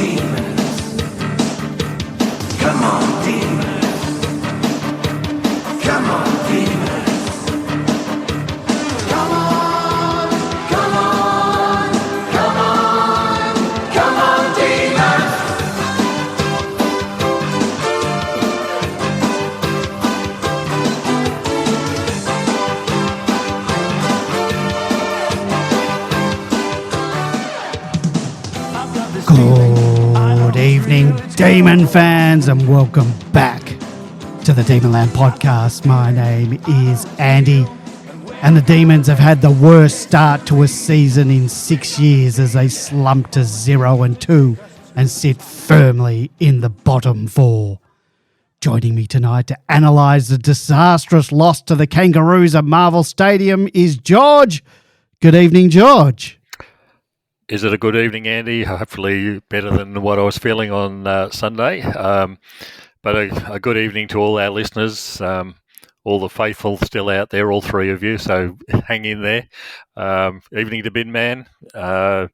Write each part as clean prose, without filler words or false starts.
demons. Come on, demons. Come on, demons. Come on, come on, come on, come on, demons. Good evening, Demon fans, and welcome back to the Demonland podcast. My name is Andy, and the Demons have had the worst start to a season in 6 years as they slump to 0-2 and sit firmly in the bottom four. Joining me tonight to analyse the disastrous loss to the Kangaroos at Marvel Stadium is George. Good evening, George. Is it a good evening, Andy? Hopefully better than what I was feeling on Sunday. But a good evening to all our listeners, all the faithful still out there, all three of you. So hang in there. Evening to Bin Man. I'm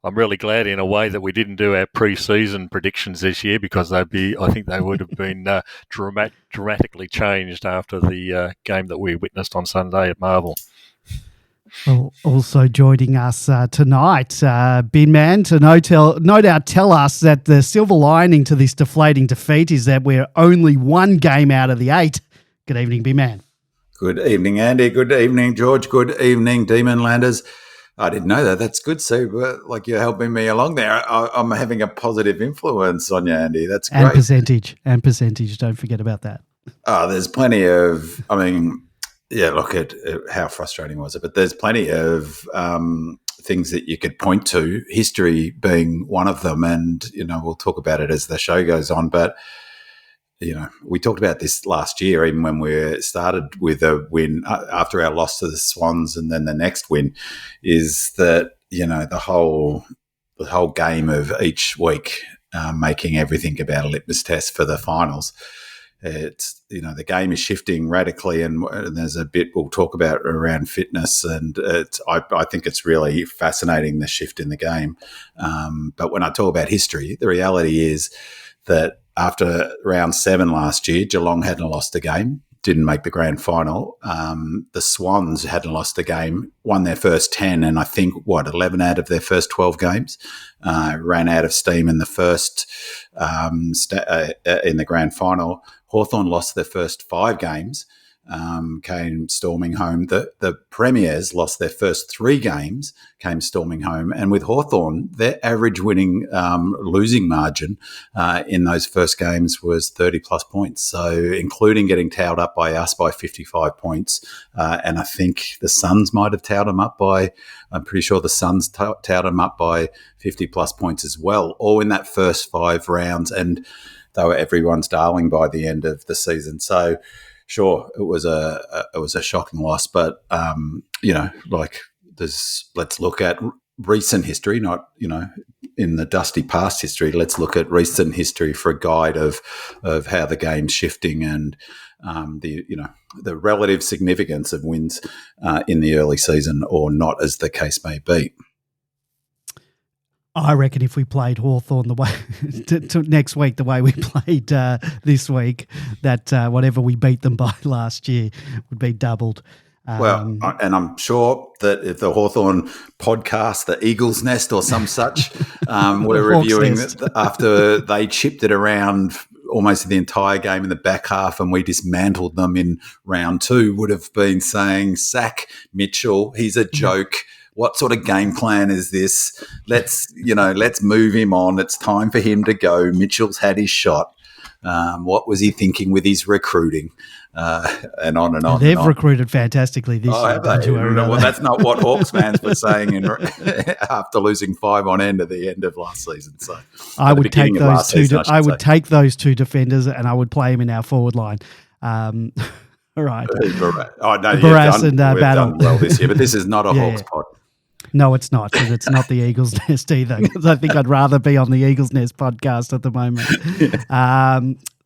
really glad in a way that we didn't do our pre-season predictions this year because I think they would have been dramatically changed after the game that we witnessed on Sunday at Marvel. Well, also joining us tonight, Bin Man, to no doubt tell us that the silver lining to this deflating defeat is that we're only one game out of the 8. Good evening, Bin Man. Good evening, Andy. Good evening, George. Good evening, Demon Landers. I didn't know that. That's good, Sue. Like you're helping me along there. I'm having a positive influence on you, Andy. That's great. And percentage. Don't forget about that. There's plenty of, look at how frustrating was it, but there's plenty of things that you could point to, history being one of them, and, we'll talk about it as the show goes on, but, we talked about this last year, even when we started with a win after our loss to the Swans and then the next win, is that, the whole game of each week making everything about a litmus test for the finals. It's, the game is shifting radically, and there's a bit we'll talk about around fitness, and I think it's really fascinating, the shift in the game. But when I talk about history, the reality is that after round 7 last year, Geelong hadn't lost a game, didn't make the grand final. The Swans hadn't lost a game, won their first 10, and I think, 11 out of their first 12 games. Ran out of steam in the first in the grand final. Hawthorn lost their first 5 games, came storming home. The Premiers lost their first 3 games, came storming home. And with Hawthorn, their average winning losing margin in those first games was 30-plus points. So including getting towed up by us by 55 points. And I think the Suns might have towed them up by, I'm pretty sure the Suns towed them up by 50-plus points as well, all in that first 5 rounds. And they were everyone's darling by the end of the season. So, sure, it was a shocking loss, but let's look at recent history, not in the dusty past history. Let's look at recent history for a guide of how the game's shifting and the relative significance of wins in the early season, or not, as the case may be. I reckon if we played Hawthorn the way to next week, the way we played this week, that whatever we beat them by last year would be doubled. And I'm sure that if the Hawthorn podcast, the Eagle's Nest or some such, were reviewing it after they chipped it around almost the entire game in the back half and we dismantled them in round 2, would have been saying, sack Mitchell, he's a joke. What sort of game plan is this? Let's move him on. It's time for him to go. Mitchell's had his shot. What was he thinking with his recruiting? And on and on. They've recruited fantastically this year. Have they? Well, that's not what Hawks fans were saying after losing 5 on end at the end of last season. So I would take those two. I would take those 2 defenders and I would play them in our forward line. All right. Barras and Battle. We've done well this year, but this is not a Hawks pod. No, it's not, because it's not the Eagles Nest either, because I think I'd rather be on the Eagles Nest podcast at the moment.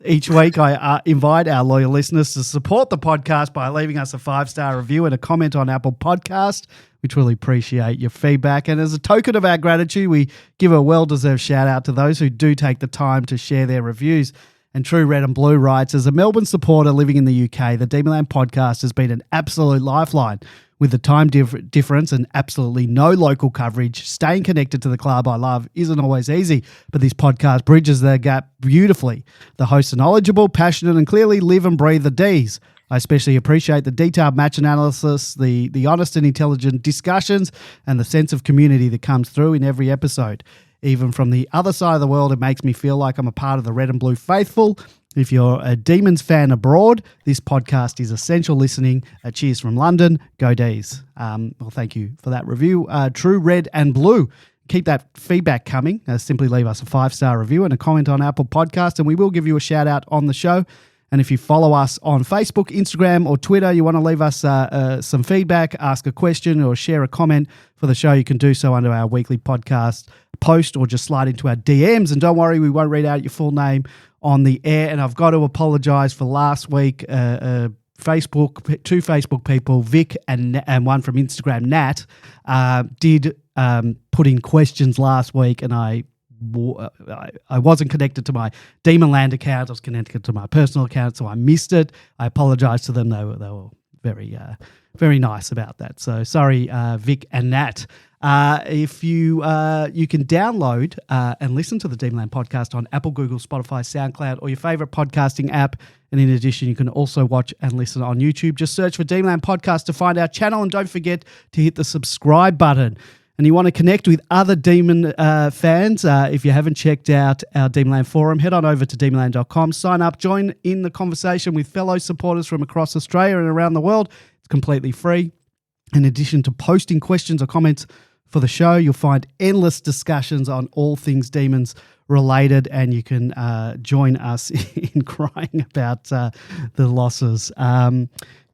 Each week, I invite our loyal listeners to support the podcast by leaving us a 5-star review and a comment on Apple Podcast. We truly appreciate your feedback. And as a token of our gratitude, we give a well-deserved shout-out to those who do take the time to share their reviews. And True Red and Blue writes, as a Melbourne supporter living in the UK, the Demonland podcast has been an absolute lifeline. With the time difference and absolutely no local coverage, staying connected to the club I love isn't always easy, but this podcast bridges the gap beautifully. The hosts are knowledgeable, passionate, and clearly live and breathe the Ds. I especially appreciate the detailed match analysis, the honest and intelligent discussions, and the sense of community that comes through in every episode. Even from the other side of the world, it makes me feel like I'm a part of the Red and Blue faithful. If you're a Demons fan abroad, this podcast is essential listening. Cheers from London. Go D's. Well, thank you for that review. True Red and Blue. Keep that feedback coming. Simply leave us a 5-star review and a comment on Apple Podcast, and we will give you a shout out on the show. And if you follow us on Facebook, Instagram, or Twitter, you want to leave us some feedback, ask a question, or share a comment for the show, you can do so under our weekly podcast post or just slide into our DMs. And don't worry, we won't read out your full name on the air. And I've got to apologise for last week. Two Facebook people, Vic and one from Instagram, Nat, did put in questions last week, and I wasn't connected to my Demonland account. I was connected to my personal account, so I missed it. I apologise to them. They were very very nice about that. So sorry, Vic and Nat. If you can download and listen to the Demonland podcast on Apple, Google, Spotify, SoundCloud, or your favourite podcasting app. And in addition, you can also watch and listen on YouTube. Just search for Demonland Podcast to find our channel, and don't forget to hit the subscribe button. And you want to connect with other Demon fans, if you haven't checked out our Demonland forum, head on over to demonland.com, sign up, join in the conversation with fellow supporters from across Australia and around the world. It's completely free. In addition to posting questions or comments for the show, you'll find endless discussions on all things Demons related, and you can join us in crying about the losses.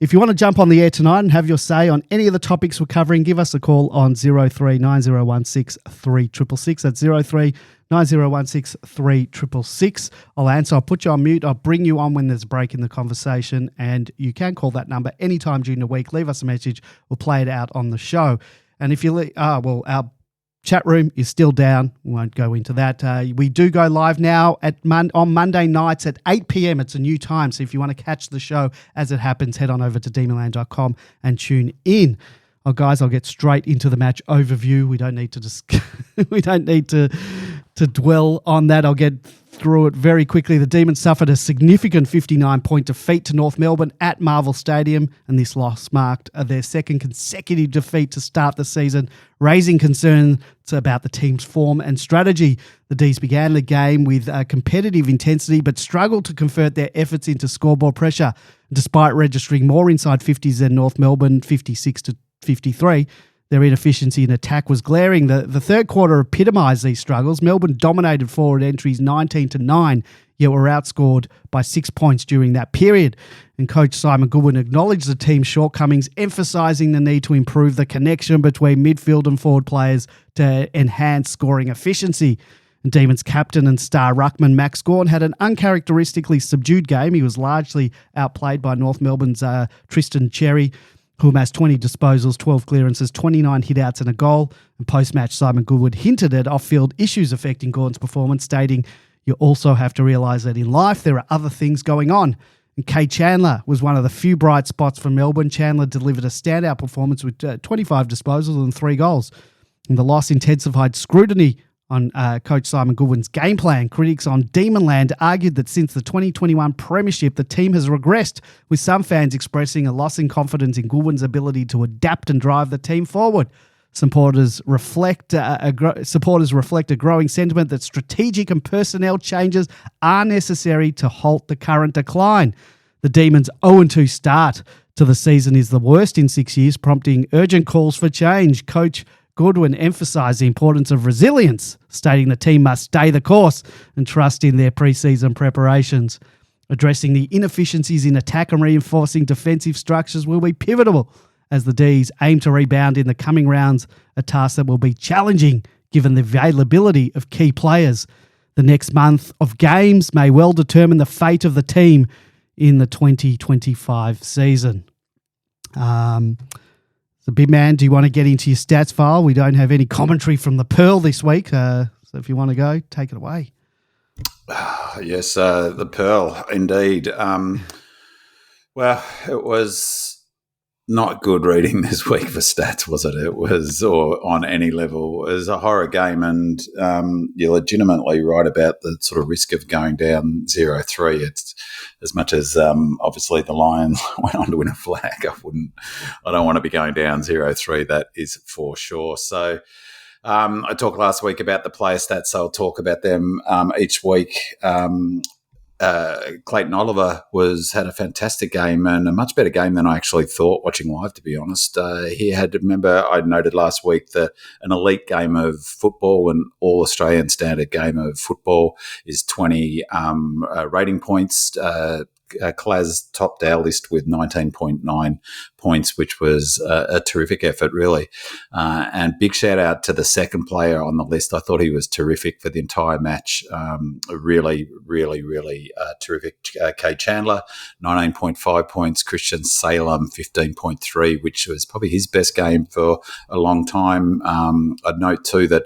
If you want to jump on the air tonight and have your say on any of the topics we're covering, give us a call on 0390163666. That's 0390163666. I'll answer. I'll put you on mute. I'll bring you on when there's a break in the conversation, and you can call that number anytime during the week. Leave us a message. We'll play it out on the show. And if you our chat room is still down. We won't go into that. We do go live now on Monday nights at 8 p.m. It's a new time. So if you want to catch the show as it happens, head on over to demonland.com and tune in. Oh, guys, I'll get straight into the match overview. We don't need to we don't need to dwell on that. I'll get through it very quickly. The Demons suffered a significant 59-point defeat to North Melbourne at Marvel Stadium, and this loss marked their second consecutive defeat to start the season, raising concerns about the team's form and strategy. The D's began the game with competitive intensity but struggled to convert their efforts into scoreboard pressure. Despite registering more inside 50s than North Melbourne, 56 to 53, their inefficiency in attack was glaring. The third quarter epitomised these struggles. Melbourne dominated forward entries 19-9, yet were outscored by 6 points during that period. And coach Simon Goodwin acknowledged the team's shortcomings, emphasising the need to improve the connection between midfield and forward players to enhance scoring efficiency. And Demons captain and star ruckman Max Gawn had an uncharacteristically subdued game. He was largely outplayed by North Melbourne's Tristan Cherry, who amassed 20 disposals, 12 clearances, 29 hit-outs and a goal. And post-match, Simon Goodwin hinted at off-field issues affecting Gawn's performance, stating, "You also have to realise that in life there are other things going on." And Chandler was one of the few bright spots for Melbourne. Chandler delivered a standout performance with 25 disposals and 3 goals. And the loss intensified scrutiny on coach Simon Goodwin's game plan. Critics on Demonland argued that since the 2021 premiership, the team has regressed, with some fans expressing a loss in confidence in Goodwin's ability to adapt and drive the team forward. Supporters reflect a growing sentiment that strategic and personnel changes are necessary to halt the current decline. The Demons' 0-2 start to the season is the worst in 6 years, prompting urgent calls for change. Coach Goodwin emphasised the importance of resilience, stating the team must stay the course and trust in their pre-season preparations. Addressing the inefficiencies in attack and reinforcing defensive structures will be pivotal as the D's aim to rebound in the coming rounds, a task that will be challenging given the availability of key players. The next month of games may well determine the fate of the team in the 2025 season. So, big man, do you want to get into your stats file? We don't have any commentary from the Pearl this week, so if you want to go, take it away. Yes, the Pearl, indeed. Well, it was not good reading this week for stats, was it? It was, or on any level, it was a horror game, and you're legitimately right about the sort of risk of going down 0-3. It's as much as obviously the Lions went on to win a flag. I don't want to be going down 0-3. That is for sure. So. I talked last week about the player stats, so I'll talk about them each week. Clayton Oliver had a fantastic game and a much better game than I actually thought watching live, to be honest. He had, remember, I noted last week that an elite game of football, an all-Australian standard game of football, is 20 rating points. Klas topped our list with 19.9 points, which was a terrific effort, really. And big shout out to the second player on the list. I thought he was terrific for the entire match. Really terrific. Chandler, 19.5 points. Christian Salem, 15.3, which was probably his best game for a long time. I'd note too that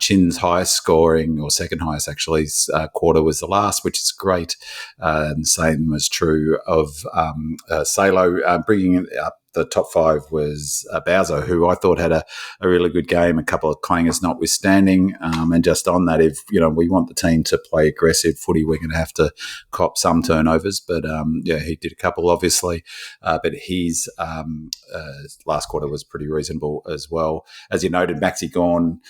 Chin's highest scoring, or second highest actually, quarter was the last, which is great. And the same was true of Salo. Bringing it up the top five was Bowser, who I thought had a really good game, a couple of clangers notwithstanding. And just on that, if we want the team to play aggressive footy, we're going to have to cop some turnovers. But he did a couple, obviously. But his last quarter was pretty reasonable as well. As you noted, Maxi Gawn,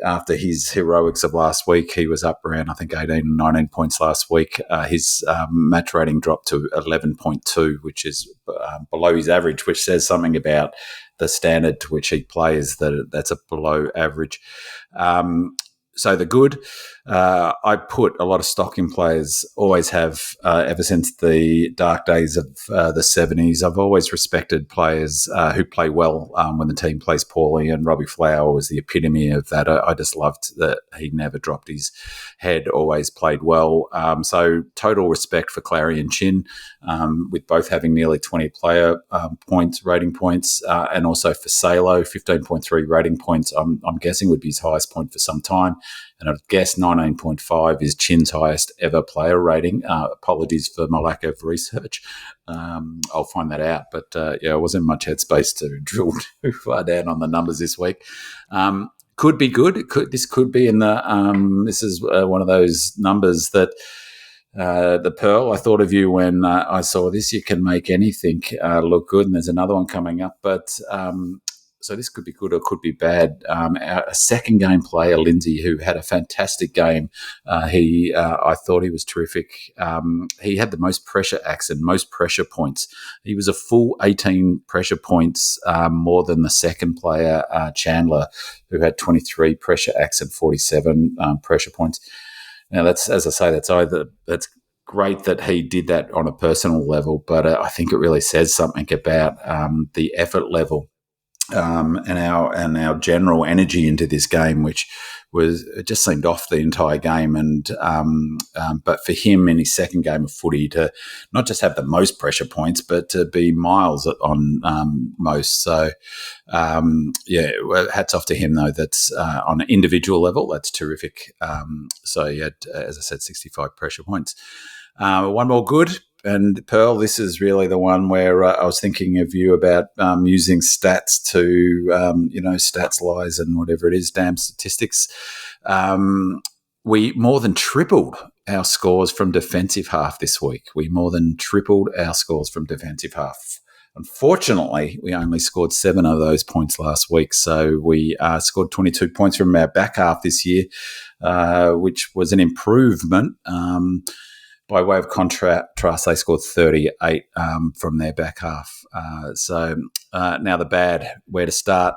after his heroics of last week, he was up around, I think, 18 or 19 points last week. His match rating dropped to 11.2, which is below his average, which says something about the standard to which he plays, that's a below average. So the good, I put a lot of stock in players, always have ever since the dark days of the 70s. I've always respected players who play well when the team plays poorly, and Robbie Flower was the epitome of that. I just loved that he never dropped his head, always played well. So total respect for Clary and Chin, with both having nearly 20 player rating points, and also for Salo, 15.3 rating points. I'm guessing would be his highest point for some time. And I'd guess 19.5 is Chin's highest ever player rating. Apologies for my lack of research. I'll find that out. But I wasn't much headspace to drill too far down on the numbers this week. Could be good. This could be in the. This is one of those numbers that the Pearl. I thought of you when I saw this. You can make anything look good, and there's another one coming up, but. So this could be good or could be bad. A second game player, Lindsay, who had a fantastic game. I thought he was terrific. He had the most pressure acts and most pressure points. He was a full 18 pressure points more than the second player, Chandler, who had 23 pressure acts and 47 pressure points. Now that's, as I say, that's great that he did that on a personal level, but I think it really says something about the effort level. And our general energy into this game, which it just seemed off the entire game. And but for him in his second game of footy to not just have the most pressure points, but to be miles on most. So hats off to him though. That's on an individual level, that's terrific. So he had, as I said, 65 pressure points. One more good. And Pearl, this is really the one where I was thinking of you about using stats to, stats, lies, and whatever it is, damn statistics. We more than tripled our scores from defensive half this week. We more than tripled our scores from defensive half. Unfortunately, we only scored 7 of those points last week. So we scored 22 points from our back half this year, which was an improvement. By way of contrast, they scored 38 from their back half. So now the bad, where to start?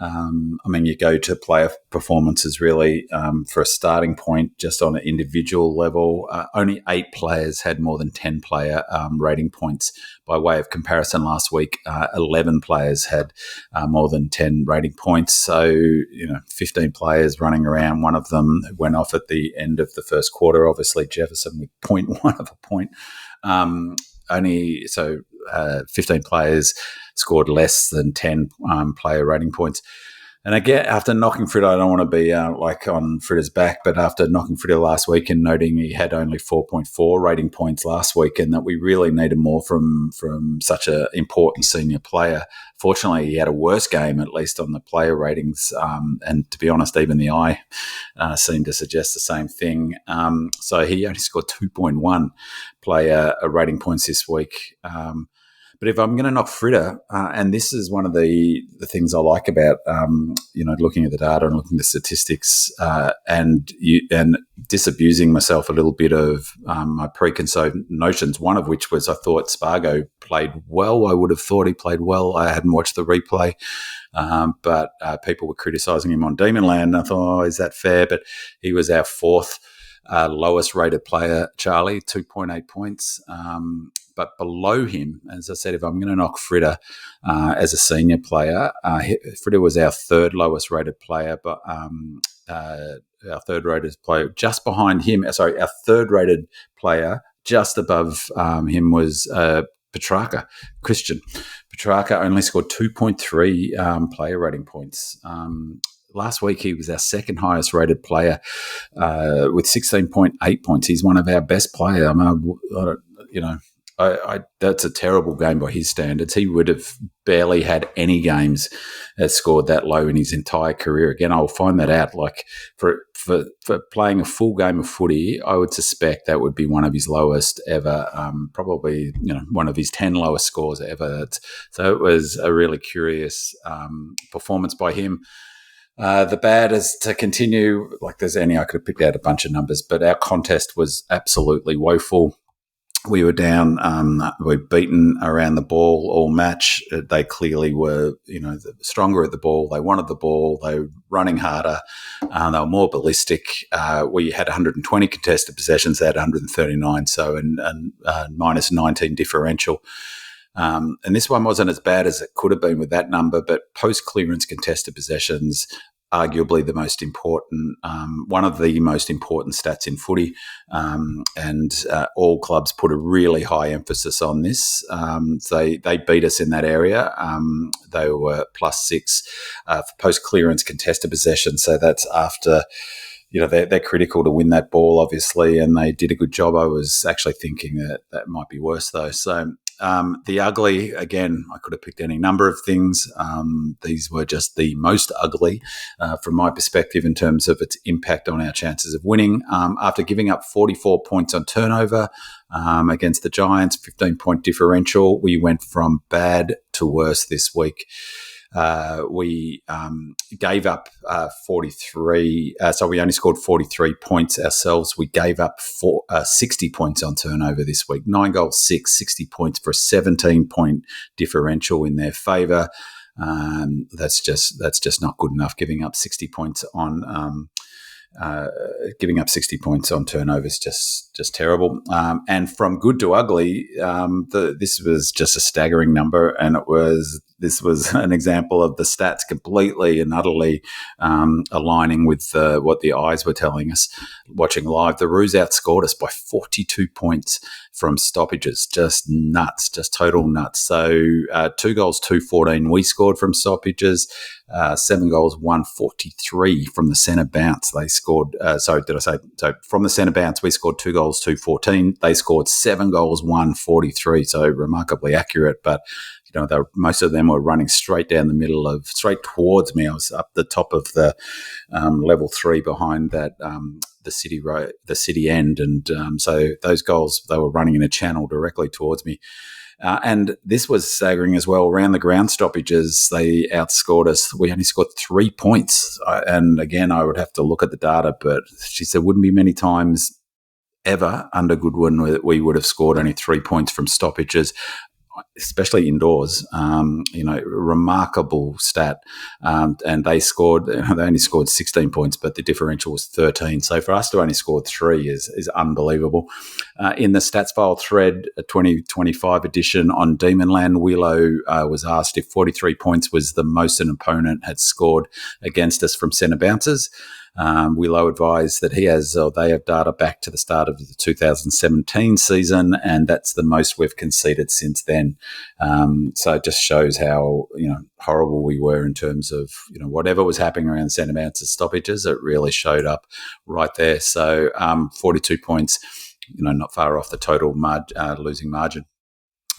You go to player performances really for a starting point, just on an individual level. Only 8 players had more than 10 player rating points. By way of comparison, last week, 11 players had more than 10 rating points. So, 15 players running around. One of them went off at the end of the first quarter, obviously Jefferson with 0.1 of a point. 15 players scored less than 10 player rating points. And again, after knocking Fritter, I don't want to be on Fritter's back, but after knocking Fritter last week and noting he had only 4.4 rating points last week and that we really needed more from such an important senior player. Fortunately, he had a worse game, at least on the player ratings. And to be honest, even the eye seemed to suggest the same thing. So he only scored 2.1 player rating points this week. But if I'm going to knock Fritter, and this is one of the things I like about looking at the data and looking at the statistics, and disabusing myself a little bit of my preconceived notions. One of which was I thought Spargo played well. I would have thought he played well. I hadn't watched the replay, but people were criticising him on Demonland. I thought, is that fair? But he was our 4th lowest rated player, Charlie, 2.8 points. But below him, as I said, if I'm going to knock Fritter as a senior player, Fritter was our 3rd lowest rated player, but our 3rd rated player just behind him. Sorry, our 3rd rated player just above him was Petrarca, Christian. Petrarca only scored 2.3 player rating points. Last week, he was our 2nd highest rated player with 16.8 points. He's one of our best players. That's a terrible game by his standards. He would have barely had any games that scored that low in his entire career. Again, I'll find that out. Like for playing a full game of footy, I would suspect that would be one of his lowest ever. Probably one of his 10 lowest scores ever. So it was a really curious performance by him. The bad is to continue. Like I could have picked out a bunch of numbers, but our contest was absolutely woeful. We were down. We were beaten around the ball all match. They clearly were, stronger at the ball. They wanted the ball. They were running harder. They were more ballistic. We had 120 contested possessions. They had 139. So and minus 19 differential. And this one wasn't as bad as it could have been with that number, but post-clearance contested possessions, arguably the most important, one of the most important stats in footy, and all clubs put a really high emphasis on this. They beat us in that area. They were +6 for post-clearance contested possession, so that's after... they're critical to win that ball, obviously, and they did a good job. I was actually thinking that might be worse, though. So the ugly, again, I could have picked any number of things. These were just the most ugly from my perspective in terms of its impact on our chances of winning. After giving up 44 points on turnover against the Giants, 15-point differential, we went from bad to worse this week. We gave up 43, so we only scored 43 points ourselves. We gave up 60 points on turnover this week. 9 goals, 60 points for a 17-point differential in their favour. That's just not good enough. Giving up 60 points on turnover is just terrible. And from good to ugly, this was just a staggering number, and this was an example of the stats completely and utterly aligning with what the eyes were telling us. Watching live, the Roos outscored us by 42 points from stoppages. Just nuts, just total nuts. So 2 goals, 2-14 we scored from stoppages. 7 goals, 143 from the centre bounce. They scored, so from the centre bounce, we scored 2 goals, 2-14. They scored 7 goals, 143. So remarkably accurate, but most of them were running straight down the middle straight towards me. I was up the top of the level 3 behind that, the city end. And so those goals, they were running in a channel directly towards me. And this was staggering as well. Around the ground stoppages, they outscored us. We only scored 3 points. And again, I would have to look at the data, but she said wouldn't be many times ever under Goodwin that we would have scored only 3 points from stoppages. especially indoors. Remarkable stat. And they only scored 16 points, but the differential was 13. So for us to only score 3 is unbelievable. In the Stats File thread, a 2025 edition on Demonland, Willow was asked if 43 points was the most an opponent had scored against us from centre bouncers. Willow advised that they have data back to the start of the 2017 season, and that's the most we've conceded since then. So it just shows how horrible we were in terms of whatever was happening around the centre bouncers stoppages. It really showed up right there. So 42 points, not far off the total losing margin.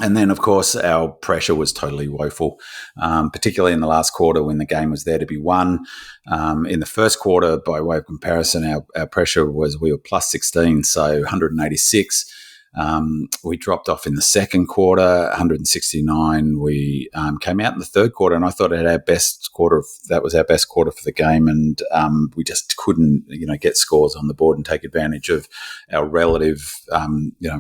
And then, of course, our pressure was totally woeful, particularly in the last quarter when the game was there to be won. In the first quarter, by way of comparison, our pressure we were plus 16, so 186. We dropped off in the second quarter, 169. We came out in the third quarter, and I thought that was our best quarter for the game, and we just couldn't, get scores on the board and take advantage of our relative,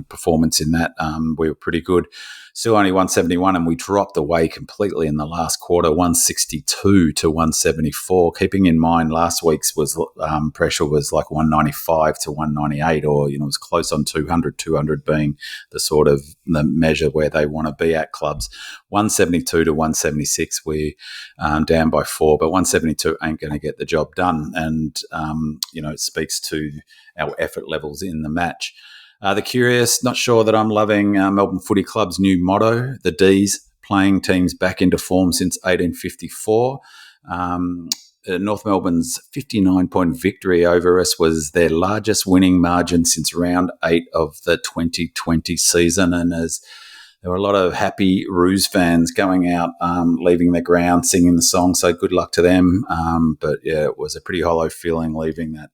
performance in that. We were pretty good. Still only 171, and we dropped away completely in the last quarter, 162 to 174. Keeping in mind last week's pressure was like 195 to 198, or it was close on 200 being the sort of the measure where they want to be at clubs. 172 to 176, we down by 4, but 172 ain't going to get the job done, and it speaks to our effort levels in the match. The Curious, not sure that I'm loving Melbourne Footy Club's new motto, the D's, playing teams back into form since 1854. North Melbourne's 59-point victory over us was their largest winning margin since round 8 of the 2020 season. And as there were a lot of happy Roos fans going out, leaving the ground, singing the song, so good luck to them. But yeah, it was a pretty hollow feeling leaving that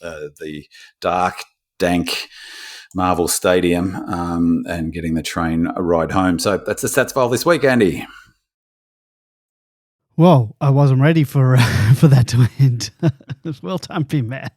the dark, dank Marvel Stadium and getting the train a ride home. So that's the Stats File this week, Andy. Well, I wasn't ready for that to end. It was well done, Pim, man.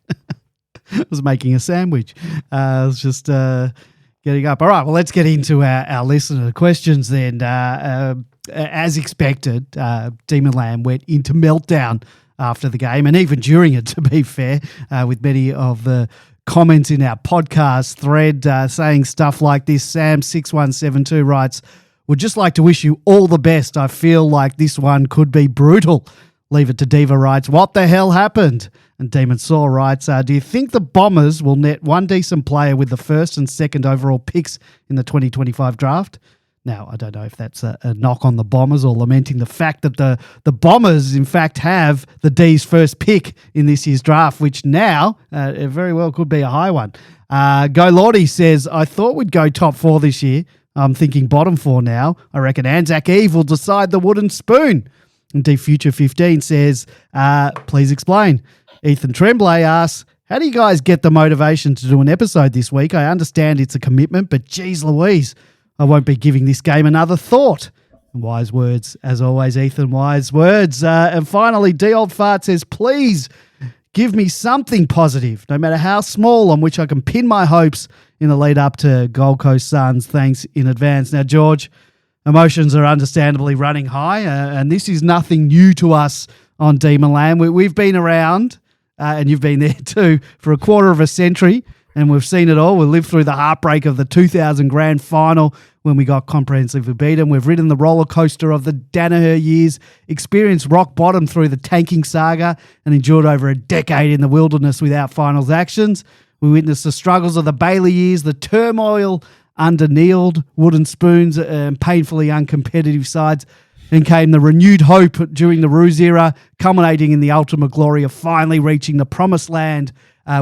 I was making a sandwich. I was just getting up. All right, well, let's get into our listener questions then. As expected, Demonland went into meltdown after the game, and even during it, to be fair, with many of the comments in our podcast thread saying stuff like this. Sam6172 writes, would just like to wish you all the best. I feel like this one could be brutal. Leave It to Diva writes, what the hell happened? And Demon Saw writes, do you think the Bombers will net one decent player with the first and second overall picks in the 2025 draft? Now, I don't know if that's a knock on the Bombers or lamenting the fact that the Bombers, in fact, have the D's first pick in this year's draft, which now it very well could be a high one. Go Lordy says, I thought we'd go top 4 this year. I'm thinking bottom 4 now. I reckon Anzac Eve will decide the wooden spoon. And D Future 15 says, please explain. Ethan Tremblay asks, how do you guys get the motivation to do an episode this week? I understand it's a commitment, but geez Louise, I won't be giving this game another thought. Wise words, as always, Ethan, wise words. And finally, D Old Fart says, please give me something positive, no matter how small, on which I can pin my hopes in the lead up to Gold Coast Suns. Thanks in advance. Now, George, emotions are understandably running high, and this is nothing new to us on Demonland. We've been around, and you've been there too, for a quarter of a century. And we've seen it all. We lived through the heartbreak of the 2000 grand final when we got comprehensively beaten. We've ridden the roller coaster of the Danaher years, experienced rock bottom through the tanking saga, and endured over a decade in the wilderness without finals actions. We witnessed the struggles of the Bailey years, the turmoil under kneeled wooden spoons and painfully uncompetitive sides. Then came the renewed hope during the Roos era, culminating in the ultimate glory of finally reaching the promised land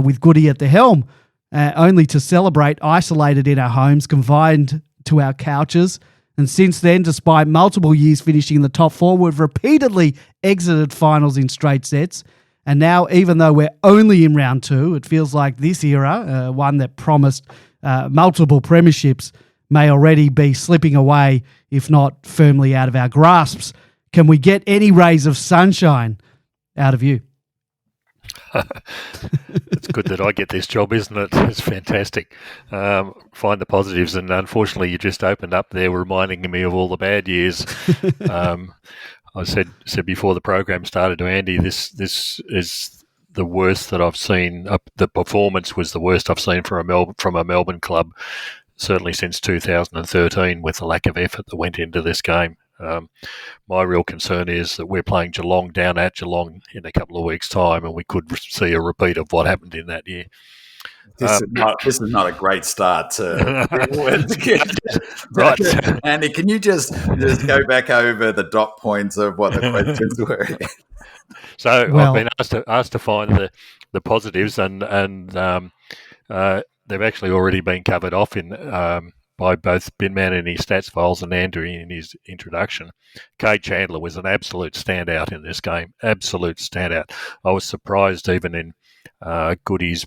with Goody at the helm. Only to celebrate isolated in our homes, confined to our couches. And since then, despite multiple years finishing in the top 4, we've repeatedly exited finals in straight sets. And now, even though we're only in round 2, it feels like this era, one that promised multiple premierships, may already be slipping away, if not firmly out of our grasps. Can we get any rays of sunshine out of you? good that I get this job, isn't it? It's fantastic. Find the positives, and unfortunately, you just opened up there, reminding me of all the bad years. I said before the program started to Andy, this is the worst that I've seen. The performance was the worst I've seen from a Melbourne club, certainly since 2013, with the lack of effort that went into this game. My real concern is that we're playing Geelong down at Geelong in a couple of weeks' time, and we could see a repeat of what happened in that year. This is not a great start to Right. Andy, can you just go back over the dot points of what the questions were? So I've been asked to find the positives, and they've actually already been covered off in by both Binman in his stats files and Andrew in his introduction. Chandler was an absolute standout in this game. Absolute standout. I was surprised even in Goody's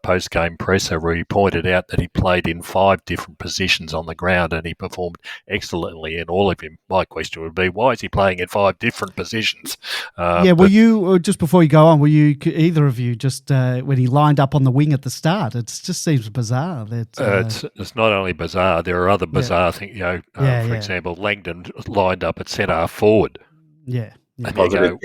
post-game presser where he pointed out that he played in 5 different positions on the ground and he performed excellently in all of them. My question would be, why is he playing in 5 different positions? Were you, just before you go on, were you, either of you, just when he lined up on the wing at the start? It just seems bizarre. That, it's not only bizarre, there are other bizarre things. For example, Langdon lined up at centre forward. Yeah. And you go,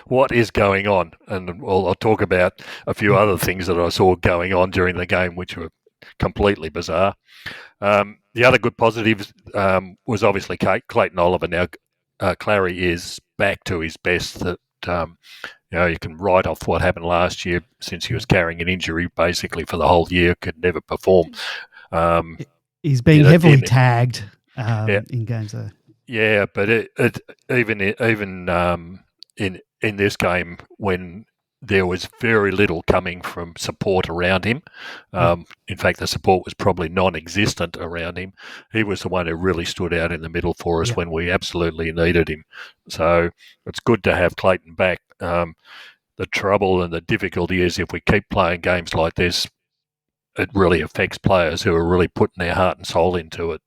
what is going on? And I'll talk about a few other things that I saw going on during the game, which were completely bizarre. The other good positive was obviously Clayton Oliver. Now, Clary is back to his best. That you can write off what happened last year, since he was carrying an injury basically for the whole year, could never perform. He's being heavily tagged in games though. Yeah, but even in this game, when there was very little coming from support around him, in fact, the support was probably non-existent around him. He was the one who really stood out in the middle for us when we absolutely needed him. So it's good to have Clayton back. The trouble and the difficulty is if we keep playing games like this, it really affects players who are really putting their heart and soul into it,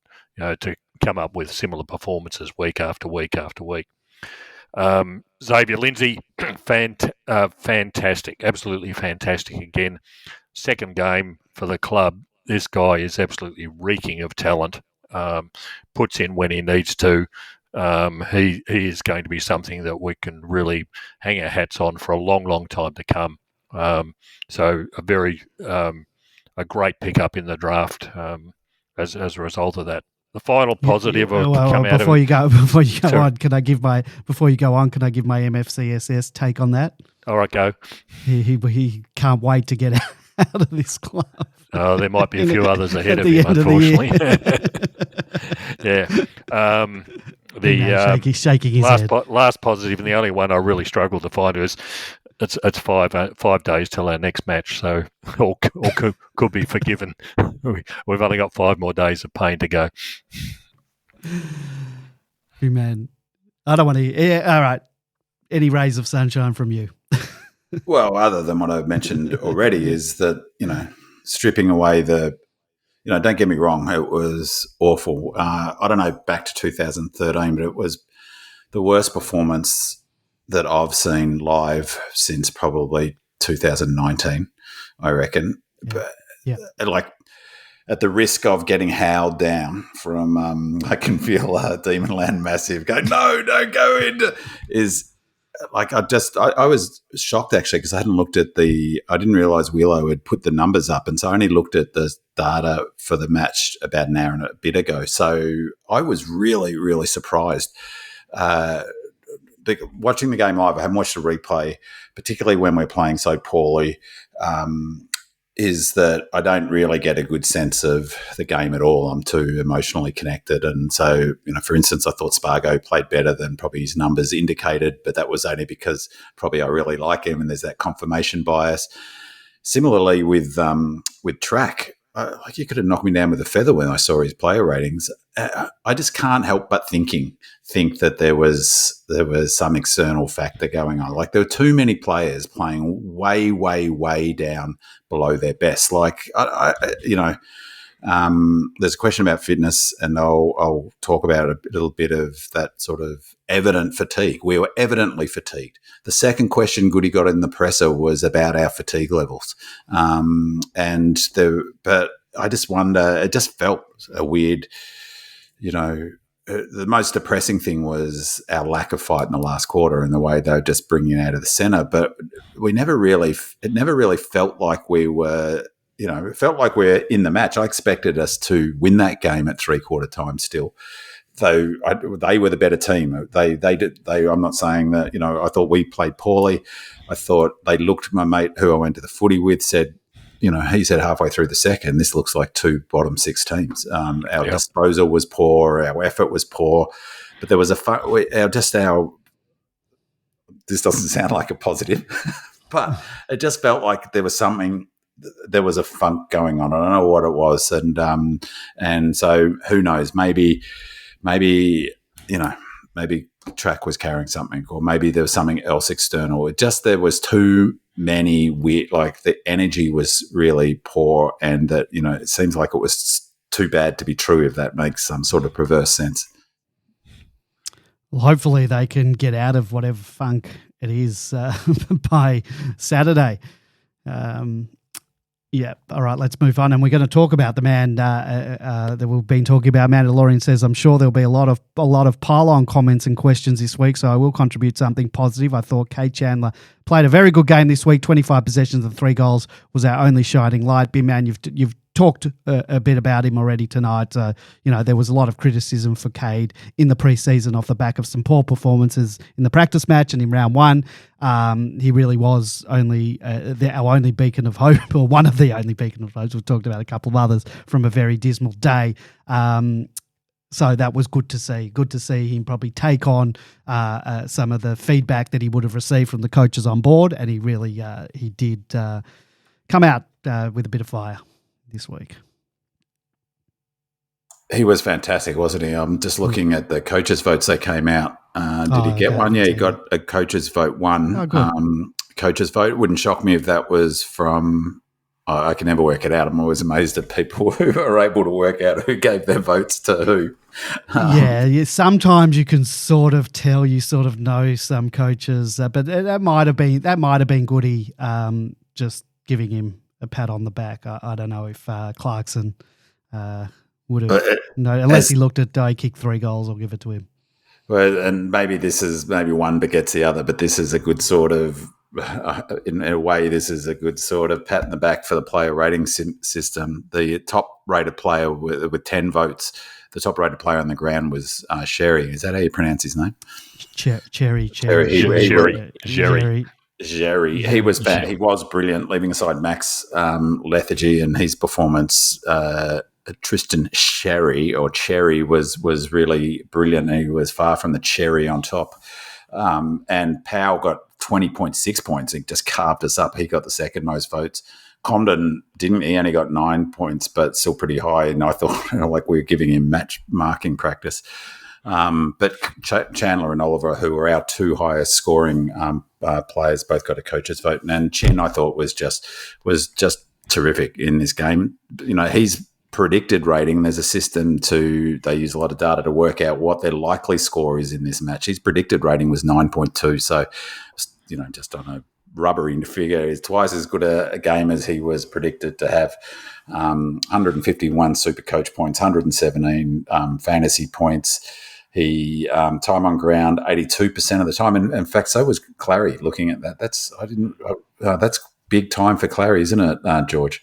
to come up with similar performances week after week after week. Xavier Lindsay, fantastic, absolutely fantastic again. Second game for the club. This guy is absolutely reeking of talent. Puts in when he needs to. He is going to be something that we can really hang our hats on for a long, long time to come. So a great pickup in the draft as a result of that. The final positive come out before you go on, can I give my MFCSS take on that? All right, go. He can't wait to get out of this club. Oh, there might be a few others ahead of him, unfortunately. Shaking his head. Last positive, and the only one I really struggled to find is it's 5 days till our next match, so all could be forgiven. We've only got 5 more days of pain to go. Man, I don't want to. Yeah, all right. Any rays of sunshine from you? Well, other than what I've mentioned already, is that stripping away don't get me wrong, it was awful. I don't know, back to 2013, but it was the worst performance that I've seen live since probably 2019, I reckon. Yeah. But at the risk of getting howled down from, I can feel Demonland Massive going, no, don't go into, is I was shocked actually, because I didn't realise Willow had put the numbers up, and so I only looked at the data for the match about an hour and a bit ago. So I was really, really surprised. Watching the game live, I haven't watched the replay, particularly when we're playing so poorly, is that I don't really get a good sense of the game at all. I'm too emotionally connected. And so, for instance, I thought Spargo played better than probably his numbers indicated, but that was only because probably I really like him and there's that confirmation bias. Similarly with Track, you could have knocked me down with a feather when I saw his player ratings. I just can't help but think that there was some external factor going on. There were too many players playing way, way, way down below their best. There's a question about fitness, and I'll talk about a little bit of that sort of evident fatigue. We were evidently fatigued. The second question Goody got in the presser was about our fatigue levels, but I just wonder. It just felt a weird, the most depressing thing was our lack of fight in the last quarter and the way they were just bringing it out of the centre. But it never really felt like we were. It felt like we're in the match. I expected us to win that game at 3/4 time still, though they were the better team. They did. I'm not saying that, I thought we played poorly. I thought they looked, my mate who I went to the footy with said, he said halfway through the second, this looks like two bottom six teams. Our disposal was poor. Our effort was poor. But there was this doesn't sound like a positive, but it just felt like there was a funk going on. I don't know what it was. And so who knows, maybe track was carrying something, or maybe there was something else external. There was too many weird, like the energy was really poor, and that, it seems like it was too bad to be true, if that makes some sort of perverse sense. Well, hopefully they can get out of whatever funk it is by Saturday. Yeah. All right, let's move on. And we're going to talk about the man that we've been talking about. Mandalorian says, I'm sure there'll be a lot of pile-on comments and questions this week, so I will contribute something positive. I thought Kate Chandler played a very good game this week. 25 possessions and 3 goals was our only shining light. Big man, you've talked a bit about him already tonight. There was a lot of criticism for Cade in the preseason off the back of some poor performances in the practice match and in round one. He really was only our only beacon of hope, or one of the only beacon of hope. We've talked about a couple of others from a very dismal day. So that was good to see. Good to see him probably take on some of the feedback that he would have received from the coaches on board, and he really he did come out with a bit of fire this week. He was fantastic, wasn't he? I'm just looking at the coaches' votes that came out. Did he get one? Yeah, he got a coaches' vote one. Coaches' vote. Wouldn't shock me if that was from... I can never work it out. I'm always amazed at people who are able to work out who gave their votes to who. Yeah, sometimes you can sort of tell, you sort of know some coaches, but that might have been Goody just giving him a pat on the back. I don't know if Clarkson would have, unless he looked at he kicked 3 goals, I'll give it to him. Well, and maybe one begets the other, but this is a good sort of, in a way, this is a good sort of pat in the back for the player rating system. The top-rated player with 10 votes, the top-rated player on the ground was Sherry. Is that how you pronounce his name? Cherry. Jerry, he was bad. He was brilliant, leaving aside Max lethargy and his performance. Tristan Cherry was really brilliant. He was far from the cherry on top. And Powell got 20.6 points. He just carved us up. He got the second most votes. Comden didn't. He only got 9 points, but still pretty high. And I thought like we were giving him match marking practice. But Chandler and Oliver, who were our 2 highest scoring players, both got a coach's vote. And Chin, I thought, was just terrific in this game. He's predicted rating. There's a system they use a lot of data to work out what their likely score is in this match. His predicted rating was 9.2. So, just on a rubbery figure, is twice as good a game as he was predicted to have. 151 super coach points, 117 fantasy points. He time on ground 82% of the time, and in fact, so was Clary. Looking at that, that's big time for Clary, isn't it, George?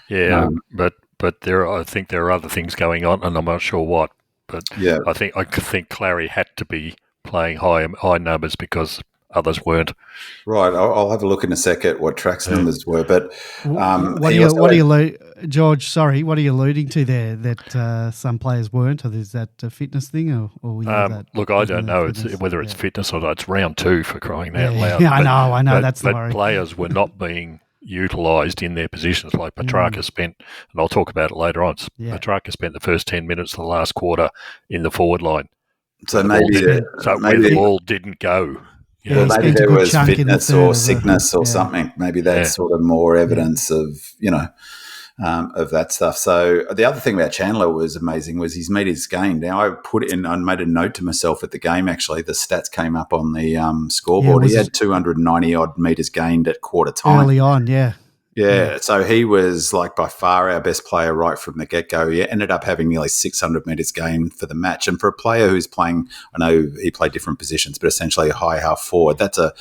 Yeah, but I think there are other things going on, and I'm not sure what. But yeah, I think Clary had to be playing high numbers because others weren't. Right, I'll have a look in a sec at what Track's numbers were. But George? Sorry, what are you alluding to there? That some players weren't, or is that a fitness thing, or look, I don't know whether it's fitness or not. It's round 2 for crying out loud. Yeah, I know. That's the worry. Players were not being utilised in their positions. Like Petrarca spent, and I'll talk about it later on. Petrarca spent the first 10 minutes of the last quarter in the forward line. So maybe the ball didn't go. Well, maybe there was fitness or sickness or something. Maybe that's sort of more evidence of, of that stuff. So the other thing about Chandler was amazing was his meters gained. Now I made a note to myself at the game. Actually, the stats came up on the scoreboard. He had 290 odd meters gained at quarter time early on. Yeah. Yeah, so he was like by far our best player right from the get-go. He ended up having nearly 600 metres gained for the match. And for a player who's playing, I know he played different positions, but essentially a high half forward, that's a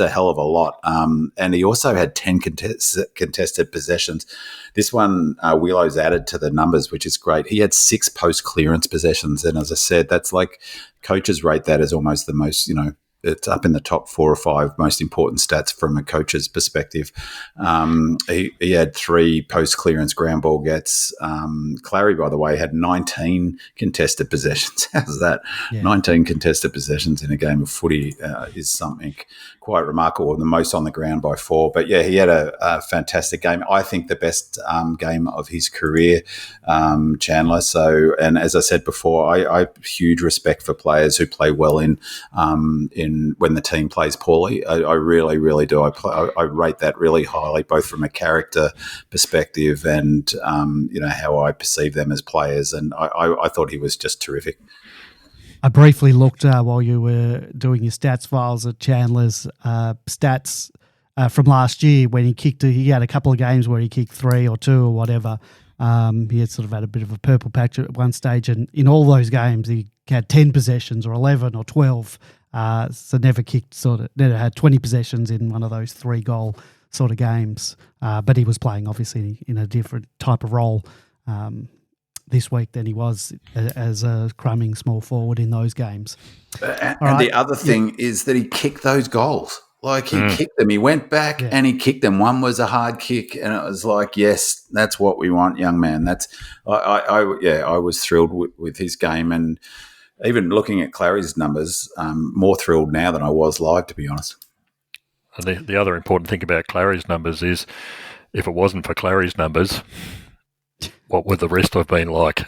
hell of a lot. And he also had 10 contested possessions. This one, Wheelo's added to the numbers, which is great. He had 6 post-clearance possessions. And as I said, that's like coaches rate that as almost the most, it's up in the top 4 or 5 most important stats from a coach's perspective. He had 3 post-clearance ground ball gets. Clary, by the way, had 19 contested possessions. How's that? Yeah. 19 contested possessions in a game of footy is something quite remarkable, the most on the ground by 4. But, yeah, he had a fantastic game. I think the best game of his career, Chandler. So, and as I said before, I have huge respect for players who play well in when the team plays poorly. I really, really do. I rate that really highly, both from a character perspective and, how I perceive them as players. And I thought he was just terrific. I briefly looked while you were doing your stats files at Chandler's stats from last year when he had a couple of games where he kicked 3 or 2 or whatever. He had sort of had a bit of a purple patch at one stage, and in all those games he had 10 possessions or 11 or 12. So never had 20 possessions in one of those 3-goal sort of games. But he was playing obviously in a different type of role this week than he was as a crumbing small forward in those games. And the other thing is that he kicked those goals. Like he kicked them. He went back and he kicked them. One was a hard kick, and it was like, yes, that's what we want, young man. That's I was thrilled with his game, and even looking at Clary's numbers, more thrilled now than I was live, to be honest. And the other important thing about Clary's numbers is, if it wasn't for Clary's numbers, what would the rest have been like?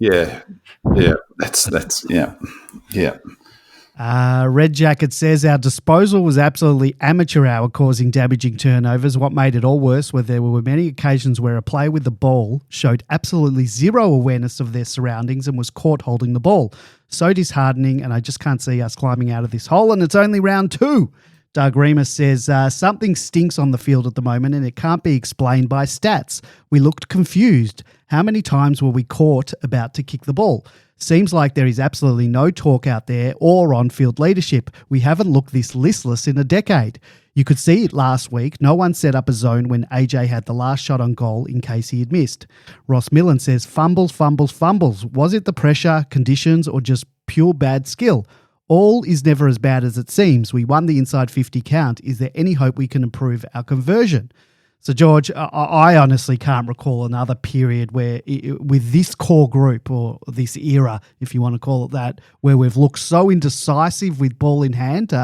Yeah. That's yeah. Red Jacket says our disposal was absolutely amateur hour, causing damaging turnovers. What made it all worse were there were many occasions where a player with the ball showed absolutely zero awareness of their surroundings and was caught holding the ball. So disheartening, and I just can't see us climbing out of this hole, and it's only round 2. Doug Remus says, something stinks on the field at the moment and it can't be explained by stats. We looked confused. How many times were we caught about to kick the ball? Seems like there is absolutely no talk out there or on-field leadership. We haven't looked this listless in a decade. You could see it last week. No one set up a zone when AJ had the last shot on goal in case he had missed. Ross Millen says, fumbles. Was it the pressure, conditions, or just pure bad skill? All is never as bad as it seems. We won the inside 50 count. Is there any hope we can improve our conversion? So, George, I honestly can't recall another period where, with this core group, or this era, if you want to call it that, where we've looked so indecisive with ball in hand.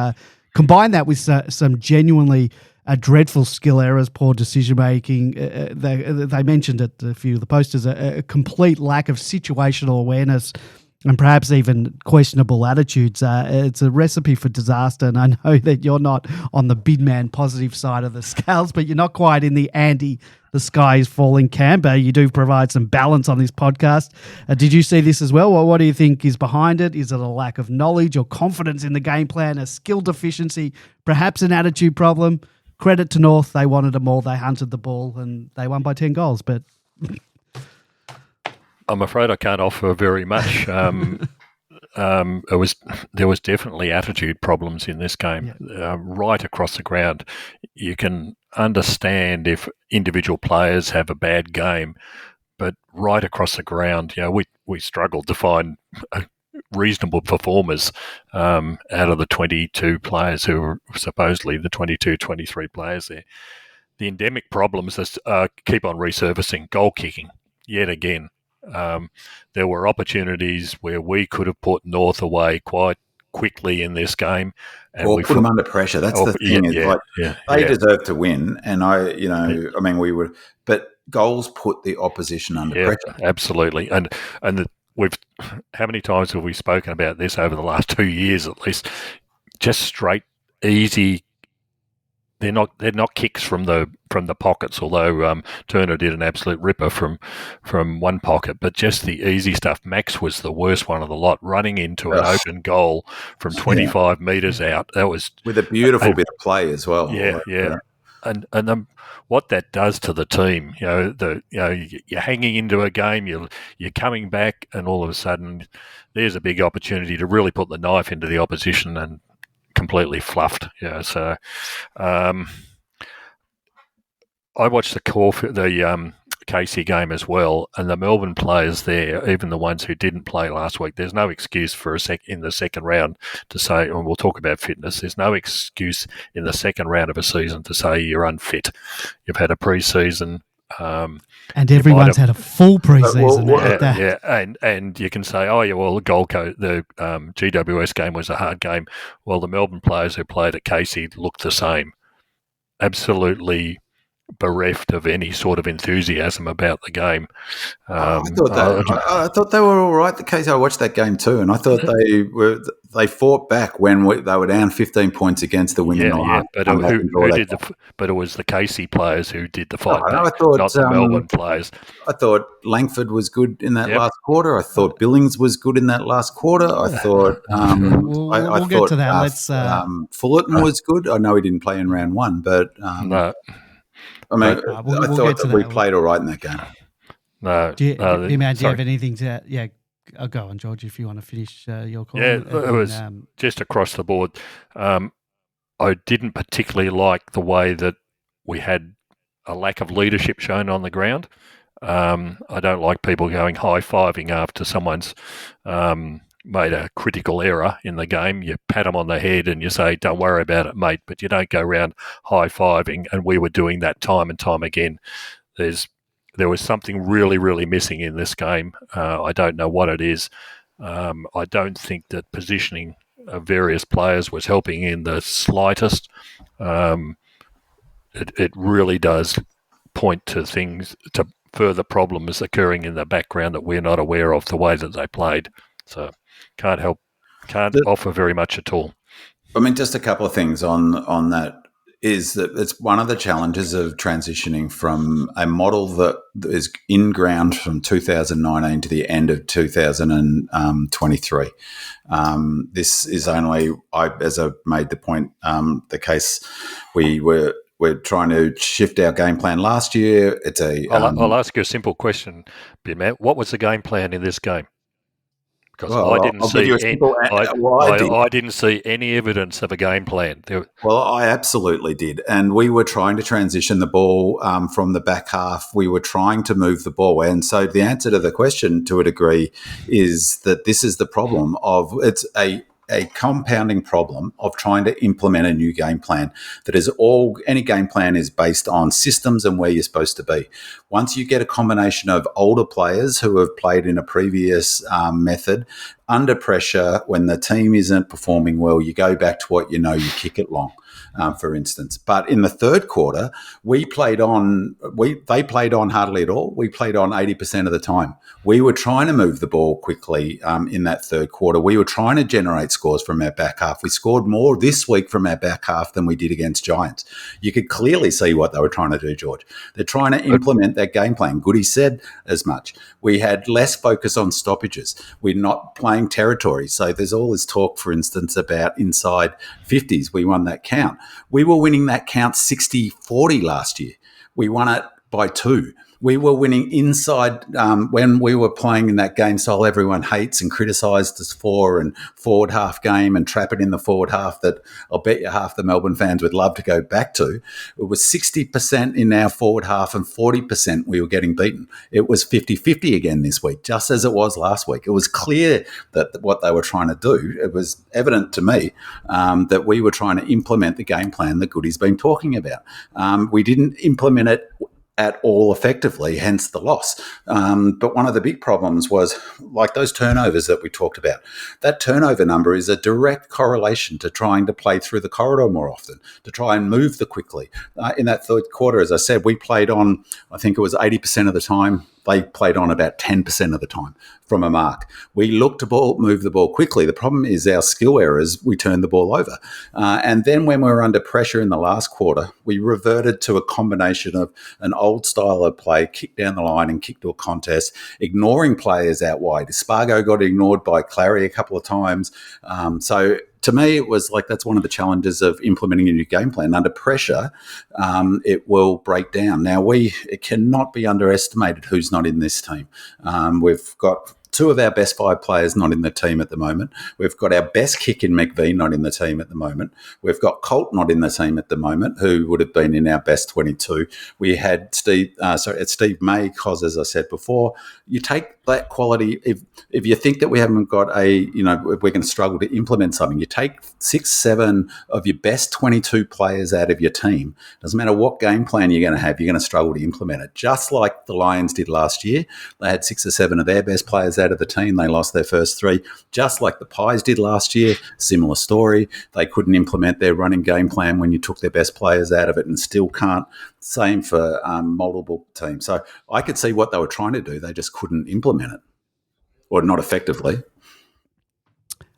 Combine that with some genuinely dreadful skill errors, poor decision-making. They mentioned it, a few of the posters, a complete lack of situational awareness, and perhaps even questionable attitudes. It's a recipe for disaster, and I know that you're not on the big man positive side of the scales, but you're not quite in the Andy, the sky is falling camp. You do provide some balance on this podcast. Did you see this as well? Well, what do you think is behind it? Is it a lack of knowledge or confidence in the game plan, a skill deficiency, perhaps an attitude problem? Credit to North, they wanted them all, they hunted the ball, and they won by 10 goals, but... I'm afraid I can't offer very much. There was definitely attitude problems in this game, right across the ground. You can understand if individual players have a bad game, but right across the ground, we struggled to find reasonable performers out of the 22 players who were supposedly the 22, 23 players there. The endemic problems keep on resurfacing. Goal kicking, yet again. There were opportunities where we could have put North away quite quickly in this game, and or put them under pressure. That's the thing. They deserve to win, and we would, but goals put the opposition under pressure. Absolutely, and how many times have we spoken about this over the last 2 years at least? Just straight, easy. they're not kicks from the pockets. Although Turner did an absolute ripper from one pocket, but just the easy stuff. Max was the worst one of the lot, running into an open goal from 25 metres out. That was with a beautiful bit of play as well. Yeah. And what that does to the team, you're hanging into a game, you're coming back, and all of a sudden, there's a big opportunity to really put the knife into the opposition and completely fluffed. So I watched the Casey game as well, and the Melbourne players there, even the ones who didn't play last week, there's no excuse for in the second round to say, and we'll talk about fitness, there's no excuse in the second round of a season to say you're unfit. You've had a pre-season. And everyone's had a full pre-season. And you can say, the GWS game was a hard game. Well, the Melbourne players who played at Casey looked the same. Absolutely bereft of any sort of enthusiasm about the game. I thought they were all right. The case I watched that game too, and I thought they fought back when they were down 15 points against the winning. But it was the Casey players who did the fight back, not the Melbourne players. I thought Langford was good in that last quarter. I thought Billings was good in that last quarter. I thought we'll get to that. Fullerton was good. I know he didn't play in round one, but no. I mean, I thought that we played all right in that game. No. Do you have anything to... Yeah, I'll go on, George, if you want to finish your call. Yeah, it was just across the board. I didn't particularly like the way that we had a lack of leadership shown on the ground. I don't like people going high-fiving after someone's made a critical error in the game. You pat them on the head and you say, don't worry about it, mate, but you don't go around high-fiving, and we were doing that time and time again. There was something really, really missing in this game. I don't know what it is. I don't think that positioning of various players was helping in the slightest. It really does point to further problems occurring in the background that we're not aware of, the way that they played. So can't offer very much at all. I mean, just a couple of things on that is that it's one of the challenges of transitioning from a model that is in ground from 2019 to the end of 2023. This is only, as I made the point, the case we're trying to shift our game plan last year. I'll ask you a simple question, Matt. What was the game plan in this game? Because I didn't see any evidence of a game plan. Well, I absolutely did. And we were trying to transition the ball from the back half. We were trying to move the ball. And so the answer to the question, to a degree, is that this is the problem of it's a compounding problem of trying to implement a new game plan that is any game plan is based on systems and where you're supposed to be. Once you get a combination of older players who have played in a previous method under pressure, when the team isn't performing well, you go back to what you know, you kick it long. For instance. But in the third quarter, they played on hardly at all. We played on 80% of the time. We were trying to move the ball quickly in that third quarter. We were trying to generate scores from our back half. We scored more this week from our back half than we did against Giants. You could clearly see what they were trying to do, George. They're trying to implement that game plan. Goody said as much. We had less focus on stoppages. We're not playing territory. So there's all this talk, for instance, about inside 50s. We won that count. We were winning that count 60-40 last year. We won it by 2. We were winning inside when we were playing in that game style everyone hates and criticised us for, and forward half game and trap it in the forward half that I'll bet you half the Melbourne fans would love to go back to. It was 60% in our forward half and 40% we were getting beaten. It was 50-50 again this week, just as it was last week. It was clear that what they were trying to do, it was evident to me that we were trying to implement the game plan that Goody's been talking about. We didn't implement it at all effectively, hence the loss. But one of the big problems was like those turnovers that we talked about. That turnover number is a direct correlation to trying to play through the corridor more often, to try and move quickly. In that third quarter, as I said, we played on, I think it was 80% of the time they played on about 10% of the time from a mark. We looked to move the ball quickly. The problem is our skill errors, we turned the ball over. And then when we were under pressure in the last quarter, we reverted to a combination of an old style of play, kick down the line and kick to a contest, ignoring players out wide. Spargo got ignored by Clary a couple of times. So to me, it was like that's one of the challenges of implementing a new game plan. Under pressure, it will break down. Now, it cannot be underestimated who's not in this team. We've got two of our best 5 players not in the team at the moment. We've got our best kick in McVie not in the team at the moment. We've got Colt not in the team at the moment, who would have been in our best 22. We had Steve May, because as I said before, you take that quality. If you think that we haven't got we're going to struggle to implement something, you take 6, 7 of your best 22 players out of your team. Doesn't matter what game plan you're going to have, you're going to struggle to implement it. Just like the Lions did last year, they had 6 or 7 of their best players out of the team. They lost their first 3. Just like the Pies did last year, similar story. They couldn't implement their running game plan when you took their best players out of it, and still can't. Same for multiple teams. So I could see what they were trying to do. They just couldn't implement it, or not effectively.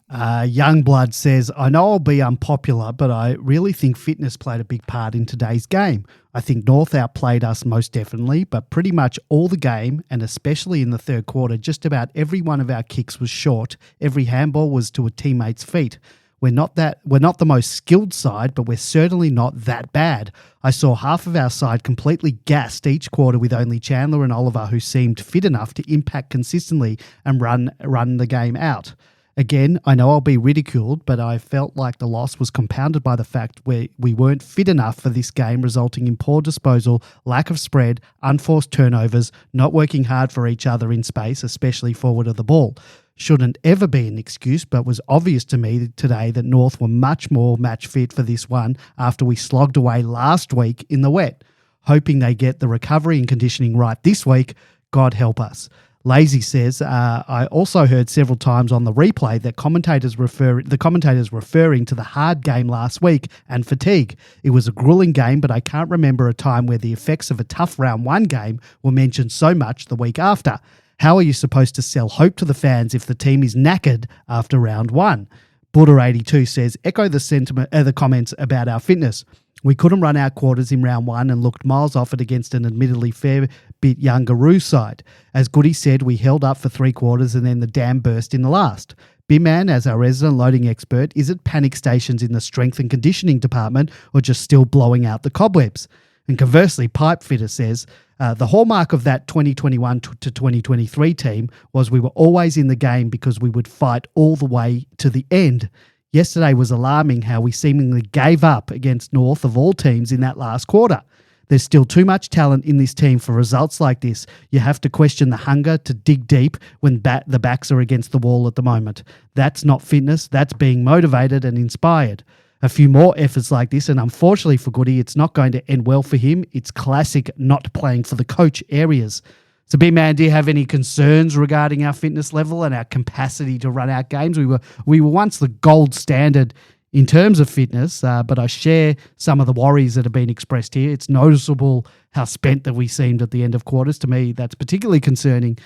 Youngblood says, I know I'll be unpopular, but I really think fitness played a big part in today's game. I think North outplayed us most definitely, but pretty much all the game, and especially in the third quarter, just about every one of our kicks was short. Every handball was to a teammate's feet. We're not the most skilled side, but we're certainly not that bad. I saw half of our side completely gassed each quarter with only Chandler and Oliver who seemed fit enough to impact consistently and run the game out. Again, I know I'll be ridiculed, but I felt like the loss was compounded by the fact we weren't fit enough for this game, resulting in poor disposal, lack of spread, unforced turnovers, not working hard for each other in space, especially forward of the ball. Shouldn't ever be an excuse, but was obvious to me today that North were much more match fit for this one after we slogged away last week in the wet. Hoping they get the recovery and conditioning right this week, God help us. Lazy says, I also heard several times on the replay that the commentators referring to the hard game last week and fatigue. It was a grueling game, but I can't remember a time where the effects of a tough round 1 game were mentioned so much the week after. How are you supposed to sell hope to the fans if the team is knackered after round 1? Buddha82 says, echo the comments about our fitness. We couldn't run our quarters in round 1 and looked miles off it against an admittedly fair bit younger Kangaroos side. As Goody said, we held up for 3 quarters and then the dam burst in the last. Bimman, as our resident loading expert, is it panic stations in the strength and conditioning department or just still blowing out the cobwebs? And conversely, Pipefitter says, the hallmark of that 2021 to 2023 team was we were always in the game because we would fight all the way to the end. Yesterday was alarming how we seemingly gave up against North of all teams in that last quarter. There's still too much talent in this team for results like this. You have to question the hunger to dig deep when the backs are against the wall at the moment. That's not fitness, that's being motivated and inspired. A few more efforts like this, and unfortunately for Goody, it's not going to end well for him. It's classic not playing for the coach areas. So, B-Man, do you have any concerns regarding our fitness level and our capacity to run out games? We were once the gold standard in terms of fitness, but I share some of the worries that have been expressed here. It's noticeable how spent that we seemed at the end of quarters. To me, that's particularly concerning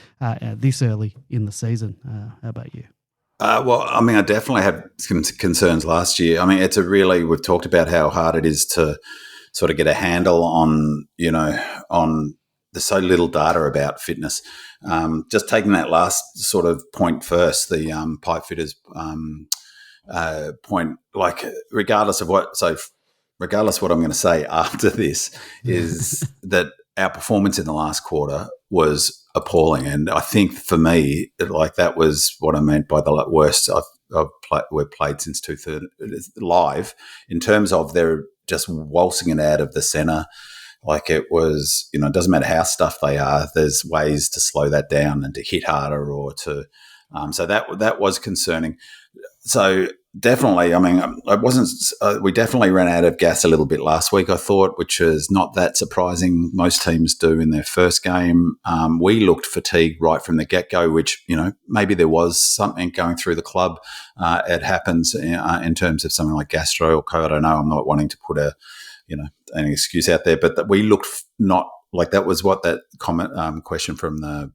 this early in the season. How about you? Well, I mean, I definitely had some concerns last year. I mean, we've talked about how hard it is to sort of get a handle on, on there's so little data about fitness. Just taking that last sort of point first, the pipe fitters point, like regardless of what I'm going to say after this is that our performance in the last quarter was appalling. And I think for me, like that was what I meant by the worst we've played since 2000 live in terms of they're just waltzing it out of the centre. Like it was, it doesn't matter how stuffed they are. There's ways to slow that down and to hit harder or to. So that was concerning. So definitely, I mean, we definitely ran out of gas a little bit last week, I thought, which is not that surprising. Most teams do in their first game. We looked fatigued right from the get-go, which, maybe there was something going through the club. It happens in terms of something like gastro or co. I don't know. I'm not wanting to put an excuse out there, but that we looked not like that was what that comment question from the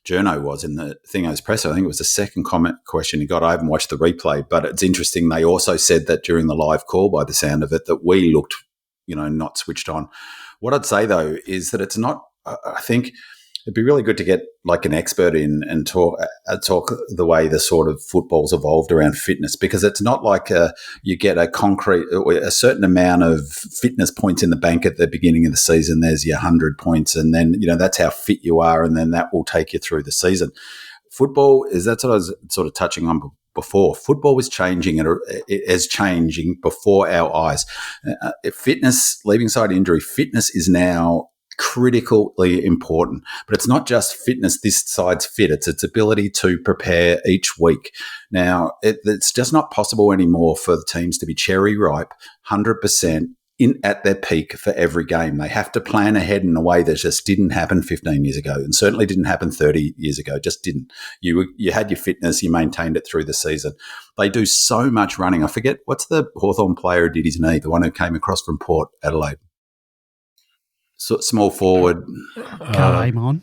journo was in the Thingo's presser. I think it was the second comment question he got. I haven't watched the replay, but it's interesting. They also said that during the live call, by the sound of it, that we looked, not switched on. What I'd say though is that it's not. I think it'd be really good to get like an expert in and talk the way the sort of football's evolved around fitness, because it's not like you get a certain amount of fitness points in the bank at the beginning of the season. There's your 100 points, and then that's how fit you are, and then that will take you through the season. Football that's what I was sort of touching on before. Football is changing, and it is changing before our eyes. Fitness, leaving aside injury, fitness is now critically important, but it's not just fitness. This side's fit; it's its ability to prepare each week. Now, it's just not possible anymore for the teams to be cherry ripe, 100% at their peak for every game. They have to plan ahead in a way that just didn't happen 15 years ago, and certainly didn't happen 30 years ago. Just didn't. You had your fitness, you maintained it through the season. They do so much running. I forget what's the Hawthorn player who did his knee, the one who came across from Port Adelaide. Small forward. Carl Amon.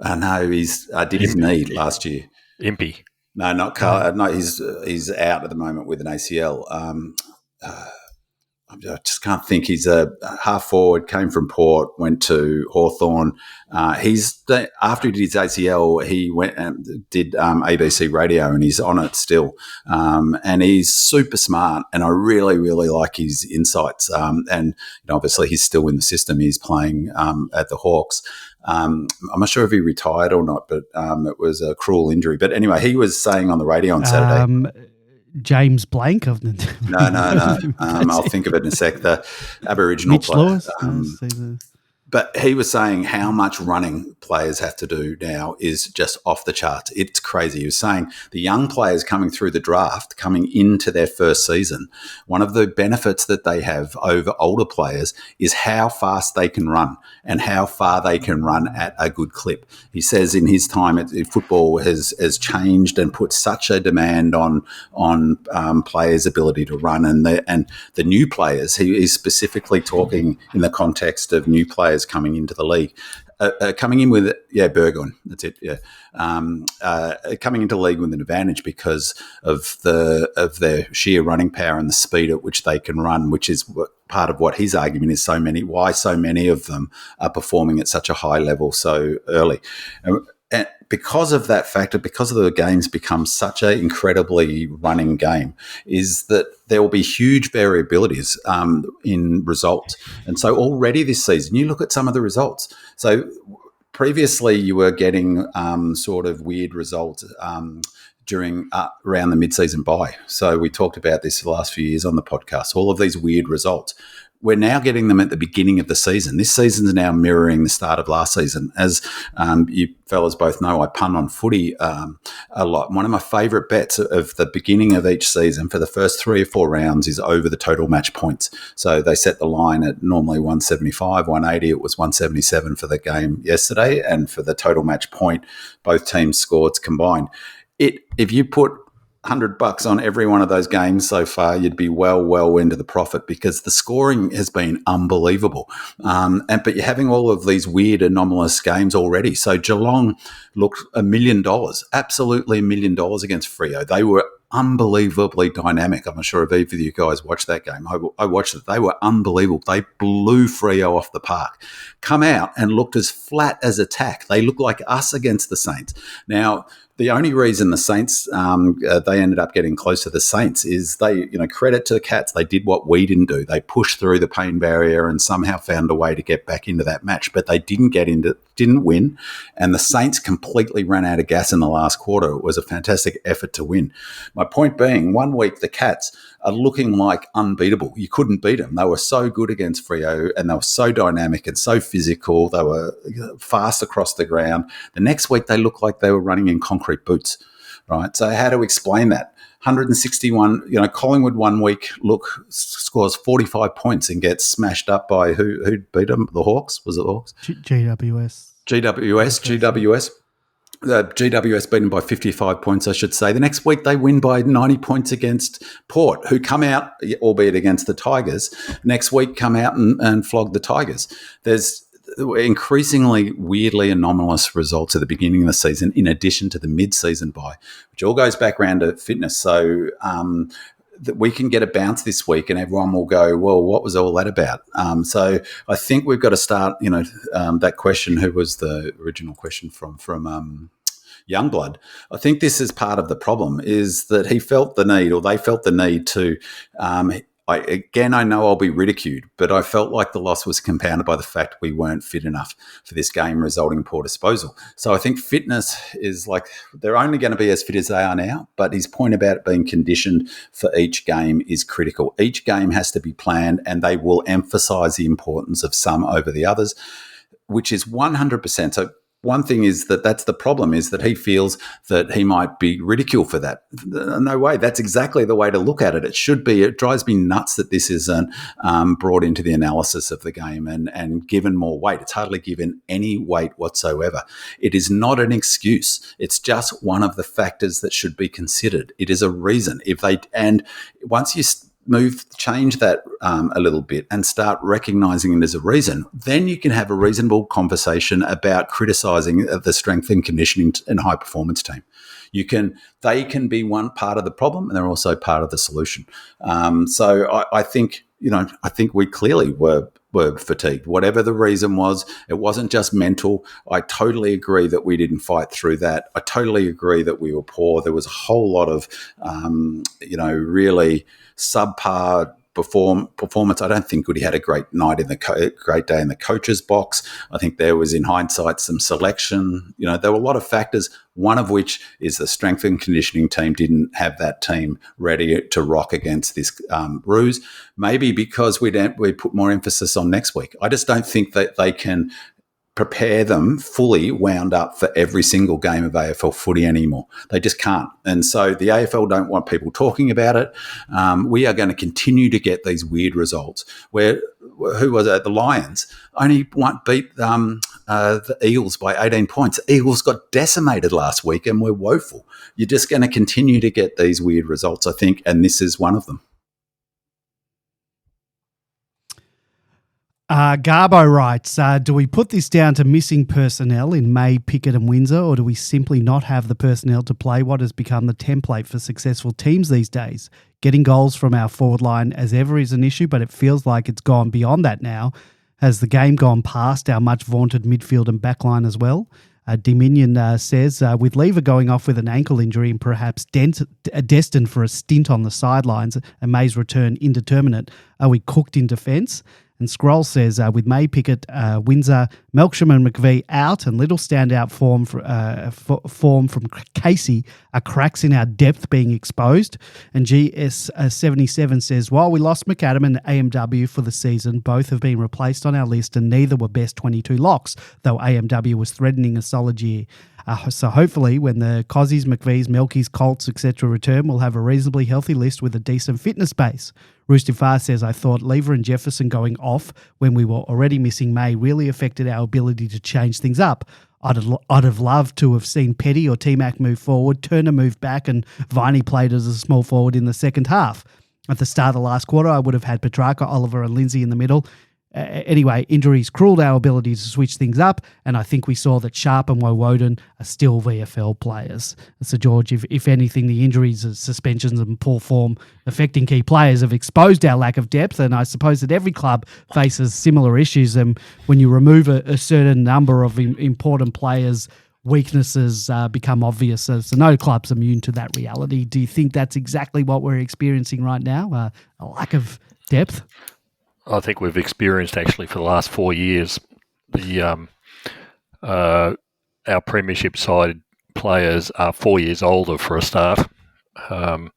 No, he's did his knee last year. Impey. No, not Carl. No, he's out at the moment with an ACL. I just can't think. He's a half forward, came from Port, went to Hawthorn. After he did his ACL, he went and did ABC radio, and he's on it still. And he's super smart, and I really, really like his insights. And obviously, he's still in the system. He's playing at the Hawks. I'm not sure if he retired or not, but it was a cruel injury. But anyway, he was saying on the radio on Saturday. James Blank of the No. I'll think of it in a sec. The Aboriginal Mitch player. Lewis. But he was saying how much running players have to do now is just off the charts. It's crazy. He was saying the young players coming through the draft, coming into their first season, one of the benefits that they have over older players is how fast they can run and how far they can run at a good clip. He says in his time, football has changed and put such a demand on players' ability to run, and the new players. He is specifically talking in the context of new players coming into the league, coming in with Burgoyne. That's it. Yeah, coming into the league with an advantage because of their sheer running power and the speed at which they can run, which is part of what his argument is. Why so many of them are performing at such a high level so early. And because of that factor, because of the games become such an incredibly running game, is that there will be huge variabilities in results. And so already this season, you look at some of the results. So previously you were getting sort of weird results during around the mid-season bye. So we talked about this the last few years on the podcast, all of these weird results. We're now getting them at the beginning of the season. This season's now mirroring the start of last season. As you fellas both know, I pun on footy a lot. One of my favourite bets of the beginning of each season for the first 3 or 4 rounds is over the total match points. So they set the line at normally 175, 180. It was 177 for the game yesterday, and for the total match point, both teams scored combined. If you put $100 on every one of those games so far, you'd be well into the profit, because the scoring has been unbelievable. But you're having all of these weird, anomalous games already. So Geelong looked $1 million, absolutely $1 million against Freo. They were unbelievably dynamic. I'm not sure if either of you guys watched that game. I watched it. They were unbelievable. They blew Freo off the park. Come out and looked as flat as a tack. They looked like us against the Saints. Now, the only reason the Saints, they ended up getting close to the Saints is they, credit to the Cats, they did what we didn't do. They pushed through the pain barrier and somehow found a way to get back into that match, but they didn't win. And the Saints completely ran out of gas in the last quarter. It was a fantastic effort to win. My point being, 1 week, the Cats are looking like unbeatable. You couldn't beat them. They were so good against Freo, and they were so dynamic and so physical. They were fast across the ground. The next week, they looked like they were running in concrete boots, right? So how to explain that? 161, Collingwood 1 week, scores 45 points and gets smashed up by who beat them? The Hawks? Was it the Hawks? GWS. GWS. The GWS beaten by 55 points, I should say. The next week, they win by 90 points against Port, who come out, albeit against the Tigers, next week come out and flog the Tigers. increasingly weirdly anomalous results at the beginning of the season, in addition to the mid-season bye, which all goes back around to fitness. So that we can get a bounce this week and everyone will go, well, what was all that about? So I think we've got to start, that question, who was the original question from Youngblood. I think this is part of the problem, is that he felt the need, or they felt the need to, I know I'll be ridiculed, but I felt like the loss was compounded by the fact we weren't fit enough for this game, resulting in poor disposal. So I think fitness is like, they're only going to be as fit as they are now, but his point about it being conditioned for each game is critical. Each game has to be planned, and they will emphasise the importance of some over the others, which is 100%. So one thing is that's the problem, is that he feels that he might be ridiculed for that. No way. That's exactly the way to look at it. It should be. It drives me nuts that this isn't brought into the analysis of the game and given more weight. It's hardly given any weight whatsoever. It is not an excuse. It's just one of the factors that should be considered. It is a reason. And once you change that a little bit and start recognizing it as a reason, then you can have a reasonable conversation about criticizing the strength and conditioning and high performance team. They can be one part of the problem, and they're also part of the solution. So I think we clearly were fatigued. Whatever the reason was, it wasn't just mental. I totally agree that we didn't fight through that. I totally agree that we were poor. There was a whole lot of, really subpar performance. I don't think Goody had a great night great day in the coach's box. I think there was, in hindsight, some selection. There were a lot of factors, one of which is the strength and conditioning team didn't have that team ready to rock against this ruse. Maybe because we put more emphasis on next week. I just don't think that they can prepare them fully wound up for every single game of AFL footy anymore. They just can't. And so the AFL don't want people talking about it. We are going to continue to get these weird results where, who was it? The Lions only beat the Eagles by 18 points. The Eagles got decimated last week and we're woeful. You're just going to continue to get these weird results, I think, and this is one of them. Garbo writes, do we put this down to missing personnel in May, Pickett and Windsor, or do we simply not have the personnel to play what has become the template for successful teams these days? Getting goals from our forward line as ever is an issue, but it feels like it's gone beyond that now. Has the game gone past our much vaunted midfield and backline as well? Dominion says, with Lever going off with an ankle injury and perhaps destined for a stint on the sidelines and May's return indeterminate, are we cooked in defence? And Scroll says, with May, Pickett, Windsor, Melksham and McVie out and little standout form from Casey, are cracks in our depth being exposed. And GS77 says, while we lost McAdam and AMW for the season, both have been replaced on our list and neither were best 22 locks, though AMW was threatening a solid year. So hopefully when the Cozzies, McVies, Melkies, Colts, etc. return, we'll have a reasonably healthy list with a decent fitness base. Rooster Farr says, I thought Lever and Jefferson going off when we were already missing May really affected our ability to change things up. I'd have loved to have seen Petty or T-Mac move forward, Turner move back, and Viney played as a small forward in the second half. At the start of the last quarter, I would have had Petrarca, Oliver and Lindsay in the middle. Anyway, injuries cruelled our ability to switch things up, and I think we saw that Sharp and Woden are still VFL players. So, George, if anything, the injuries, suspensions and poor form affecting key players have exposed our lack of depth, and I suppose that every club faces similar issues, and when you remove a certain number of important players, weaknesses become obvious. So no club's immune to that reality. Do you think that's exactly what we're experiencing right now, a lack of depth? I think we've experienced actually for the last 4 years our premiership side players are 4 years older for a start. I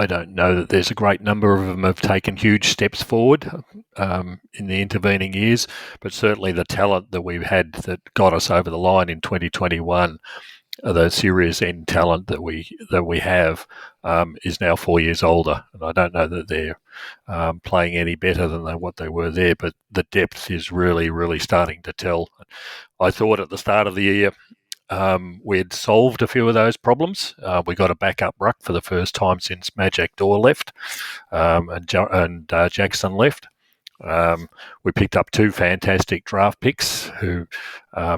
don't know that there's a great number of them have taken huge steps forward in the intervening years, but certainly the talent that we've had that got us over the line in 2021, the serious end talent that we have is now 4 years older, and I don't know that they're playing any better than what they were there. But the depth is really, really starting to tell. I thought at the start of the year we had solved a few of those problems. We got a backup ruck for the first time since Majak Dor left and Jackson left. We picked up 2 fantastic draft picks who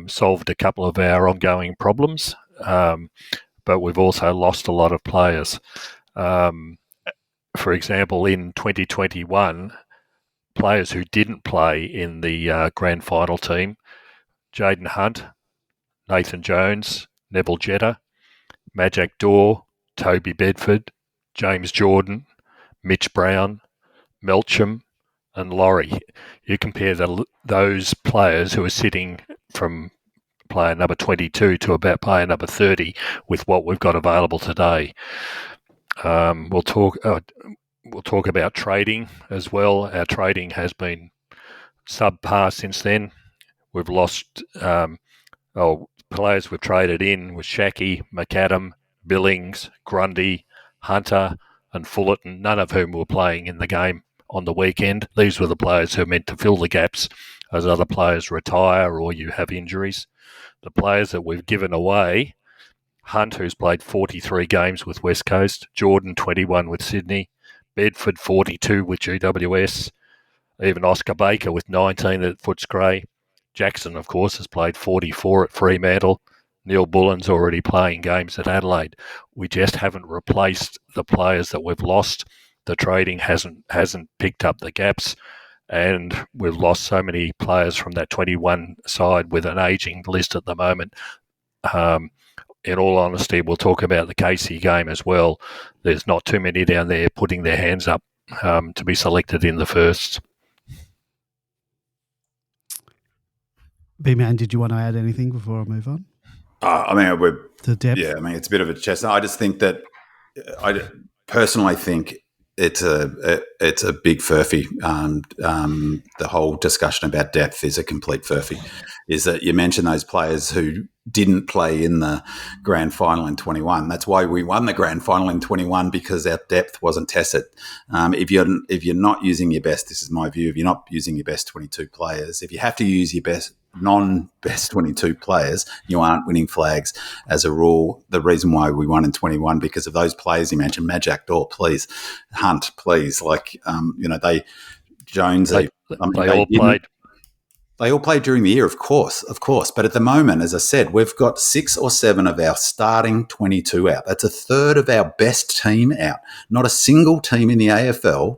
solved a couple of our ongoing problems, but we've also lost a lot of players. For example, in 2021, players who didn't play in the grand final team, Jaden Hunt, Nathan Jones, Neville Jetta, Majak Daw, Toby Bedford, James Jordan, Mitch Brown, Melcham, and Laurie. You compare those players who are sitting from player number 22 to about player number 30 with what we've got available today. We'll talk about trading as well. Our trading has been subpar since then. We've lost players we've traded in with Shackey, McAdam, Billings, Grundy, Hunter, and Fullerton, none of whom were playing in the game on the weekend. These were the players who are meant to fill the gaps as other players retire or you have injuries. The players that we've given away, Hunt, who's played 43 games with West Coast, Jordan, 21 with Sydney, Bedford, 42 with GWS, even Oscar Baker with 19 at Footscray. Jackson, of course, has played 44 at Fremantle. Neil Bullen's already playing games at Adelaide. We just haven't replaced the players that we've lost. The trading hasn't picked up the gaps, and we've lost so many players from that 21 side with an ageing list at the moment. In all honesty, we'll talk about the Casey game as well. There's not too many down there putting their hands up to be selected in the first. B-Man, did you want to add anything before I move on? The depth? Yeah, I mean, it's a bit of a chestnut. I just think that I personally think it's a big furphy. The whole discussion about depth is a complete furphy. Is that you mentioned those players who didn't play in the grand final in 21. That's why we won the grand final in 21, because our depth wasn't tested. If you're not using your best, this is my view, if you're not using your best 22 players, if you have to use your non-best 22 players, you aren't winning flags as a rule. The reason why we won in 21, because of those players you mentioned, Majak Daw, please, Hunt, please, Jonesy. They all played during the year, of course. But at the moment, as I said, we've got 6 or 7 of our starting 22 out. That's a third of our best team out. Not a single team in the AFL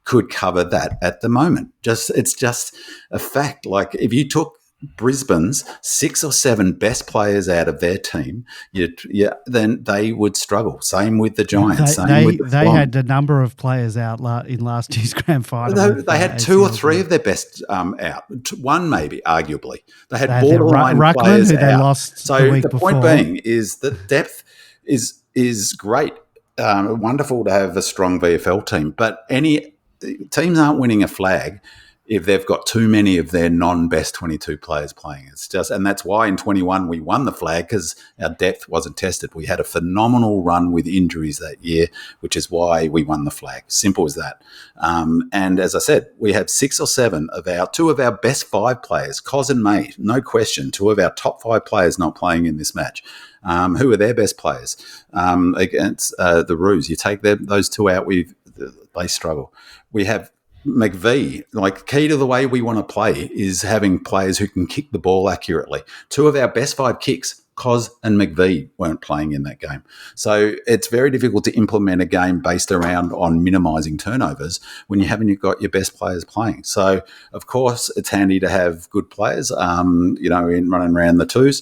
could cover that at the moment. It's just a fact. Like, if you took Brisbane's 6 or 7 best players out of their team, then they would struggle. Same with the Giants. They had a number of players out in last year's grand final. They had 2 or 3 of their best out. One maybe, arguably. They had borderline Ruckman, players who out. they lost So the point being is that depth is great. Wonderful to have a strong VFL team, but any teams aren't winning a flag if they've got too many of their non-best 22 players playing. And that's why in 21 we won the flag, because our depth wasn't tested. We had a phenomenal run with injuries that year, which is why we won the flag. Simple as that. And as I said, we had 6 or 7 of two of our best 5 players, Cos and May, no question, 2 of our top 5 players not playing in this match. Who are their best players against the Roos? You take those 2 out, they struggle. We have McVee, key to the way we want to play is having players who can kick the ball accurately. 2 of our best 5 kicks, Cos and McVee, weren't playing in that game. So it's very difficult to implement a game based on minimising turnovers when you haven't got your best players playing. So, of course, it's handy to have good players, in running around the twos.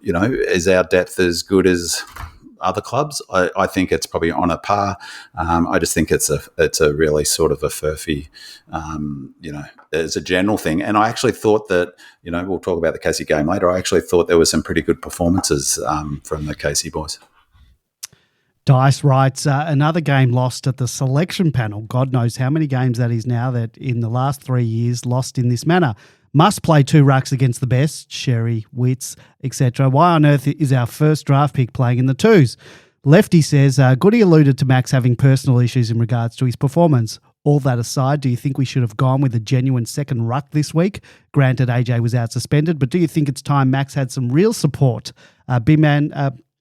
Is our depth as good as other clubs? I think it's probably on a par. I just think it's a really sort of a furphy, as a general thing. And I actually thought that, we'll talk about the Casey game later. I actually thought there were some pretty good performances from the Casey boys. Dice writes, another game lost at the selection panel. God knows how many games that is now that in the last 3 years lost in this manner. Must play 2 rucks against the best, Sherry, Witts, etc. Why on earth is our first draft pick playing in the twos? Lefty says, Goody alluded to Max having personal issues in regards to his performance. All that aside, do you think we should have gone with a genuine second ruck this week? Granted, AJ was out suspended, but do you think it's time Max had some real support? B-Man,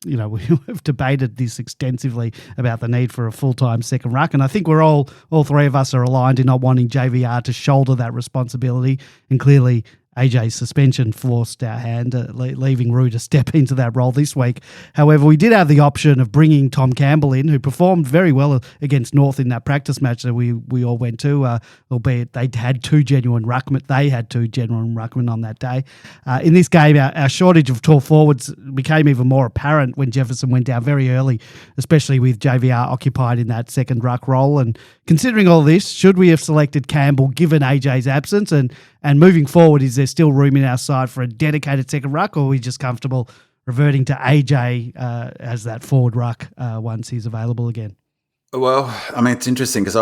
we've debated this extensively about the need for a full-time second ruck, and I think we're all three of us are aligned in not wanting JVR to shoulder that responsibility, and clearly AJ's suspension forced our hand, leaving Rue to step into that role this week. However, we did have the option of bringing Tom Campbell in, who performed very well against North in that practice match that we all went to, albeit they had two genuine ruckmen on that day. In this game, our shortage of tall forwards became even more apparent when Jefferson went down very early, especially with JVR occupied in that second ruck role. And considering all this, should we have selected Campbell given AJ's absence? And moving forward, is there still room in our side for a dedicated second ruck, or are we just comfortable reverting to AJ as that forward ruck once he's available again? Well, I mean, it's interesting because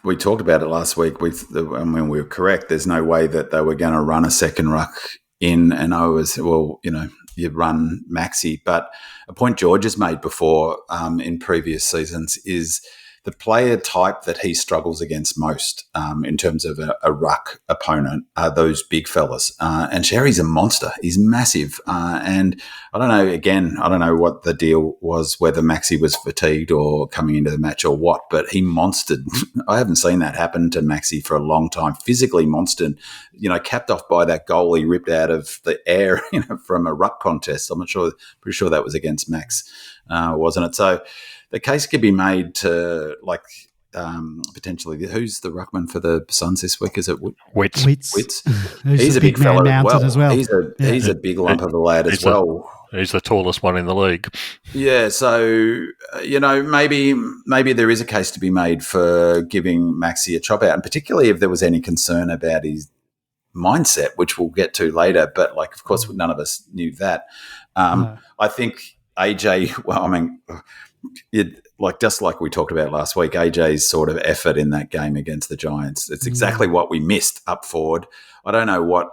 we talked about it last week we were correct. There's no way that they were going to run a second ruck in, and I was, you'd run Maxi. But a point George has made before in previous seasons is the player type that he struggles against most in terms of a ruck opponent are those big fellas. And Sherry's a monster. He's massive. And I don't know what the deal was, whether Maxi was fatigued or coming into the match or what, but he monstered. I haven't seen that happen to Maxi for a long time. Physically monstered, capped off by that goal he ripped out of the air, from a ruck contest. Pretty sure that was against Max, wasn't it? So the case could be made to potentially, who's the ruckman for the Suns this week? Is it Wits? He's a big fella as well. He's a big lump of a lad as well. He's the tallest one in the league. Yeah, so maybe there is a case to be made for giving Maxi a chop out, and particularly if there was any concern about his mindset, which we'll get to later. But of course, none of us knew that. I think AJ. Well, I mean. Just like we talked about last week, AJ's sort of effort in that game against the Giants, it's exactly what we missed up forward. I don't know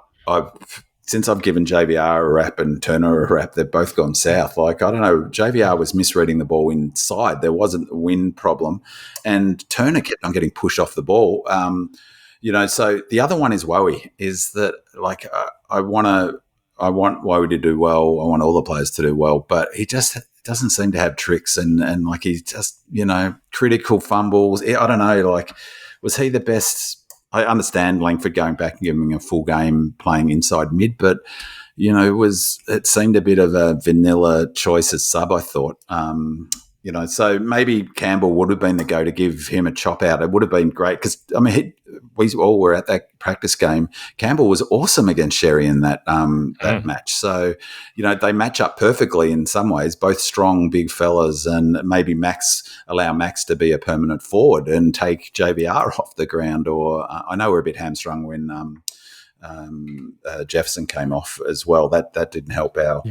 since I've given JVR a rap and Turner a rap, they've both gone south. I don't know, JVR was misreading the ball inside. There wasn't a wind problem, and Turner kept on getting pushed off the ball. So the other one is Wowie, is that I want Wowie to do well. I want all the players to do well, but he just doesn't seem to have tricks and he's just, critical fumbles. I don't know, was he the best? I understand Langford going back and giving him a full game playing inside mid, but, it seemed a bit of a vanilla choice as sub, I thought. So maybe Campbell would have been the go to give him a chop out. It would have been great because, we all were at that practice game. Campbell was awesome against Sherry in that match. So, they match up perfectly in some ways, both strong, big fellas, and maybe allow Max to be a permanent forward and take JVR off the ground. Or I know we're a bit hamstrung when Jefferson came off as well. That didn't help our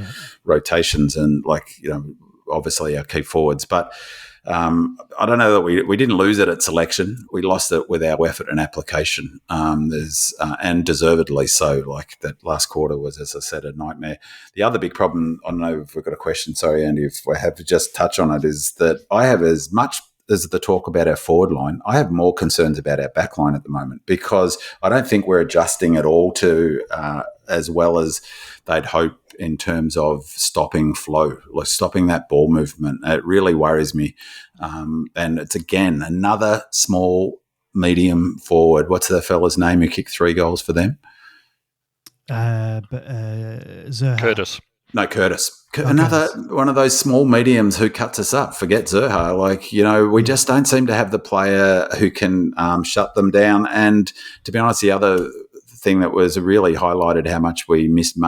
rotations and obviously our key forwards. But I don't know that we didn't lose it at selection. We lost it with our effort and application. And deservedly so. That last quarter was, as I said, a nightmare. The other big problem, I don't know if we've got a question, sorry, Andy, if we have to just touch on it, is that I have as much as the talk about our forward line, I have more concerns about our back line at the moment because I don't think we're adjusting at all to as well as they'd hope in terms of stopping flow, stopping that ball movement. It really worries me. And it's, again, another small, medium forward. What's the fella's name who kicked 3 goals for them? Zerha. Curtis. No, Curtis. Another one of those small mediums who cuts us up. Forget Zerha. We just don't seem to have the player who can shut them down. And to be honest, the other thing that was really highlighted how much we missed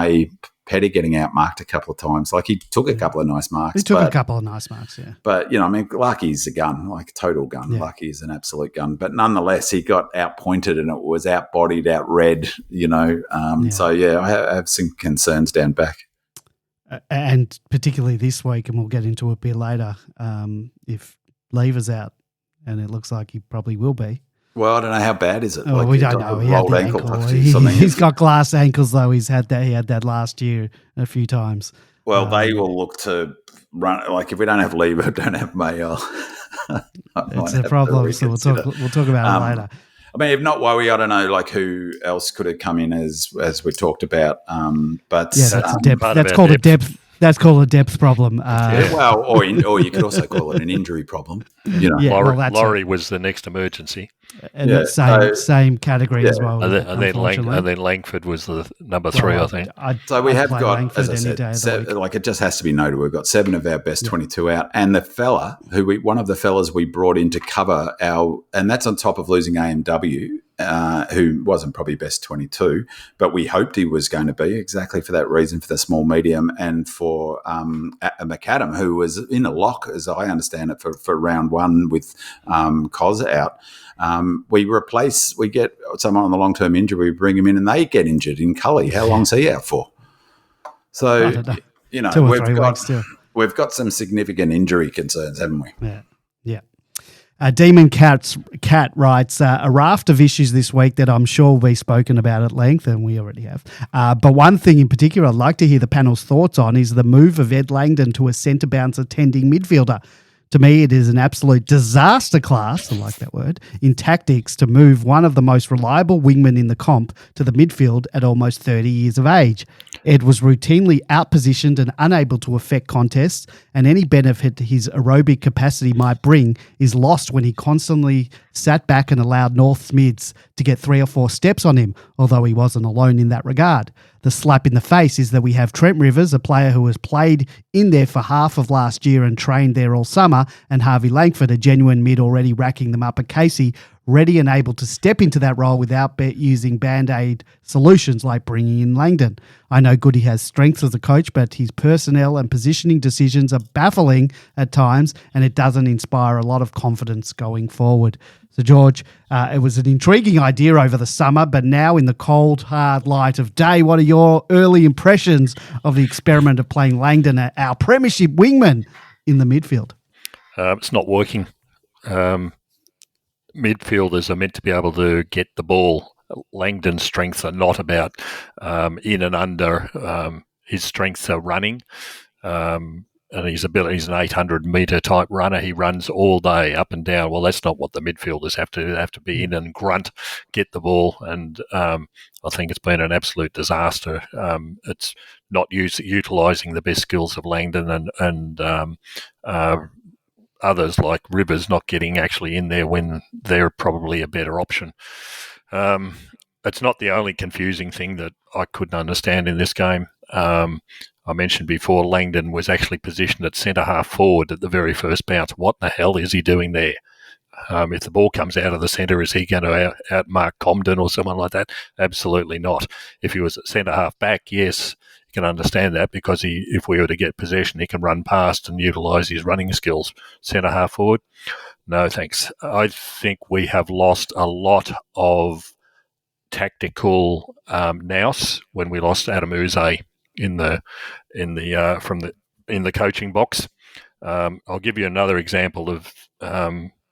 Petty getting outmarked a couple of times. He took a couple of nice marks. He took a couple of nice marks, yeah. But, Lucky's a gun, total gun. Yeah. Lucky's an absolute gun. But nonetheless, he got outpointed and it was outbodied, outread, So, I have some concerns down back. And particularly this week, and we'll get into it a bit later, if Lever's out, and it looks like he probably will be. Well, I don't know how bad is it. We don't know. He had the ankle. He's got glass ankles though. He had that last year a few times. Well, they will look to run. If we don't have Lever, don't have Mayo. It's a problem. So we'll talk about it later. If not Wowie, I don't know who else could have come in as we talked about. But that's depth. That's called a depth That's called a depth problem. Well, or you could also call it an injury problem. You know, Yeah, well, Laurie, that's Laurie was the next emergency, and Yeah, that's same category yeah. as well. Unfortunately, then Langford was the number 3, I think. So we I'd have play got, Langford as I any said, day of the week. like it just has to be noted, we've got 7 of our best 22 out, and the fella one of the fellas we brought in to cover and that's on top of losing AMW, who wasn't probably best 22, but we hoped he was going to be exactly for that reason, for the small medium, and for McAdam, who was in a lock, as I understand it, for round 1 with Cos out. We get someone on the long-term injury, we bring him in and they get injured in Cully. How long's he out for? So, I don't know. you know, 2 or 3 weeks still. we've got some significant injury concerns, haven't we? Yeah. Demon Cat writes, a raft of issues this week that I'm sure will be spoken about at length, and we already have. But one thing in particular I'd like to hear the panel's thoughts on is the move of Ed Langdon to a centre bounce attending midfielder. To me, it is an absolute disaster class, I like that word, in tactics to move one of the most reliable wingmen in the comp to the midfield at almost 30 years of age. Ed was routinely outpositioned and unable to affect contests, and any benefit his aerobic capacity might bring is lost when he constantly sat back and allowed North's mids to get 3 or 4 steps on him, although he wasn't alone in that regard. The slap in the face is that we have Trent Rivers, a player who has played in there for half of last year and trained there all summer, and Harvey Langford, a genuine mid already racking them up at Casey, ready and able to step into that role without using Band-Aid solutions like bringing in Langdon. I know Goody has strengths as a coach, but his personnel and positioning decisions are baffling at times, and it doesn't inspire a lot of confidence going forward. So, George, it was an intriguing idea over the summer, but now in the cold, hard light of day, what are your early impressions of the experiment of playing Langdon, our premiership wingman, in the midfield? It's not working. Midfielders are meant to be able to get the ball. Langdon's strengths are not about in and under. His strengths are running. And he's an 800-metre type runner. He runs all day, up and down. Well, that's not what the midfielders have to do. They have to be in and grunt, get the ball. And I think it's been an absolute disaster. It's not utilising the best skills of Langdon and others like Rivers not getting actually in there when they're probably a better option. It's not the only confusing thing that I couldn't understand in this game. I mentioned before, Langdon was actually positioned at centre-half forward at the very first bounce. What the hell is he doing there? If the ball comes out of the centre, is he going to outmark Comden or someone like that? Absolutely not. If he was at centre-half back, yes, you can understand that, because if we were to get possession, he can run past and utilise his running skills. Centre-half forward? No, thanks. I think we have lost a lot of tactical nous when we lost Adam Uze in the coaching box. I'll give you another example of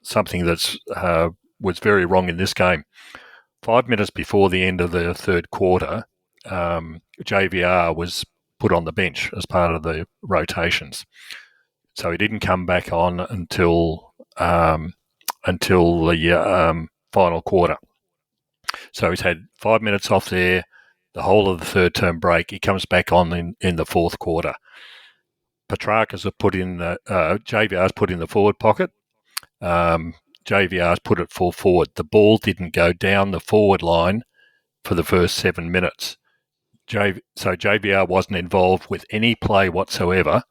something that's was very wrong in this game. 5 minutes before the end of the third quarter, JVR was put on the bench as part of the rotations, so he didn't come back on until the final quarter. So he's had 5 minutes off there, the whole of the third term break. He comes back on in the fourth quarter. Petrarca's put in JVR's put in the forward pocket. JVR's put it full forward. The ball didn't go down the forward line for the first 7 minutes. So JVR wasn't involved with any play whatsoever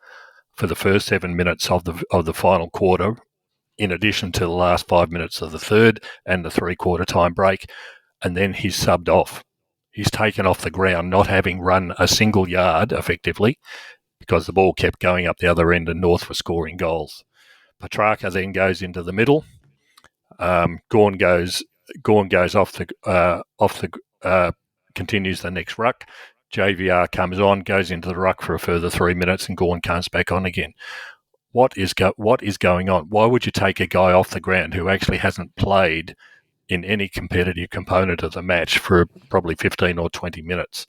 for the first 7 minutes of the final quarter, in addition to the last 5 minutes of the third and the three-quarter time break. And then he's subbed off. He's taken off the ground, not having run a single yard effectively, because the ball kept going up the other end and North were scoring goals. Petrarca then goes into the middle. Gawn goes off the continues the next ruck. JVR comes on, goes into the ruck for a further 3 minutes, and Gawn comes back on again. What is going on? Why would you take a guy off the ground who actually hasn't played in any competitive component of the match for probably 15 or 20 minutes?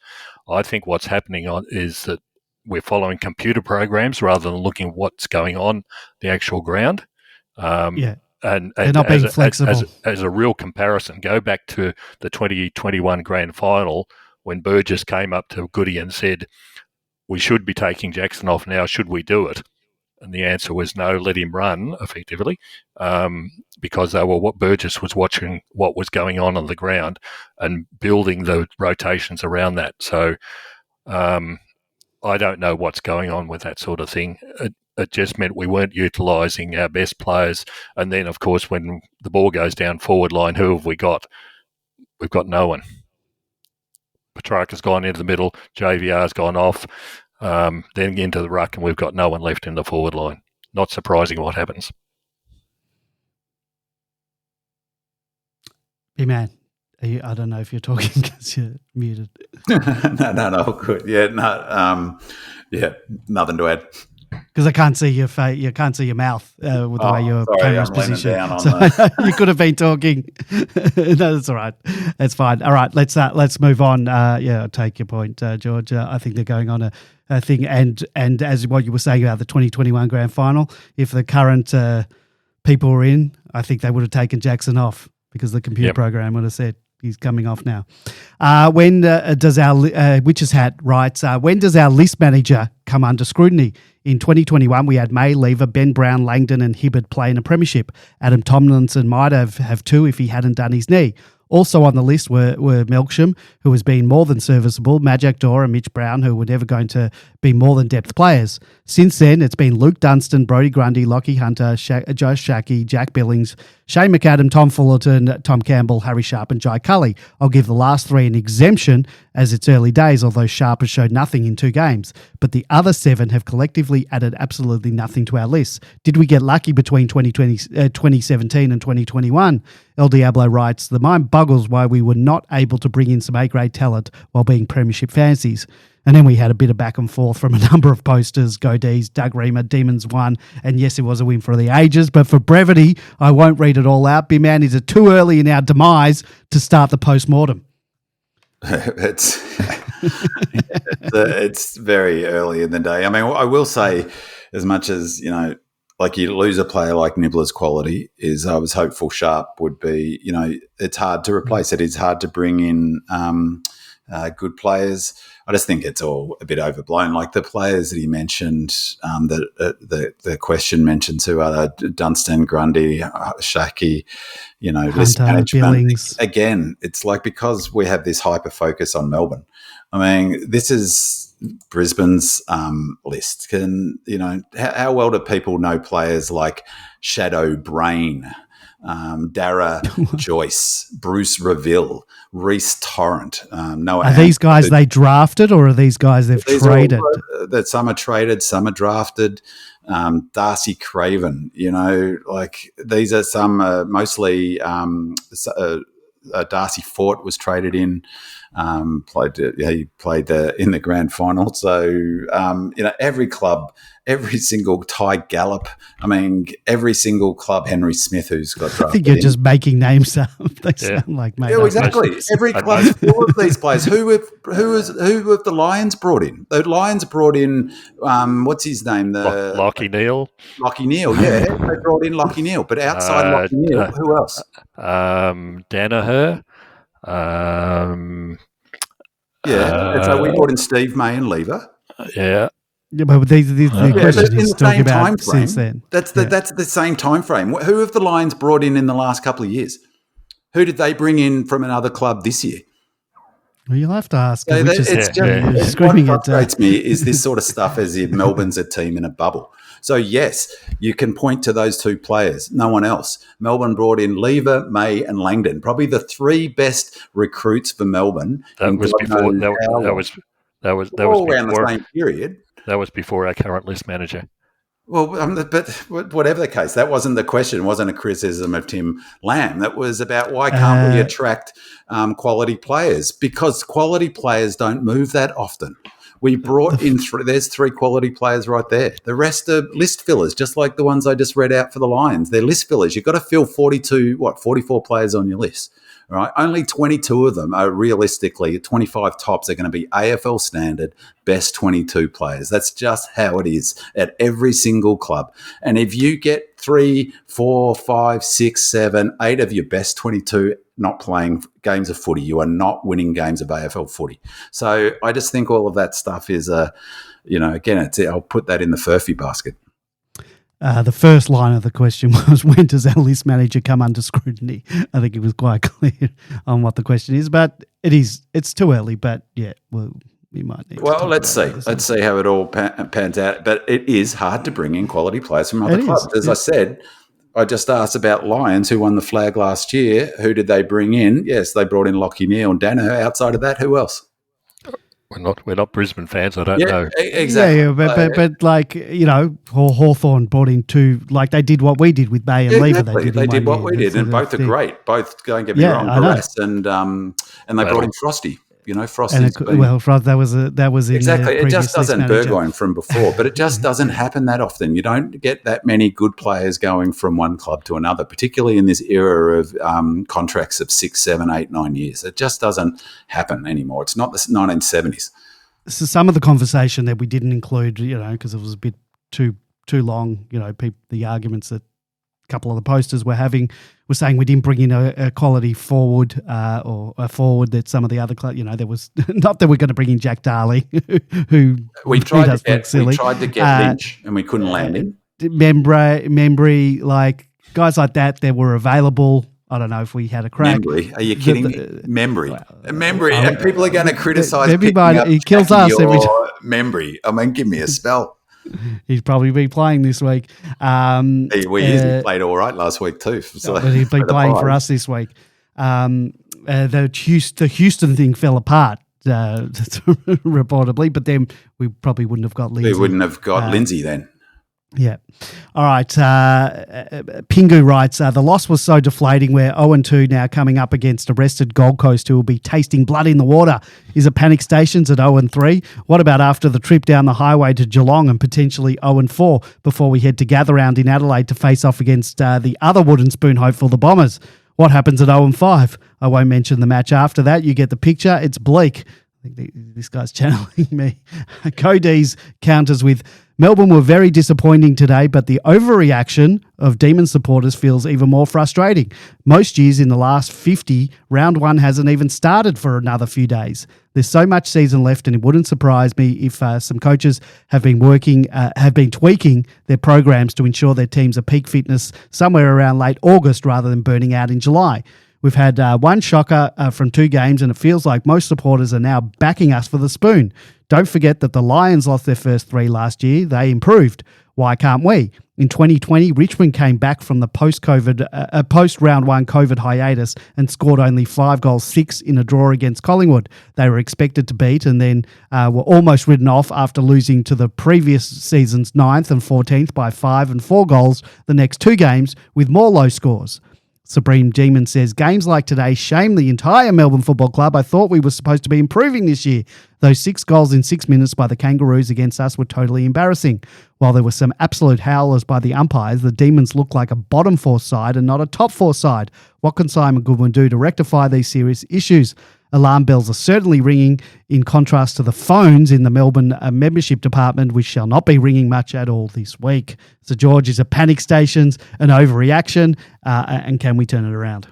I think what's happening is that we're following computer programs rather than looking at what's going on the actual ground. And they're not being flexible. As a real comparison, go back to the 2021 grand final when Burgess came up to Goody and said, we should be taking Jackson off now. Should we do it? And the answer was no, let him run effectively, because Burgess was watching what was going on the ground and building the rotations around that. So I don't know what's going on with that sort of thing. It just meant we weren't utilising our best players. And then, of course, when the ball goes down forward line, who have we got? We've got no one. Petrarca's gone into the middle, JVR's gone off, then into the ruck, and we've got no one left in the forward line. Not surprising what happens. Hey, man, I don't know if you're talking because you're muted. No, good. Yeah, nothing to add. Because I can't see your face, you can't see your mouth with the way your camera's positioned. So you could have been talking. No, that's all right. That's fine. All right, let's move on. I'll take your point, George. I think they're going on a thing, and as what you were saying about the 2021 grand final, if the current people were in, I think they would have taken Jackson off because the computer program would have said he's coming off now. When does our Witch's Hat writes? When does our list manager come under scrutiny? In 2021, we had May, Lever, Ben Brown, Langdon and Hibberd play in a premiership. Adam Tomlinson might have two if he hadn't done his knee. Also on the list were Melksham, who has been more than serviceable, Majak Dor and Mitch Brown, who were never going to be more than depth players. Since then, it's been Luke Dunstan, Brodie Grundy, Lockie Hunter, Josh Shackey, Jack Billings, Shane McAdam, Tom Fullerton, Tom Campbell, Harry Sharp and Jai Cully. I'll give the last three an exemption as it's early days, although Sharp has showed nothing in 2 games. But the other 7 have collectively added absolutely nothing to our list. Did we get lucky between 2017 and 2021? El Diablo writes, the mind boggles why we were not able to bring in some A-grade talent while being premiership fancies. And then we had a bit of back and forth from a number of posters, Godees, Doug Reamer, Demons won, and yes, it was a win for the ages, but for brevity, I won't read it all out. B-Man, is it too early in our demise to start the post-mortem? It's very early in the day. I mean, I will say, as much as, like you lose a player like Nibbler's quality, I was hopeful Sharp would be, it's hard to replace it. It's hard to bring in good players. I just think it's all a bit overblown. Like the players that he mentioned, the question mentions who are Dunstan, Grundy, Shackey, list management. Billings. Again, it's like because we have this hyper focus on Melbourne. I mean, this is Brisbane's list. How well do people know players like Shadow Brain, Dara Joyce, Bruce Reville, Reece Torrent, Noah. Are these guys they drafted or are these guys they've traded? That some are traded, some are drafted. Darcy Craven, these are some mostly Darcy Fort was traded in. He played in the grand final. So every club, every single Ty Gallop. I mean, every single club. Henry Smith, who's got drafted. I think you're just making names up. They sound like made up. Exactly. Every club's full of these players. Who have the Lions brought in? The Lions brought in what's his name? The Lockie Neal. Lockie Neal. Yeah, they brought in Lockie Neal. But outside Lockie Neal, who else? Danaher. So we brought in Steve May and Lever. Yeah. Yeah, but the question is talking about since then. That's the same time frame. Who have the Lions brought in the last couple of years? Who did they bring in from another club this year? Well, you'll have to ask. So what frustrates me is this sort of stuff as if Melbourne's a team in a bubble. So, yes, you can point to those 2 players, no one else. Melbourne brought in Lever, May and Langdon, probably the 3 best recruits for Melbourne. That was before the same period. That was before our current list manager. Well, but whatever the case, that wasn't the question. It wasn't a criticism of Tim Lamb. That was about why can't we attract quality players? Because quality players don't move that often. We brought in there's 3 quality players right there. The rest are list fillers, just like the ones I just read out for the Lions. They're list fillers. You've got to fill 44 players on your list. right? Only 22 of them are realistically, 25 tops are going to be AFL standard best 22 players. That's just how it is at every single club. And if you get 3, 4, 5, 6, 7, 8 of your best 22 not playing games of footy, you are not winning games of AFL footy. So I just think all of that stuff is, again, I'll put that in the Furphy basket. The first line of the question was, when does our list manager come under scrutiny? I think it was quite clear on what the question is, but it's too early, but yeah, we might need to let's see. Let's see how it all pans out. But it is hard to bring in quality players from other clubs. As I said, I just asked about Lions, who won the flag last year. Who did they bring in? Yes, they brought in Lockie Neal and Dano. Outside of that, who else? We're not Brisbane fans. I don't know. Exactly. Yeah, but like, Hawthorn brought in two, like they did what we did with Bay and Lever. They did what we did, and both are great. Both, don't get me wrong, Barras and they brought in Frosty. Frosty's that was in exactly. It just doesn't Burgoyne from before, but it just Mm-hmm. doesn't happen that often. You don't get that many good players going from one club to another, particularly in this era of contracts of 6, 7, 8, 9 years. It just doesn't happen anymore. It's not the 1970s. So some of the conversation that we didn't include, because it was a bit too long, the arguments that a couple of the posters were having were saying we didn't bring in a quality forward or a forward that some of the other clubs, there was not that we're going to bring in Jack Darley, who we tried to get Lynch and we couldn't land him. Membry, like guys like that were available. I don't know if we had a crack. Membry, are you kidding me? Membry, and people are going to criticise. Everybody, he kills us every time. Membry, I mean, give me a spell. He's probably been playing this week. He played all right last week too. So but he's been playing for us this week. The Houston thing fell apart, reportedly, but then we probably wouldn't have got Lindsay. We wouldn't have got Lindsay then. Yeah. All right. Pingu writes, the loss was so deflating. We're 0-2 now, coming up against a rested Gold Coast who will be tasting blood in the water. Is it panic stations at 0-3? What about after the trip down the highway to Geelong and potentially 0-4 before we head to Gather Round in Adelaide to face off against the other wooden spoon hopeful, the Bombers? What happens at 0-5? I won't mention the match after that. You get the picture. It's bleak. I think this guy's channeling me. Cody's counters with, Melbourne were very disappointing today, but the overreaction of Demon supporters feels even more frustrating. Most years in the last 50, round one hasn't even started for another few days. There's so much season left, and it wouldn't surprise me if some coaches have been tweaking their programs to ensure their teams are peak fitness somewhere around late August rather than burning out in July. We've had one shocker from 2 games, and it feels like most supporters are now backing us for the spoon. Don't forget that the Lions lost their first 3 last year. They improved. Why can't we? In 2020, Richmond came back from the post-round one COVID hiatus and scored only 5 goals, 6 in a draw against Collingwood. They were expected to beat and then were almost ridden off after losing to the previous season's 9th and 14th by 5 and 4 goals the next 2 games with more low scores. Supreme Demon says, games like today shame the entire Melbourne Football Club. I thought we were supposed to be improving this year. Those 6 goals in 6 minutes by the Kangaroos against us were totally embarrassing. While there were some absolute howlers by the umpires, the Demons look like a bottom 4 side and not a top 4 side. What can Simon Goodwin do to rectify these serious issues? Alarm bells are certainly ringing, in contrast to the phones in the Melbourne membership department, which shall not be ringing much at all this week. So, George, is a panic stations an overreaction, and can we turn it around?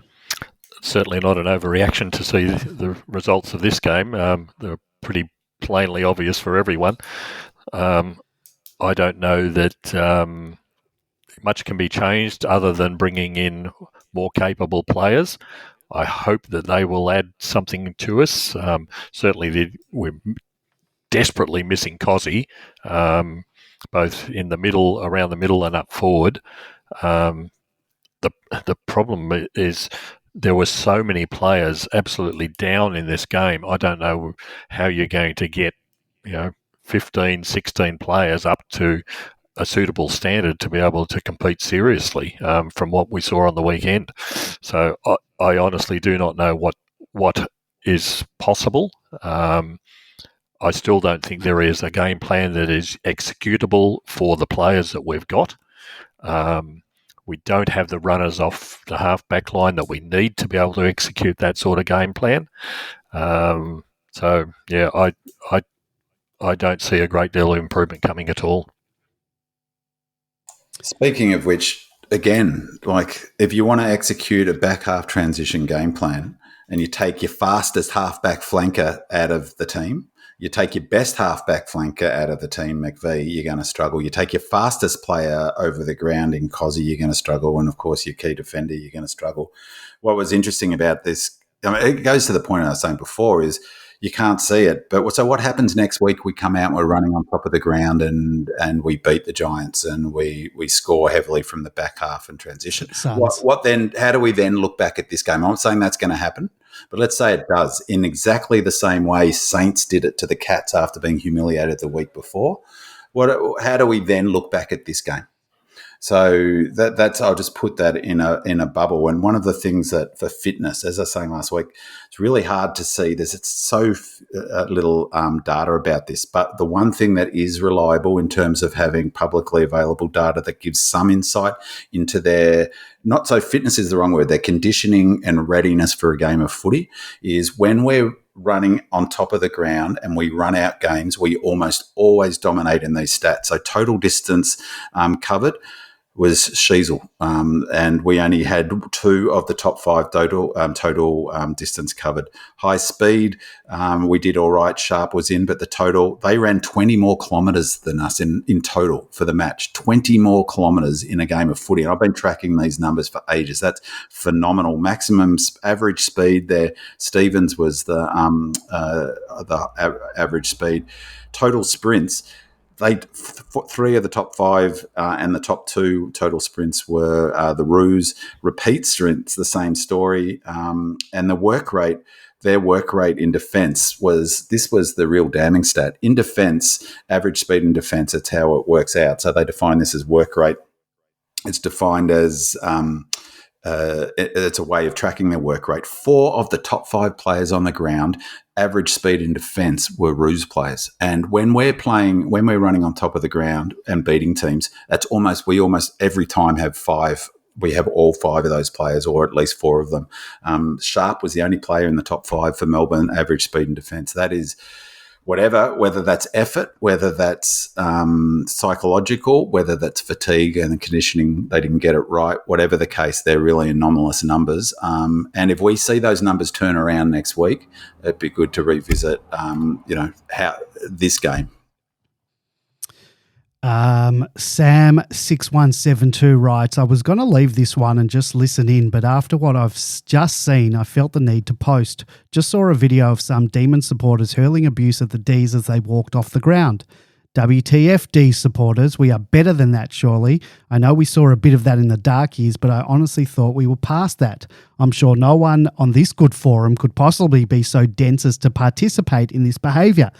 Certainly not an overreaction to see the results of this game. They're pretty plainly obvious for everyone. I don't know that much can be changed other than bringing in more capable players. I hope that they will add something to us. Certainly, we're desperately missing Cozzy, both in the middle, around the middle, and up forward. The problem is there were so many players absolutely down in this game. I don't know how you're going to get, 15, 16 players up to a suitable standard to be able to compete seriously from what we saw on the weekend. So I honestly do not know what is possible. I still don't think there is a game plan that is executable for the players that we've got. We don't have the runners off the half-back line that we need to be able to execute that sort of game plan. So, yeah, I don't see a great deal of improvement coming at all. Speaking of which, again, like if you want to execute a back half transition game plan and you take your fastest half-back flanker out of the team, you take your best half-back flanker out of the team, McVie, you're going to struggle. You take your fastest player over the ground in Cozzy, you're going to struggle. And, of course, your key defender, you're going to struggle. What was interesting about this, I mean, it goes to the point I was saying before, is you can't see it. But so what happens next week? We come out and we're running on top of the ground and we beat the Giants and we score heavily from the back half and transition. What then? How do we then look back at this game? I'm not saying that's going to happen, but let's say it does in exactly the same way Saints did it to the Cats after being humiliated the week before. How do we then look back at this game? So that's I'll just put that in a bubble. And one of the things that for fitness, as I was saying last week, it's really hard to see. There's so little data about this. But the one thing that is reliable in terms of having publicly available data that gives some insight into their, not so fitness is the wrong word, their conditioning and readiness for a game of footy is when we're running on top of the ground and we run out games, we almost always dominate in these stats. So total distance covered was Sheasel, and we only had 2 of the top 5 total distance covered. High speed, we did all right. Sharp was in, but the total, they ran 20 more kilometres than us in total for the match. 20 more kilometres in a game of footy. And I've been tracking these numbers for ages. That's phenomenal. Maximum average speed there. Stevens was the average speed. Total sprints. 3 of the top 5 and the top 2 total sprints were the Roos. Repeat sprints, the same story. And the work rate, their work rate in defence was the real damning stat. In defence, average speed in defence, that's how it works out. So they define this as work rate. It's defined as it's a way of tracking their work rate. 4 of the top 5 players on the ground, average speed in defence, were Roos players. And when we're running on top of the ground and beating teams, we almost every time have 5. We have all 5 of those players, or at least 4 of them. Sharp was the only player in the top 5 for Melbourne, average speed in defence. That is whether that's effort, whether that's psychological, whether that's fatigue and conditioning, they didn't get it right. Whatever the case, they're really anomalous numbers. And if we see those numbers turn around next week, it'd be good to revisit, how this game. Sam6172 writes, I was going to leave this one and just listen in, but after what I've just seen, I felt the need to post. Just saw a video of some Demon supporters hurling abuse at the Ds as they walked off the ground. WTF D supporters, we are better than that, surely. I know we saw a bit of that in the dark years, but I honestly thought we were past that. I'm sure no one on this good forum could possibly be so dense as to participate in this behaviour.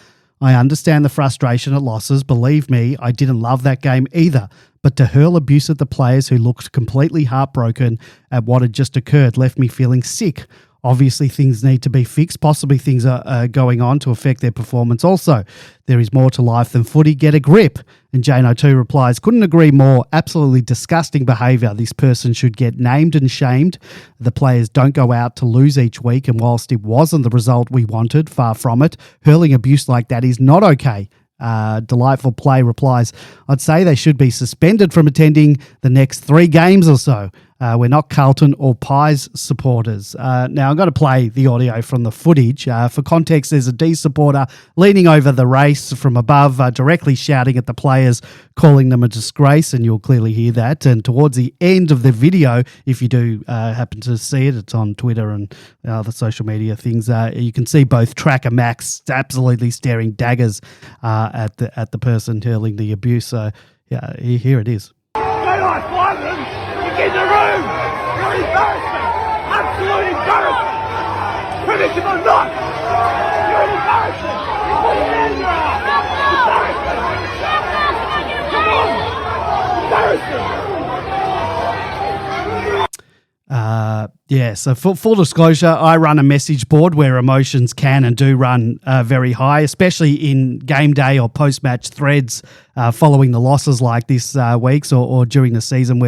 I understand the frustration at losses. Believe me, I didn't love that game either. But to hurl abuse at the players who looked completely heartbroken at what had just occurred left me feeling sick. Obviously, things need to be fixed. Possibly things are going on to affect their performance also. There is more to life than footy. Get a grip. And Jane02 replies, couldn't agree more. Absolutely disgusting behaviour. This person should get named and shamed. The players don't go out to lose each week. And whilst it wasn't the result we wanted, far from it, hurling abuse like that is not okay. Delightful Play replies, I'd say they should be suspended from attending the next 3 games or so. We're not Carlton or Pies supporters. Now, I've got to play the audio from the footage. For context, there's a D supporter leaning over the race from above, directly shouting at the players, calling them a disgrace, and you'll clearly hear that. And towards the end of the video, if you do happen to see it, it's on Twitter and other social media things, you can see both Tracker Max absolutely staring daggers at the person hurling the abuse. So, yeah, here it is. In the room! You're embarrassing! Absolute embarrassment! Permission or not! You're an embarrassment! Put your hand in your ass! Embarrassment! Come on! Embarrassment! Yeah, so for full disclosure, I run a message board where emotions can and do run very high, especially in game day or post-match threads following the losses like this weeks or during the season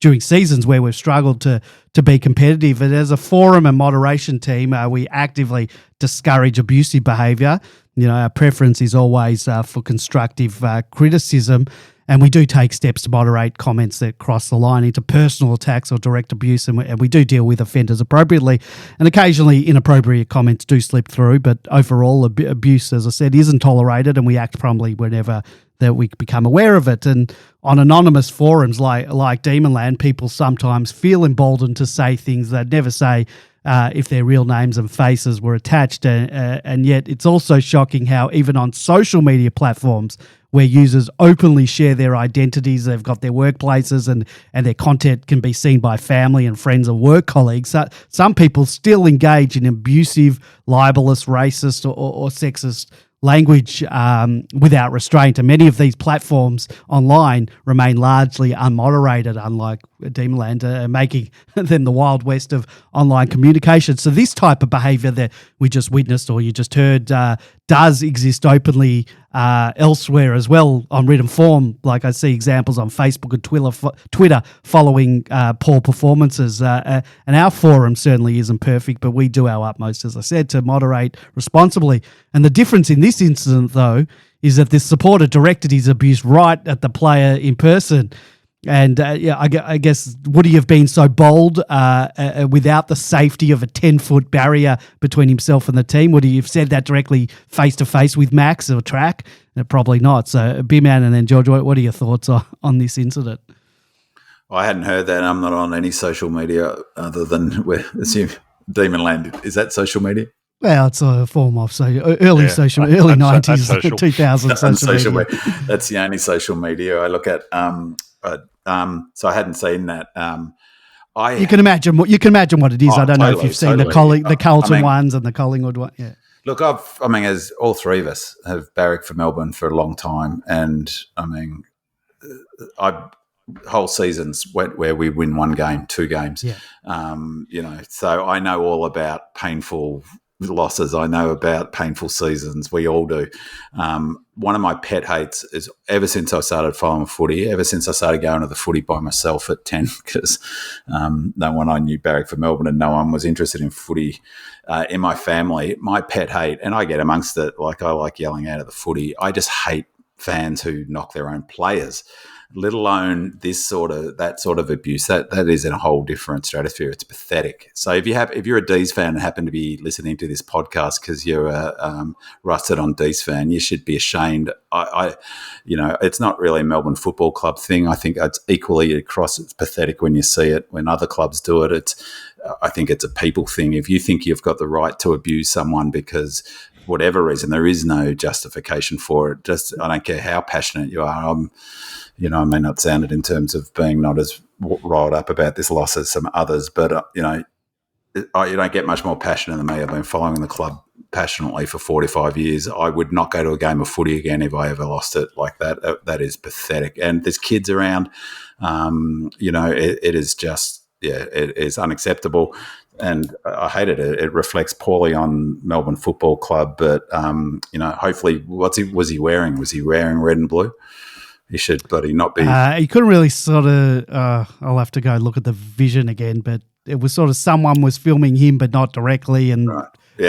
during seasons where we've struggled to be competitive. And as a forum and moderation team, we actively discourage abusive behaviour. You know, our preference is always for constructive criticism. And we do take steps to moderate comments that cross the line into personal attacks or direct abuse, and we do deal with offenders appropriately. And occasionally inappropriate comments do slip through, but overall abuse, as I said, isn't tolerated, and we act promptly whenever that we become aware of it. And on anonymous forums like Demonland, people sometimes feel emboldened to say things they'd never say if their real names and faces were attached. And yet it's also shocking how even on social media platforms where users openly share their identities, they've got their workplaces and their content can be seen by family and friends and work colleagues. Some people still engage in abusive, libelous, racist or sexist language without restraint. And many of these platforms online remain largely unmoderated, unlike Demonland, making them the Wild West of online communication. So this type of behaviour that we just witnessed or you just heard does exist openly elsewhere as well on written form. Like I see examples on Facebook and Twitter following poor performances. And our forum certainly isn't perfect, but we do our utmost, as I said, to moderate responsibly. And the difference in this incident, though, is that this supporter directed his abuse right at the player in person. And I guess would he have been so bold without the safety of a 10-foot barrier between himself and the team? Would he have said that directly face-to-face with Max or Track? Probably not. So, B-Man and then George, what are your thoughts on this incident? I hadn't heard that. I'm not on any social media other than Demonland. Is that social media? Well, it's a form of early 90s, 2000s social media. That's the only social media I look at. So I hadn't seen that. You can imagine what it is. I don't know if you've seen the Carlton ones and the Collingwood one. Yeah. Look, as all three of us have barracked for Melbourne for a long time, and whole seasons where we win one game, two games. Yeah. So I know all about painful losses. I know about painful seasons. We all do. One of my pet hates is ever since I started following footy, ever since I started going to the footy by myself at 10, because no one I knew barracked for Melbourne and no one was interested in footy in my family. My pet hate, and I get amongst it, like I like yelling out of the footy. I just hate fans who knock their own players, let alone that sort of abuse. That is in a whole different stratosphere. It's pathetic. So if you're a D's fan and happen to be listening to this podcast because you're a rusted on D's fan, you should be ashamed. It's not really a Melbourne Football Club thing. I think it's equally across. It's pathetic when you see it when other clubs do it. I think it's a people thing. If you think you've got the right to abuse someone because whatever reason, there is no justification for it. I don't care how passionate you are. I may not sound it in terms of being not as riled up about this loss as some others, but, you don't get much more passionate than me. I've been following the club passionately for 45 years. I would not go to a game of footy again if I ever lost it like that. That is pathetic. And there's kids around. It is just, it is unacceptable. And I hate it. It reflects poorly on Melbourne Football Club. But, hopefully, was he wearing? Was he wearing red and blue? He should bloody not be. He couldn't really sort of, I'll have to go look at the vision again, but it was sort of someone was filming him but not directly and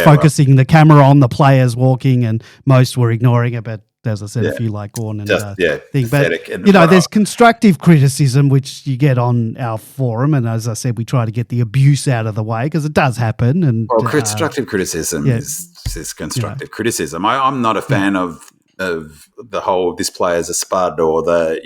focusing the camera on the players walking and most were ignoring it. But as I said, a few like Gorn and thing. Pathetic. But, there's constructive criticism which you get on our forum. And as I said, we try to get the abuse out of the way because it does happen. And constructive criticism is constructive criticism. I'm not a fan of the whole this player's a spud or the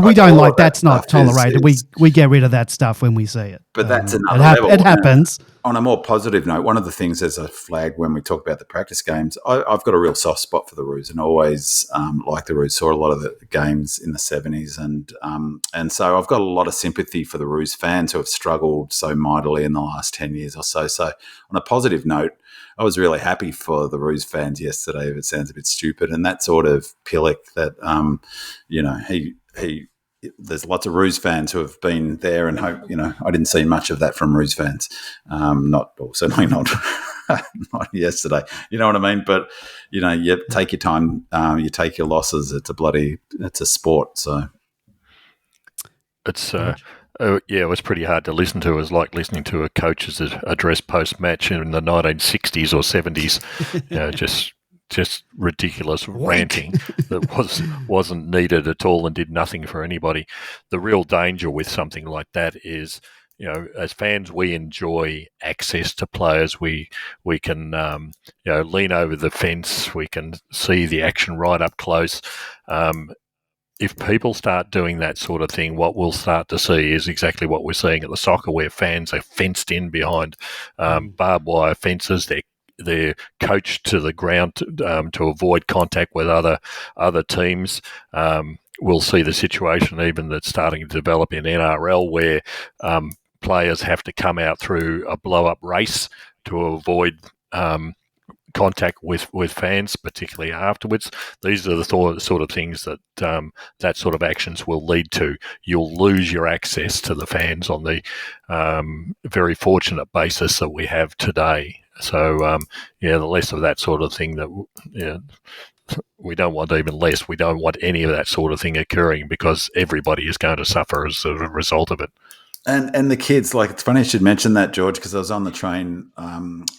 we don't like that's not tolerated. We get rid of that stuff when we see it. But that's another level. It happens. On a more positive note, one of the things as a flag when we talk about the practice games, I've got a real soft spot for the Roos and always like the Roos. Saw a lot of the games in the 70s and so I've got a lot of sympathy for the Roos fans who have struggled so mightily in the last 10 years or so. So on a positive note, I was really happy for the Roos fans yesterday, if it sounds a bit stupid. And that sort of Pillock that, he there's lots of Roos fans who have been there, and hope I didn't see much of that from Roos fans. Certainly not not yesterday. You know what I mean? But you take your time, you take your losses. It's a sport. So it's it was pretty hard to listen to. It was like listening to a coach's address post-match in the 1960s or 70s. Just ridiculous ranting that wasn't needed at all and did nothing for anybody. The real danger with something like that is, as fans, we enjoy access to players. We can lean over the fence. We can see the action right up close. If people start doing that sort of thing, what we'll start to see is exactly what we're seeing at the soccer, where fans are fenced in behind barbed wire fences. They're coached to the ground to avoid contact with other teams. We'll see the situation even that's starting to develop in NRL, where players have to come out through a blow-up race to avoid contact with fans, particularly afterwards. These are the sort of things that that sort of actions will lead to. You'll lose your access to the fans on the very fortunate basis that we have today. So, the less of that sort of thing we don't want, even less. We don't want any of that sort of thing occurring, because everybody is going to suffer as a result of it. And the kids, like, it's funny you should mention that, George, because I was on the train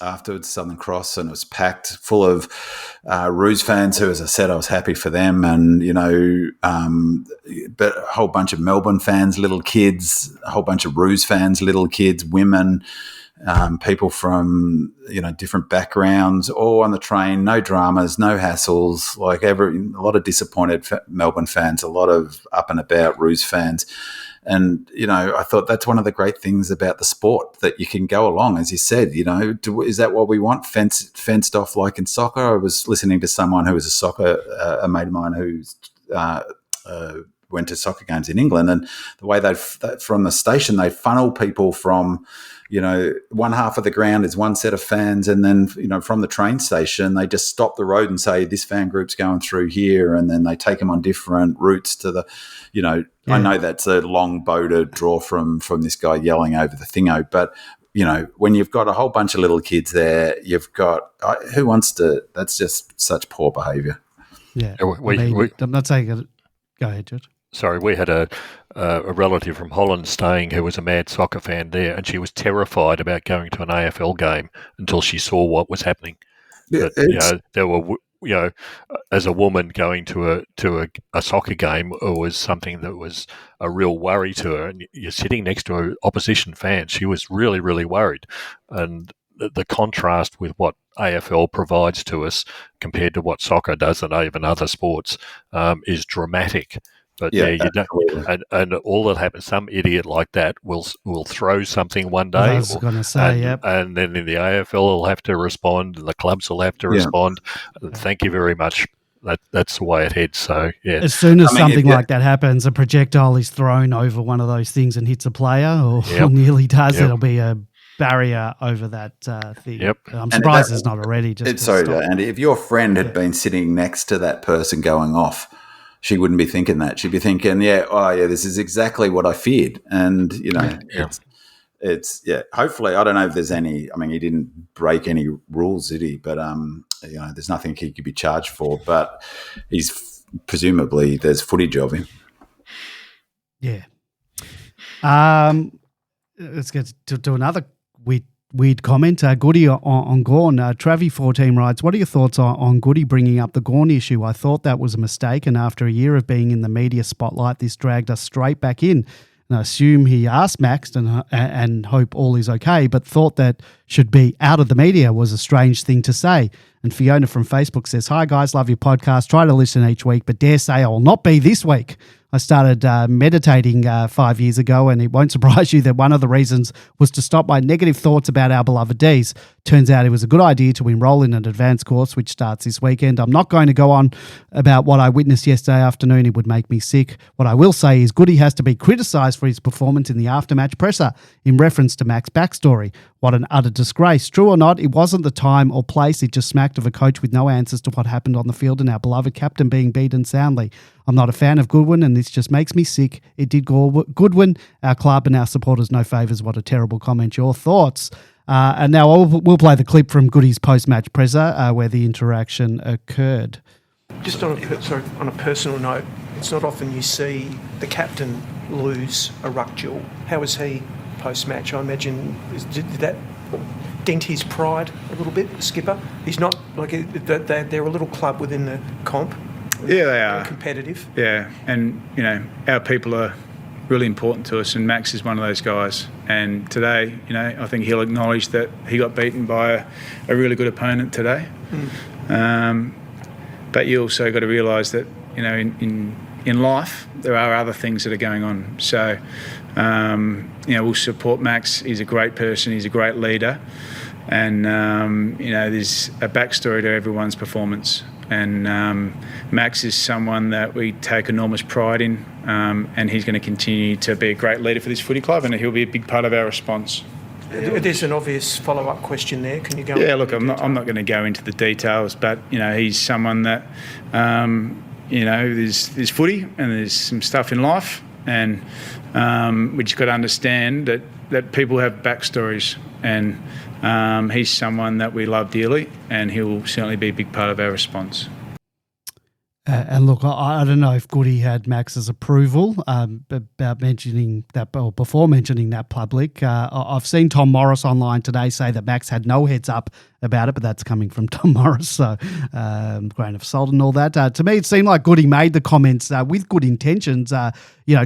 afterwards, Southern Cross, and it was packed full of Roos fans who, as I said, I was happy for them. And, but a whole bunch of Melbourne fans, little kids, a whole bunch of Roos fans, little kids, women, people from, different backgrounds, all on the train, no dramas, no hassles, like a lot of disappointed Melbourne fans, a lot of up and about Roos fans. And, I thought that's one of the great things about the sport, that you can go along, as you said, is that what we want? Fenced off like in soccer? I was listening to someone who was a mate of mine who's went to soccer games in England, and the way from the station, they funnel people from, one half of the ground is one set of fans, and then, from the train station, they just stop the road and say, this fan group's going through here, and then they take them on different routes to the, I know that's a long boated draw from this guy yelling over the thingo, but, when you've got a whole bunch of little kids there, you've got, who wants to, that's just such poor behaviour. Yeah. I'm not saying it. Go ahead, George. Sorry, we had a relative from Holland staying who was a mad soccer fan there, and she was terrified about going to an AFL game until she saw what was happening. Yeah, there were, as a woman going to a soccer game, it was something that was a real worry to her. And you're sitting next to an opposition fan. She was really, really worried. And the contrast with what AFL provides to us compared to what soccer does and even other sports is dramatic. But you don't, and all that happens, some idiot like that will throw something one day. I was going to say, and then in the AFL, will have to respond, and the clubs will have to respond. Thank you very much. That's the way it heads. So as soon as something like that happens, a projectile is thrown over one of those things and hits a player, or nearly does. There'll be a barrier over that thing. Yep. I'm surprised there's not already. Andy, if your friend had been sitting next to that person going off, she wouldn't be thinking that. She'd be thinking, this is exactly what I feared. And, it's hopefully, I don't know if there's any, he didn't break any rules, did he? But, there's nothing he could be charged for. But presumably there's footage of him. Yeah. Let's get to another weird comment. Goody on Gorn. Travi14 writes, what are your thoughts on Goody bringing up the Gorn issue? I thought that was a mistake, and after a year of being in the media spotlight, this dragged us straight back in. And I assume he asked Max and hope all is okay, but thought that should be out of the media was a strange thing to say. And Fiona from Facebook says, hi guys, love your podcast. Try to listen each week, but dare say I will not be this week. I started meditating 5 years ago, and it won't surprise you that one of the reasons was to stop my negative thoughts about our beloved D's. Turns out it was a good idea to enroll in an advanced course, which starts this weekend. I'm not going to go on about what I witnessed yesterday afternoon. It would make me sick. What I will say is Goody has to be criticised for his performance in the aftermatch presser in reference to Mac's backstory. What an utter disgrace. True or not, it wasn't the time or place. It just smacked of a coach with no answers to what happened on the field and our beloved captain being beaten soundly. I'm not a fan of Goodwin, and this just makes me sick. It did Goodwin, our club, and our supporters no favours. What a terrible comment. Your thoughts? And now we'll play the clip from Goody's post-match presser where the interaction occurred. Just on a personal note, it's not often you see the captain lose a ruck duel. How was he post-match? I imagine, did that dent his pride a little bit, the skipper? He's not, like, they're a little club within the comp. Yeah, they are. They're competitive. Yeah, and, our people are really important to us, and Max is one of those guys. And today, I think he'll acknowledge that he got beaten by a really good opponent today. But you also got to realise that, in life, there are other things that are going on. So, we'll support Max. He's a great person. He's a great leader. And, there's a backstory to everyone's performance. And Max is someone that we take enormous pride in, and he's going to continue to be a great leader for this footy club, and he'll be a big part of our response. There's an obvious follow-up question there. Can you go? Yeah, look, I'm not going to go into the details, but he's someone that there's footy and there's some stuff in life, and we just got to understand that people have backstories, and he's someone that we love dearly, and he'll certainly be a big part of our response. And look, I don't know if Goody had Max's approval about mentioning that, or before mentioning that public. I've seen Tom Morris online today say that Max had no heads up about it, but that's coming from Tom Morris, so grain of salt and all that. To me, it seemed like Goody made the comments with good intentions,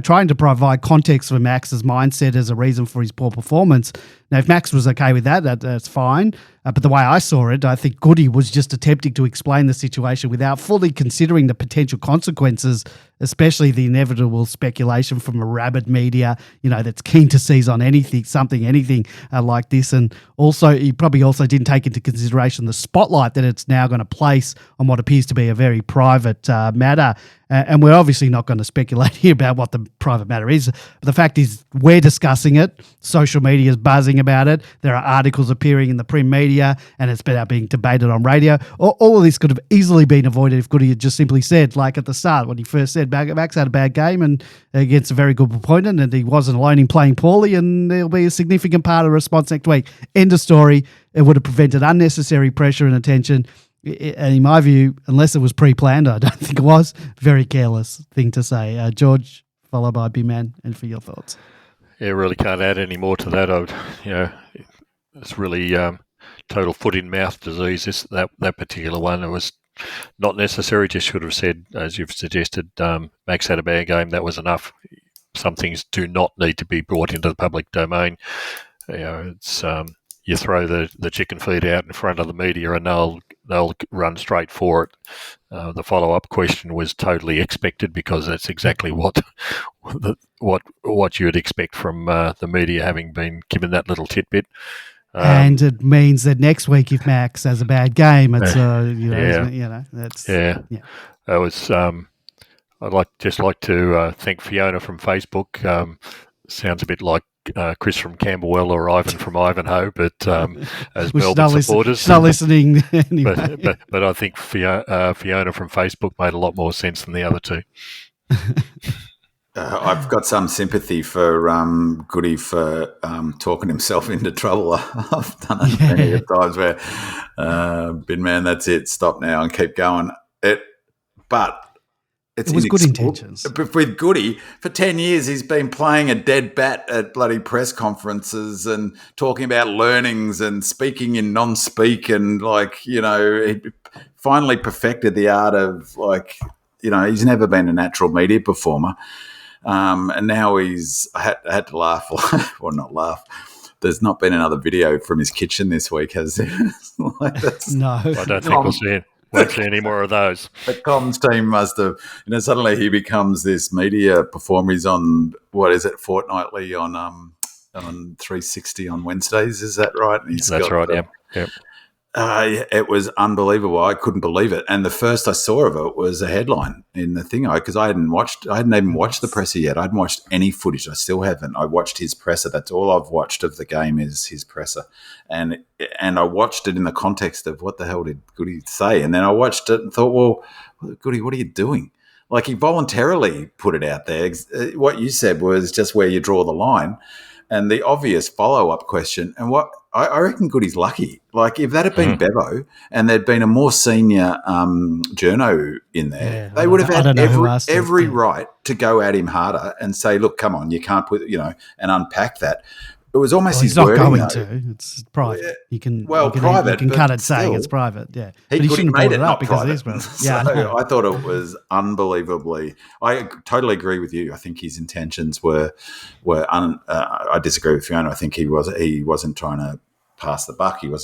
trying to provide context for Max's mindset as a reason for his poor performance. Now, if Max was okay with that, that's fine. But the way I saw it, I think Goody was just attempting to explain the situation without fully considering the potential consequences, especially the inevitable speculation from a rabid media, that's keen to seize on anything like this. And also, he probably also didn't take into consideration the spotlight that it's now going to place on what appears to be a very private matter. And we're obviously not going to speculate here about what the private matter is. But the fact is, we're discussing it. Social media is buzzing about it. There are articles appearing in the print media, and it's been being debated on radio. All of this could have easily been avoided if Goody had just simply said, like at the start, when he first said Max had a bad game and against a very good opponent, and he wasn't alone in playing poorly, and there'll be a significant part of the response next week. End of story. It would have prevented unnecessary pressure and attention. And in my view, unless it was pre-planned, I don't think it was, very careless thing to say. George, followed by B-Man, and for your thoughts. Yeah, really can't add any more to that. It's really total foot-in-mouth disease, that particular one. It was not necessary, just should have said, as you've suggested, Max had a bad game, that was enough. Some things do not need to be brought into the public domain. It's you throw the chicken feed out in front of the media and they'll run straight for it. The follow-up question was totally expected, because that's exactly what you would expect from the media, having been given that little tidbit. And it means that next week, if Max has a bad game, it's that's It was. I'd just like to thank Fiona from Facebook. Sounds a bit like Chris from Camberwell or Ivan from Ivanhoe, but as Melbourne supporters, not listening anyway. But I think Fiona from Facebook made a lot more sense than the other two. I've got some sympathy for Goody for talking himself into trouble. I've done it many times where, bin man, that's it, stop now and keep going. But it was good intentions. With Goody, for 10 years, he's been playing a dead bat at bloody press conferences and talking about learnings and speaking in non-speak, and he finally perfected the art of he's never been a natural media performer. And now I had to laugh, or not laugh. There's not been another video from his kitchen this week, has there? No. I don't think won't see any more of those. The comms team must have, suddenly he becomes this media performer. He's on, fortnightly on 360 on Wednesdays, is that right? And That's right, yeah. It was unbelievable. I couldn't believe it. And the first I saw of it was a headline in the thing, because I hadn't even watched the presser yet. I hadn't watched any footage. I still haven't. I watched his presser. That's all I've watched of the game is his presser. And I watched it in the context of what the hell did Goody say? And then I watched it and thought, well, Goody, what are you doing? Like, he voluntarily put it out there. What you said was just where you draw the line. And the obvious follow-up question, and what I reckon Goody's lucky. Like, if that had been Bevo and there'd been a more senior journo in there, they would have had every right to go at him harder and say, look, come on, you can't put, and unpack that. It was almost his wording. He's not going to. It's private. You can private. You can cut it saying it's private. Yeah, he shouldn't have made it up because private. Of his yeah, I thought it was unbelievably. I totally agree with you. I think his intentions were. I disagree with Fiona. I think he wasn't trying to pass the buck. He was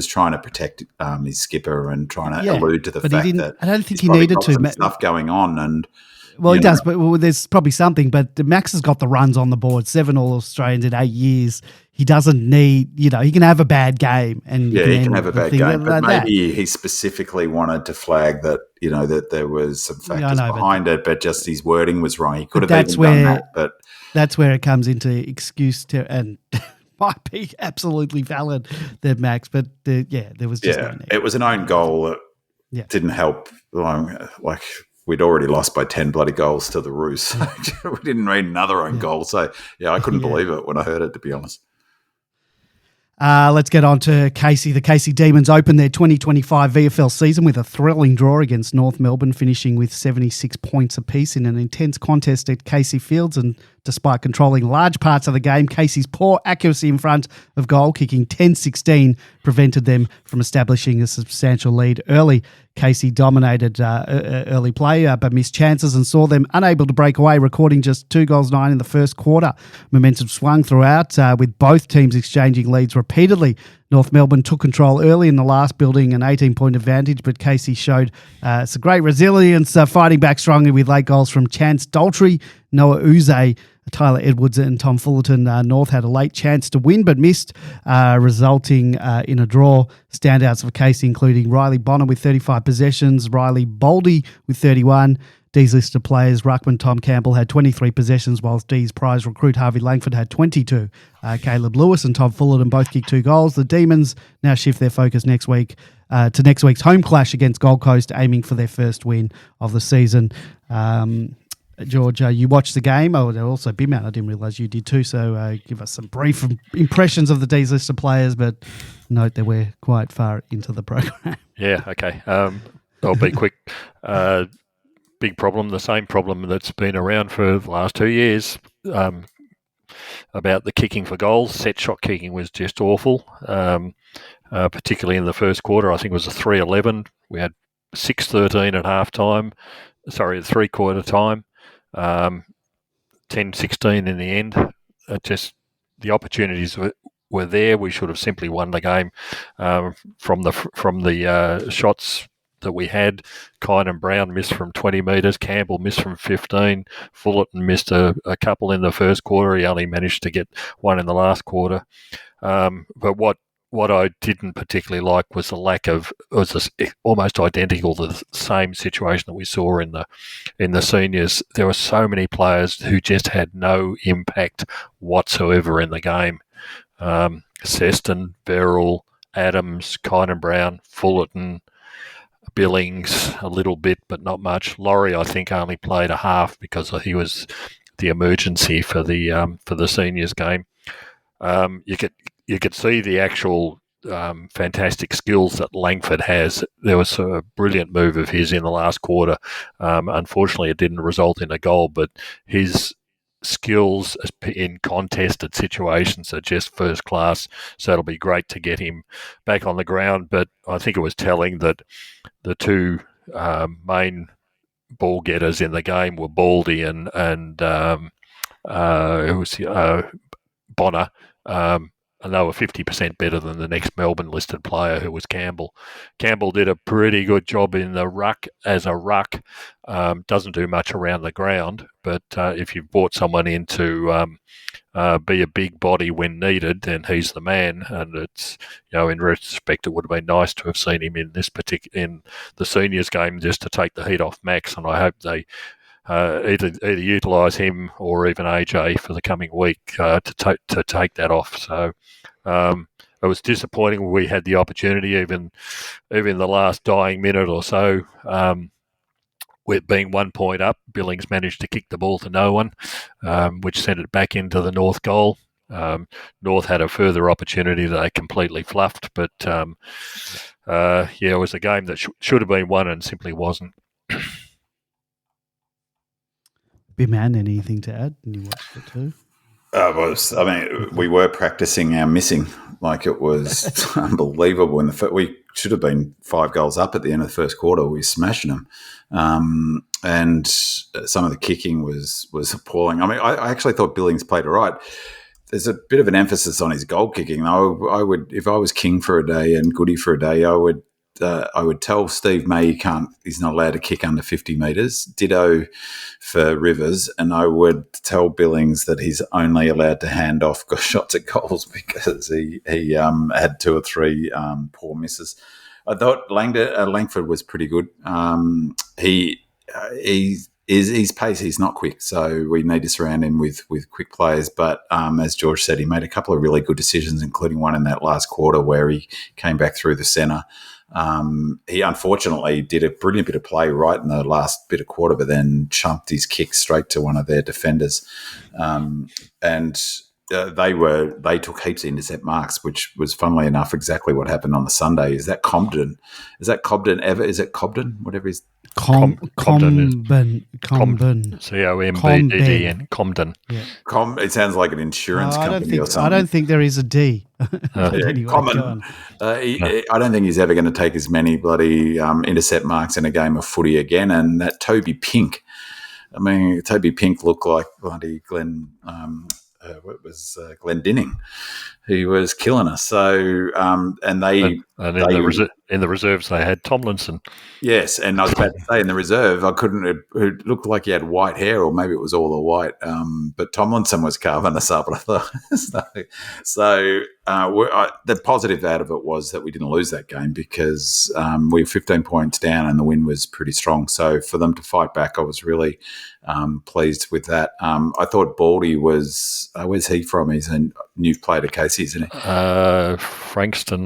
trying to protect his skipper and trying to allude to the fact that I don't think he needed to. Some stuff going on and. Well, he does, but there's probably something. But Max has got the runs on the board, 7 All-Australians in 8 years. He doesn't need, he can have a bad game. And he can have a bad game, but maybe he specifically wanted to flag that, that there was some factors behind it, but just his wording was wrong. He could have even done that, but... That's where it comes into excuse and might be absolutely valid that Max, but there was just no need. It was an own goal that didn't help, like... We'd already lost by 10 bloody goals to the Roos. We didn't need another own goal. So, I couldn't believe it when I heard it, to be honest. Let's get on to Casey. The Casey Demons opened their 2025 VFL season with a thrilling draw against North Melbourne, finishing with 76 points apiece in an intense contest at Casey Fields. And despite controlling large parts of the game, Casey's poor accuracy in front of goal, kicking 10-16, prevented them from establishing a substantial lead early. Casey dominated early play, but missed chances and saw them unable to break away, recording just 2 goals 9 in the first quarter. Momentum swung throughout, with both teams exchanging leads repeatedly. North Melbourne took control early in the last, building an 18-point advantage, but Casey showed some great resilience, fighting back strongly with late goals from Chance Daltrey, Noah Uze, Tyler Edwards and Tom Fullerton. North had a late chance to win but missed, resulting in a draw. Standouts for Casey including Riley Bonner with 35 possessions, Riley Boldy with 31. D's listed players, Ruckman Tom Campbell had 23 possessions, whilst D's prize recruit Harvey Langford had 22. Caleb Lewis and Tom Fullerton both kicked 2 goals. The Demons now shift their focus next week to next week's home clash against Gold Coast, aiming for their first win of the season. George, you watched the game. Oh, also Biman, I didn't realise you did too. So give us some brief impressions of the D's listed players, but note that we're quite far into the program. Yeah, okay. I'll be quick. Big problem, the same problem that's been around for the last 2 years about the kicking for goals. Set shot kicking was just awful, particularly in the first quarter. I think it was a 3-11. We had 6-13 at half time. Sorry, at three-quarter time. 10-16 in the end. The opportunities were there. We should have simply won the game from the shots that we had. Kine and Brown missed from 20 metres. Campbell missed from 15. Fullerton missed a couple in the first quarter. He only managed to get one in the last quarter. But what I didn't particularly like was the lack of. It was almost identical to the same situation that we saw in the seniors. There were so many players who just had no impact whatsoever in the game. Seston, Verrill, Adams, Kine and Brown, Fullerton, Billings a little bit, but not much. Laurie, I think, only played a half because he was the emergency for the seniors game. You could see the actual fantastic skills that Langford has. There was a brilliant move of his in the last quarter. Unfortunately, it didn't result in a goal, but his skills in contested situations are just first class. So it'll be great to get him back on the ground. But I think it was telling that the two main ball getters in the game were Baldy and Bonner. and they were 50% better than the next Melbourne listed player, who was Campbell. Campbell did a pretty good job in the ruck as a ruck. Doesn't do much around the ground, but if you've brought someone in to be a big body when needed, then he's the man. And it's, in retrospect, it would have been nice to have seen him in in the seniors game just to take the heat off Max. And I hope they either utilise him or even AJ for the coming week to take that off. So it was disappointing when we had the opportunity, even the last dying minute or so. With being 1 point up, Billings managed to kick the ball to no one, which sent it back into the North goal. North had a further opportunity that they completely fluffed, but it was a game that should have been won and simply wasn't. B-Man, anything to add? You watched it too? We were practicing our missing. Like, it was unbelievable. We should have been 5 goals up at the end of the first quarter. We were smashing them. And some of the kicking was appalling. I mean, I actually thought Billings played all right. There's a bit of an emphasis on his goal kicking. I would, if I was king for a day and Goody for a day, I would tell Steve May he's not allowed to kick under 50 metres. Ditto for Rivers, and I would tell Billings that he's only allowed to hand off shots at goals because he had 2 or 3 poor misses. I thought Langford was pretty good. He's pacey, he's not quick, so we need to surround him with quick players. But as George said, he made a couple of really good decisions, including one in that last quarter where he came back through the centre. He unfortunately did a brilliant bit of play right in the last bit of quarter, but then chunked his kick straight to one of their defenders. They took heaps of intercept marks, which was, funnily enough, exactly what happened on the Sunday. Is that Cobden? Is it Cobden? Whatever his Combin. COMBDN. Comden. Yeah. It sounds like an insurance company or something. I don't think there is a D. Anyway, Common. I don't think he's ever going to take as many bloody intercept marks in a game of footy again. And that Toby Pink, Toby Pink looked like bloody Glenn Dinning. He was killing us. So, in the reserves they had Tomlinson. Yes, and I was about to say in the reserve, it looked like he had white hair, or maybe it was all the white. But Tomlinson was carving us up. I thought the positive out of it was that we didn't lose that game because we were 15 points down and the win was pretty strong. So for them to fight back, I was really pleased with that. I thought Baldy was where's he from? He's a new player to Casey, isn't he? Frankston,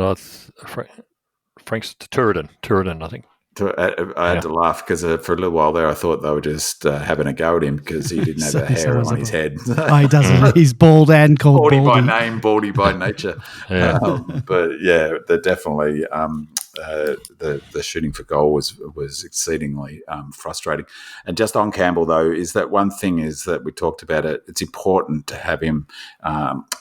Turin, I think. I had to laugh because for a little while there, I thought they were just having a go at him because he didn't have a hair on his head. He doesn't. He's bald and called Baldy. By name, Baldy by nature. Yeah. But yeah, they're definitely the shooting for goal was exceedingly frustrating. And just on Campbell though, is that one thing is that we talked about it. It's important to have him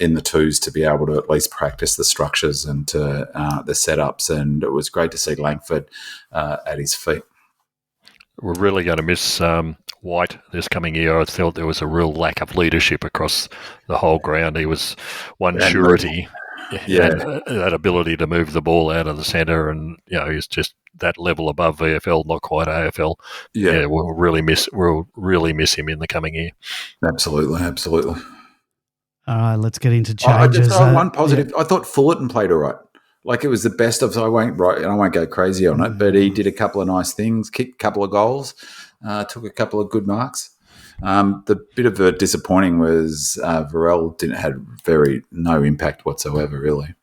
in the twos to be able to at least practice the structures and the setups. And it was great to see Langford at his feet. We're really going to miss White this coming year. I felt there was a real lack of leadership across the whole ground. He was one surety. Yeah, that ability to move the ball out of the centre, and he's just that level above VFL, not quite AFL. Yeah, we'll really miss him in the coming year. Absolutely. All right, let's get into changes. One positive. Yeah. I thought Fullerton played all right. Like, it was the best of. I won't go crazy on it, but he did a couple of nice things, kicked a couple of goals, took a couple of good marks. The bit of a disappointing was Varel had no impact whatsoever, really.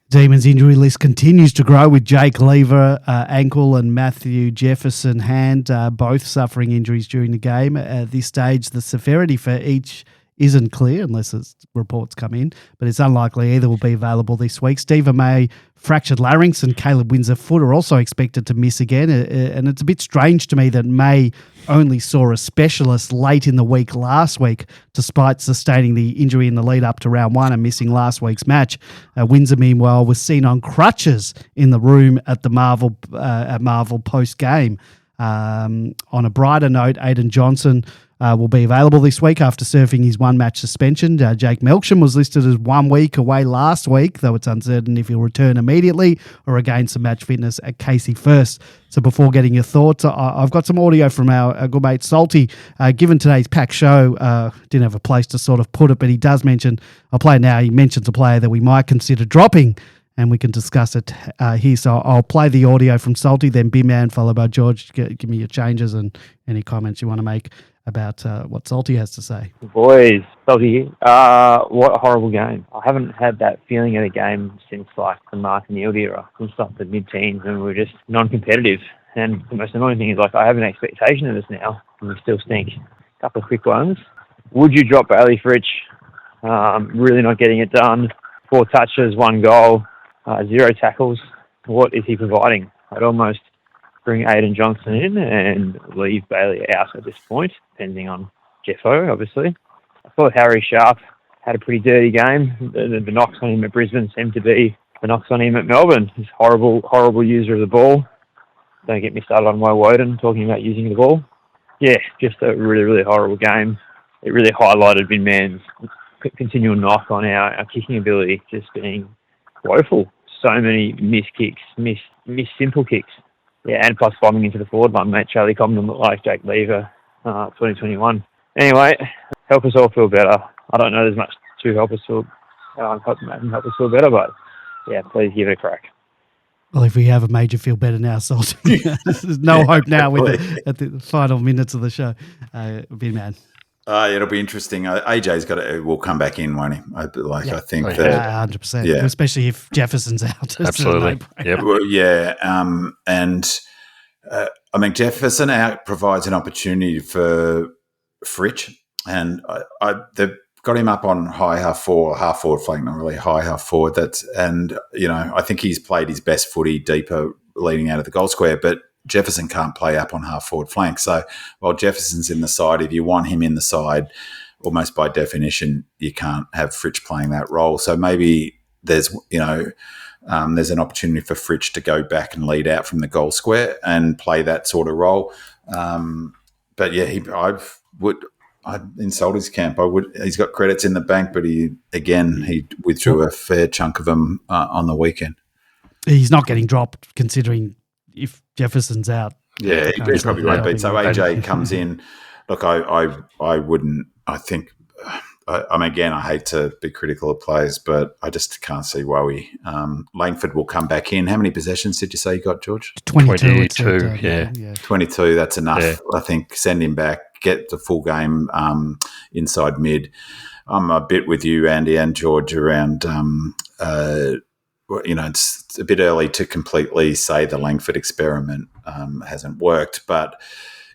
Demons injury list continues to grow with Jake Lever ankle and Matthew Jefferson hand, both suffering injuries during the game. At this stage, the severity for each isn't clear unless reports come in, but it's unlikely either will be available this week. Stephen May fractured larynx and Caleb Windsor foot are also expected to miss again, and it's a bit strange to me that May only saw a specialist late in the week last week, despite sustaining the injury in the lead up to round one and missing last week's match. Windsor, meanwhile, was seen on crutches in the room at the Marvel post game. On a brighter note, Aidan Johnson will be available this week after serving his one-match suspension. Jake Melksham was listed as 1 week away last week, though it's uncertain if he'll return immediately or regain some match fitness at Casey first. So before getting your thoughts, I've got some audio from our good mate Salty. Given today's packed show, didn't have a place to sort of put it, but he does mention, I'll play it now, he mentions a player that we might consider dropping, and we can discuss it here. So I'll play the audio from Salty, then B-Man, followed by George. Give me your changes and any comments you want to make about what Salty has to say. Boys, Salty, what a horrible game. I haven't had that feeling at a game since like the Mark and Yield era, since like the mid-teens, and we're just non-competitive. And the most annoying thing is like I have an expectation of us now, and we still stink. A couple of quick ones. Would you drop Bailey Fritsch? Really not getting it done. 4 touches, 1 goal. 0 tackles. What is he providing? I'd almost bring Aiden Johnson in and leave Bailey out at this point, depending on Jeffo, obviously. I thought Harry Sharp had a pretty dirty game. The knocks on him at Brisbane seemed to be the knocks on him at Melbourne. He's horrible user of the ball. Don't get me started on Woden talking about using the ball. Yeah, just a really, really horrible game. It really highlighted Bin Man's continual knock on our kicking ability, just being woeful. So many missed kicks, missed simple kicks. Yeah, and plus bombing into the forward line, mate. Charlie Comden looked like Jake Lever, 2021. Anyway, help us all feel better. I don't know there's much to help us feel better, but yeah, please give it a crack. Well, if we have a major feel better now, Salty, there's no hope now at the final minutes of the show. Big man. It'll be interesting. AJ's will come back in, won't he? I think that 100%. Yeah. Especially if Jefferson's out. Absolutely. Yep. Well, yeah. I mean, Jefferson out provides an opportunity for Fritsch, and they've got him up on high half forward flank, not really high half forward. I think he's played his best footy deeper leading out of the goal square, but Jefferson can't play up on half forward flank. So while Jefferson's in the side, if you want him in the side, almost by definition, you can't have Fritsch playing that role. So maybe there's an opportunity for Fritsch to go back and lead out from the goal square and play that sort of role. But yeah, in Salty's camp, he's got credits in the bank, but he withdrew a fair chunk of them on the weekend. He's not getting dropped considering if Jefferson's out. Yeah, he probably won't be. So AJ comes in. Look, I wouldn't. I think. Again, I hate to be critical of players, but I just can't see why Langford will come back in. How many possessions did you say you got, George? 22. Yeah. 22. That's enough. Yeah. I think send him back, get the full game inside mid. I'm a bit with you, Andy and George, around. It's a bit early to completely say the Langford experiment hasn't worked, but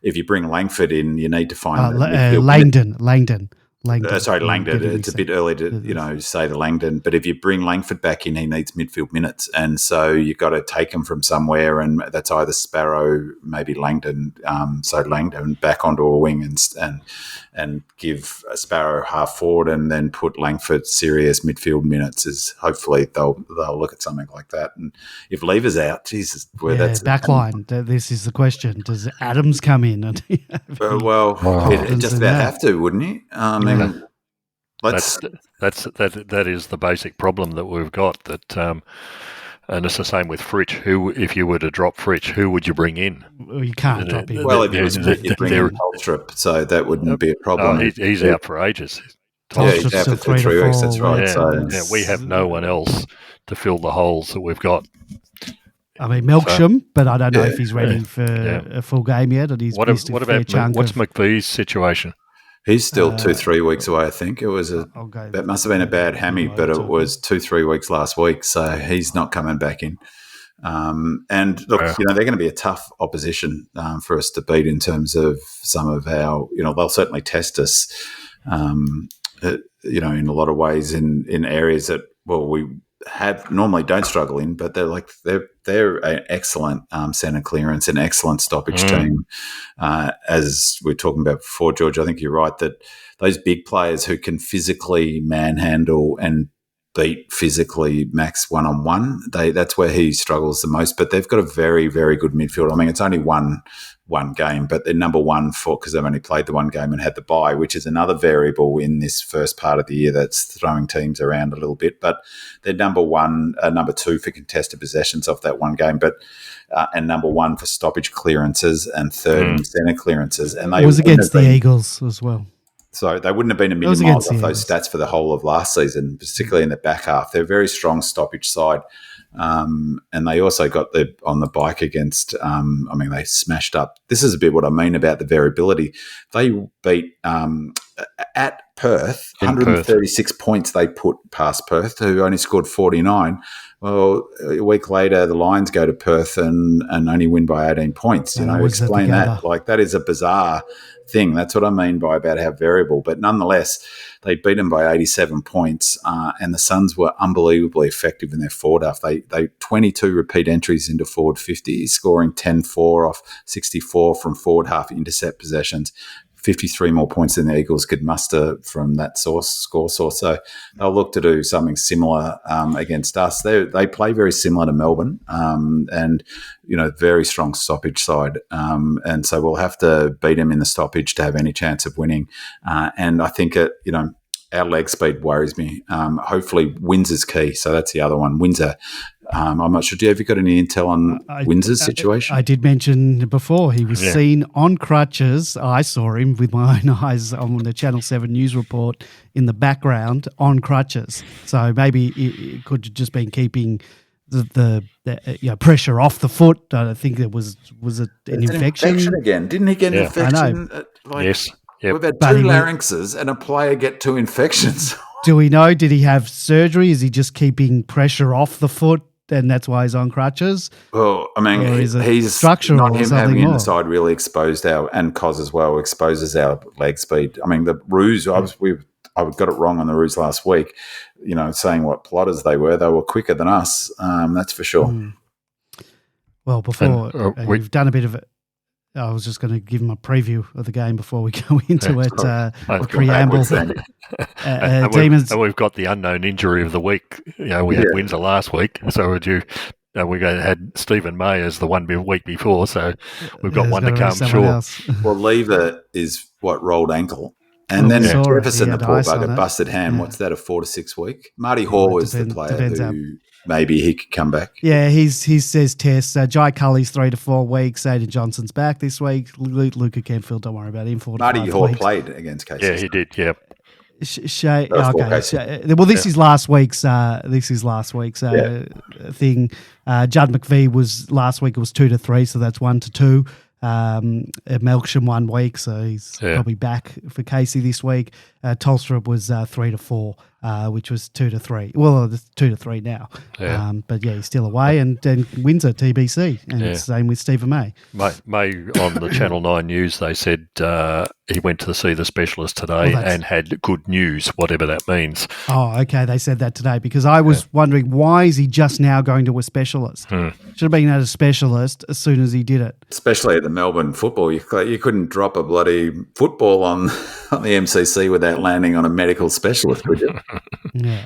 if you bring Langford in, you need to find Langdon. Langdon. It's a bit early to say the Langdon, but if you bring Langford back in, he needs midfield minutes, and so you've got to take him from somewhere, and that's either Sparrow, maybe Langdon. So Langdon back onto a wing and give Sparrow half forward, and then put Langford serious midfield minutes. Is hopefully they'll look at something like that. And if Lever's out, Jesus, that's backline. This is the question: does Adams come in? And it just about have to, wouldn't he? That is the basic problem that we've got. That and it's the same with Fritsch. Who, if you were to drop Fritsch, who would you bring in? Well, you can't drop him. Well, if you bring in Holstrip, so that wouldn't be a problem. He's out for ages. He's out for 3 weeks. That's right. Yeah, we have no one else to fill the holes that we've got. I mean, Melksham, but I don't know if he's ready for a full game yet. And what about what's McVee's situation? He's still 2-3 weeks away, I think. It was that must have been a bad hammy, but it was 2-3 weeks last week, so he's not coming back in. And look, they're going to be a tough opposition for us to beat in terms of some of our, they'll certainly test us, in a lot of ways in areas that, we normally don't struggle in, but they're an excellent centre clearance, an excellent stoppage team. As we were talking about before, George, I think you're right that those big players who can physically manhandle and beat physically Max one-on-one. That's where he struggles the most. But they've got a very, very good midfield. I mean, it's only one game, but they're number one because they've only played the one game and had the bye, which is another variable in this first part of the year that's throwing teams around a little bit. But they're number two for contested possessions off that one game, and number one for stoppage clearances and third in centre clearances. And it was against the Eagles as well. So they wouldn't have been a million miles off those stats for the whole of last season, particularly in the back half. They're a very strong stoppage side. And they also got on the bike against, they smashed up. This is a bit what I mean about the variability. They beat at Perth, 136 points they put past Perth, who only scored 49. Well, a week later, the Lions go to Perth and only win by 18 points. Explain that. Like, that is a bizarre thing. That's what I mean by about how variable. But nonetheless, they beat them by 87 points, and the Suns were unbelievably effective in their forward half. They 22 repeat entries into forward 50, scoring 10-4 off 64 from forward half intercept possessions. 53 more points than the Eagles could muster from that score source. So they'll look to do something similar against us. They play very similar to Melbourne, and very strong stoppage side. And so we'll have to beat them in the stoppage to have any chance of winning. And I think our leg speed worries me. Hopefully Windsor's key. So that's the other one. Windsor. I'm not sure. Have you got any intel on Windsor's situation? I did mention before he was seen on crutches. I saw him with my own eyes on the Channel 7 news report in the background on crutches. So maybe it could have just been keeping the pressure off the foot. I think it was it an infection again? Didn't he get an infection? I know. Yes. Yep. We've had two larynxes and a player get two infections. Do we know? Did he have surgery? Is he just keeping pressure off the foot, and that's why he's on crutches? Well, I mean, he's structural. Not him having in the side really exposed and Cos as well exposes our leg speed. I mean, the Roos. I got it wrong on the Roos last week. Saying what plotters they were quicker than us. That's for sure. Well, before we've done a bit of it. I was just going to give him a preview of the game before we go into it. A preamble. Demons. And we've got the unknown injury of the week. We had Windsor last week, so we had Stephen May as the week before, so we've got one to come. Sure. Well, Lever is rolled ankle. And then Jefferson, the poor bugger, busted hand. What's that, a 4 to 6 week? Marty Hall is the player who maybe he could come back. Yeah, he says tests. Jai Cully's 3 to 4 weeks. Aidan Johnson's back this week. Luca Campfield, don't worry about him. 4 to 5 Marty Hall weeks. played against KC. Yeah, he did, yeah. This is last week's thing. Judd McVie was last week. It was 2 to 3, so that's 1 to 2. Melksham 1 week, so he's probably back for Casey this week. Tolstrup was 3 to 4, which was 2 to 3. Well, it's 2 to 3 now. Yeah. But he's still away, and Windsor TBC, and it's the same with Stephen May. May on the Channel 9 News, they said he went to see the specialist today and had good news, whatever that means. Oh, okay, they said that today, because I was wondering, why is he just now going to a specialist? Should have been at a specialist as soon as he did it. Especially at the Melbourne football. You couldn't drop a bloody football on the MCC without landing on a medical specialist, could you? Yeah.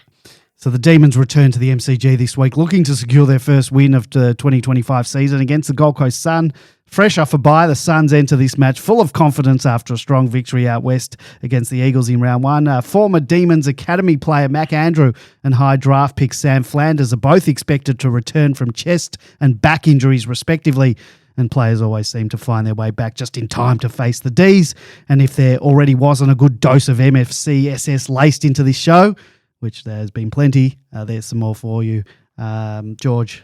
So the Demons return to the MCG this week, looking to secure their first win of the 2025 season against the Gold Coast Sun. Fresh off a bye, the Suns enter this match full of confidence after a strong victory out west against the Eagles in round one. Former Demons Academy player Mac Andrew and high draft pick Sam Flanders are both expected to return from chest and back injuries respectively, and players always seem to find their way back just in time to face the Ds. And if there already wasn't a good dose of MFC SS laced into this show, which there has been plenty, there's some more for you. George,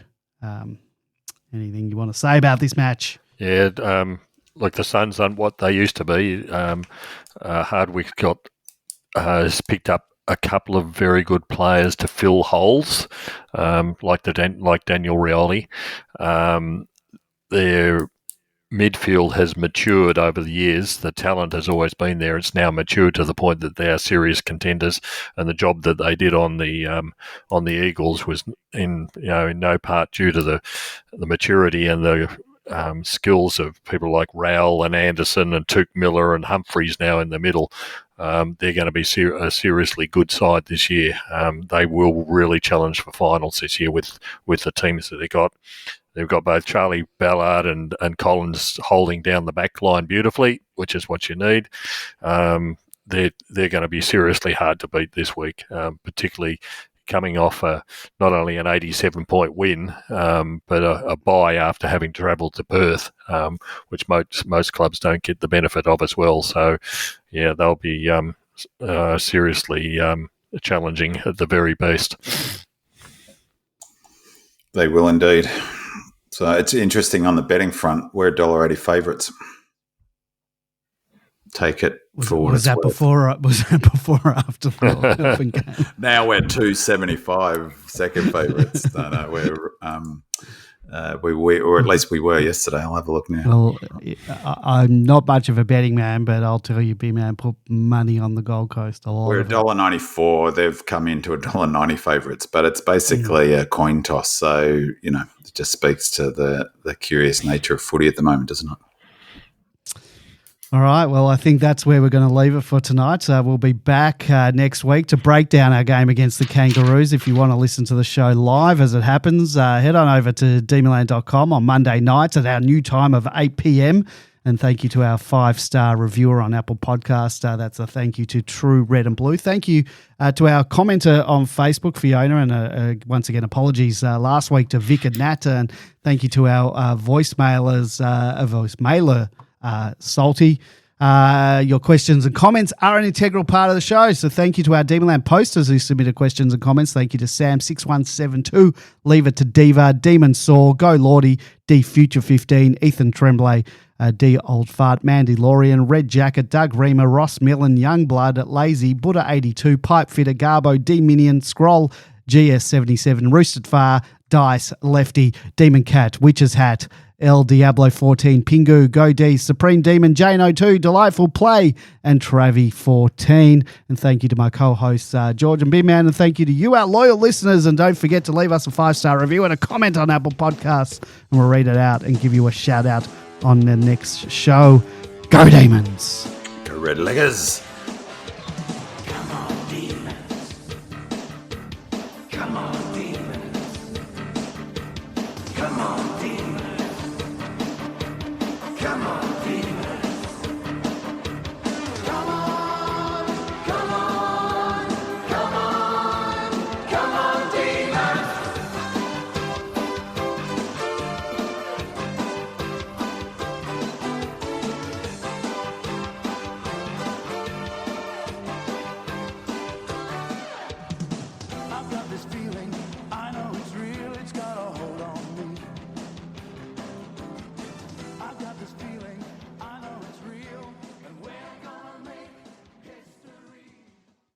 anything you want to say about this match? Yeah, like the Suns aren't what they used to be. Hardwick has picked up a couple of very good players to fill holes, like Daniel Rioli. Their midfield has matured over the years. The talent has always been there. It's now matured to the point that they are serious contenders. And the job that they did on the Eagles was in no part due to the maturity and the skills of people like Rowell and Anderson and Tuke Miller and Humphreys now in the middle, they're going to be a seriously good side this year. They will really challenge for finals this year with the teams that they got. They've got both Charlie Ballard and Collins holding down the back line beautifully, which is what you need. They're going to be seriously hard to beat this week, particularly coming off not only an 87-point win, but a bye after having travelled to Perth, which most clubs don't get the benefit of as well. So, yeah, they'll be seriously challenging at the very best. They will indeed. So it's interesting on the betting front. We're $1.80 favourites. Take it for what was it's that worth. Was that before or after the Melbourne game? Now we're $2.75 second favourites. No, or at least we were yesterday. I'll have a look now. Well, I'm not much of a betting man, but I'll tell you, B-Man, put money on the Gold Coast. We're $1.94. They've come into $1.90 favourites, but it's basically a coin toss. So, it just speaks to the curious nature of footy at the moment, doesn't it? All right, well, I think that's where we're going to leave it for tonight. We'll be back next week to break down our game against the Kangaroos. If you want to listen to the show live as it happens, head on over to demonland.com on Monday nights at our new time of 8 p.m. And thank you to our 5-star reviewer on Apple Podcast. That's a thank you to True Red and Blue. Thank you to our commenter on Facebook, Fiona, and once again, apologies last week to Vic and Nat. And thank you to our voicemailer, Salty. Your questions and comments are an integral part of the show. So thank you to our Demonland posters who submitted questions and comments. Thank you to Sam6172, Leave It to Diva, Demon Saw, Go Lordy, D Future 15, Ethan Tremblay, D Old Fart, Mandy Lorian, Red Jacket, Doug Reamer, Ross Millen, Youngblood, Lazy, Buddha 82, Pipe Fitter, Garbo, D Minion, Scroll, GS77, Roosted Far, Dice, Lefty, Demon Cat, Witch's Hat, El Diablo 14, Pingu, Go D, Supreme Demon, Jane02, Delightful Play, and Travi 14. And thank you to my co-hosts, George and B-Man, and thank you to you, our loyal listeners. And don't forget to leave us a 5-star review and a comment on Apple Podcasts, and we'll read it out and give you a shout out on the next show. Go Demons! Go Red Leggers!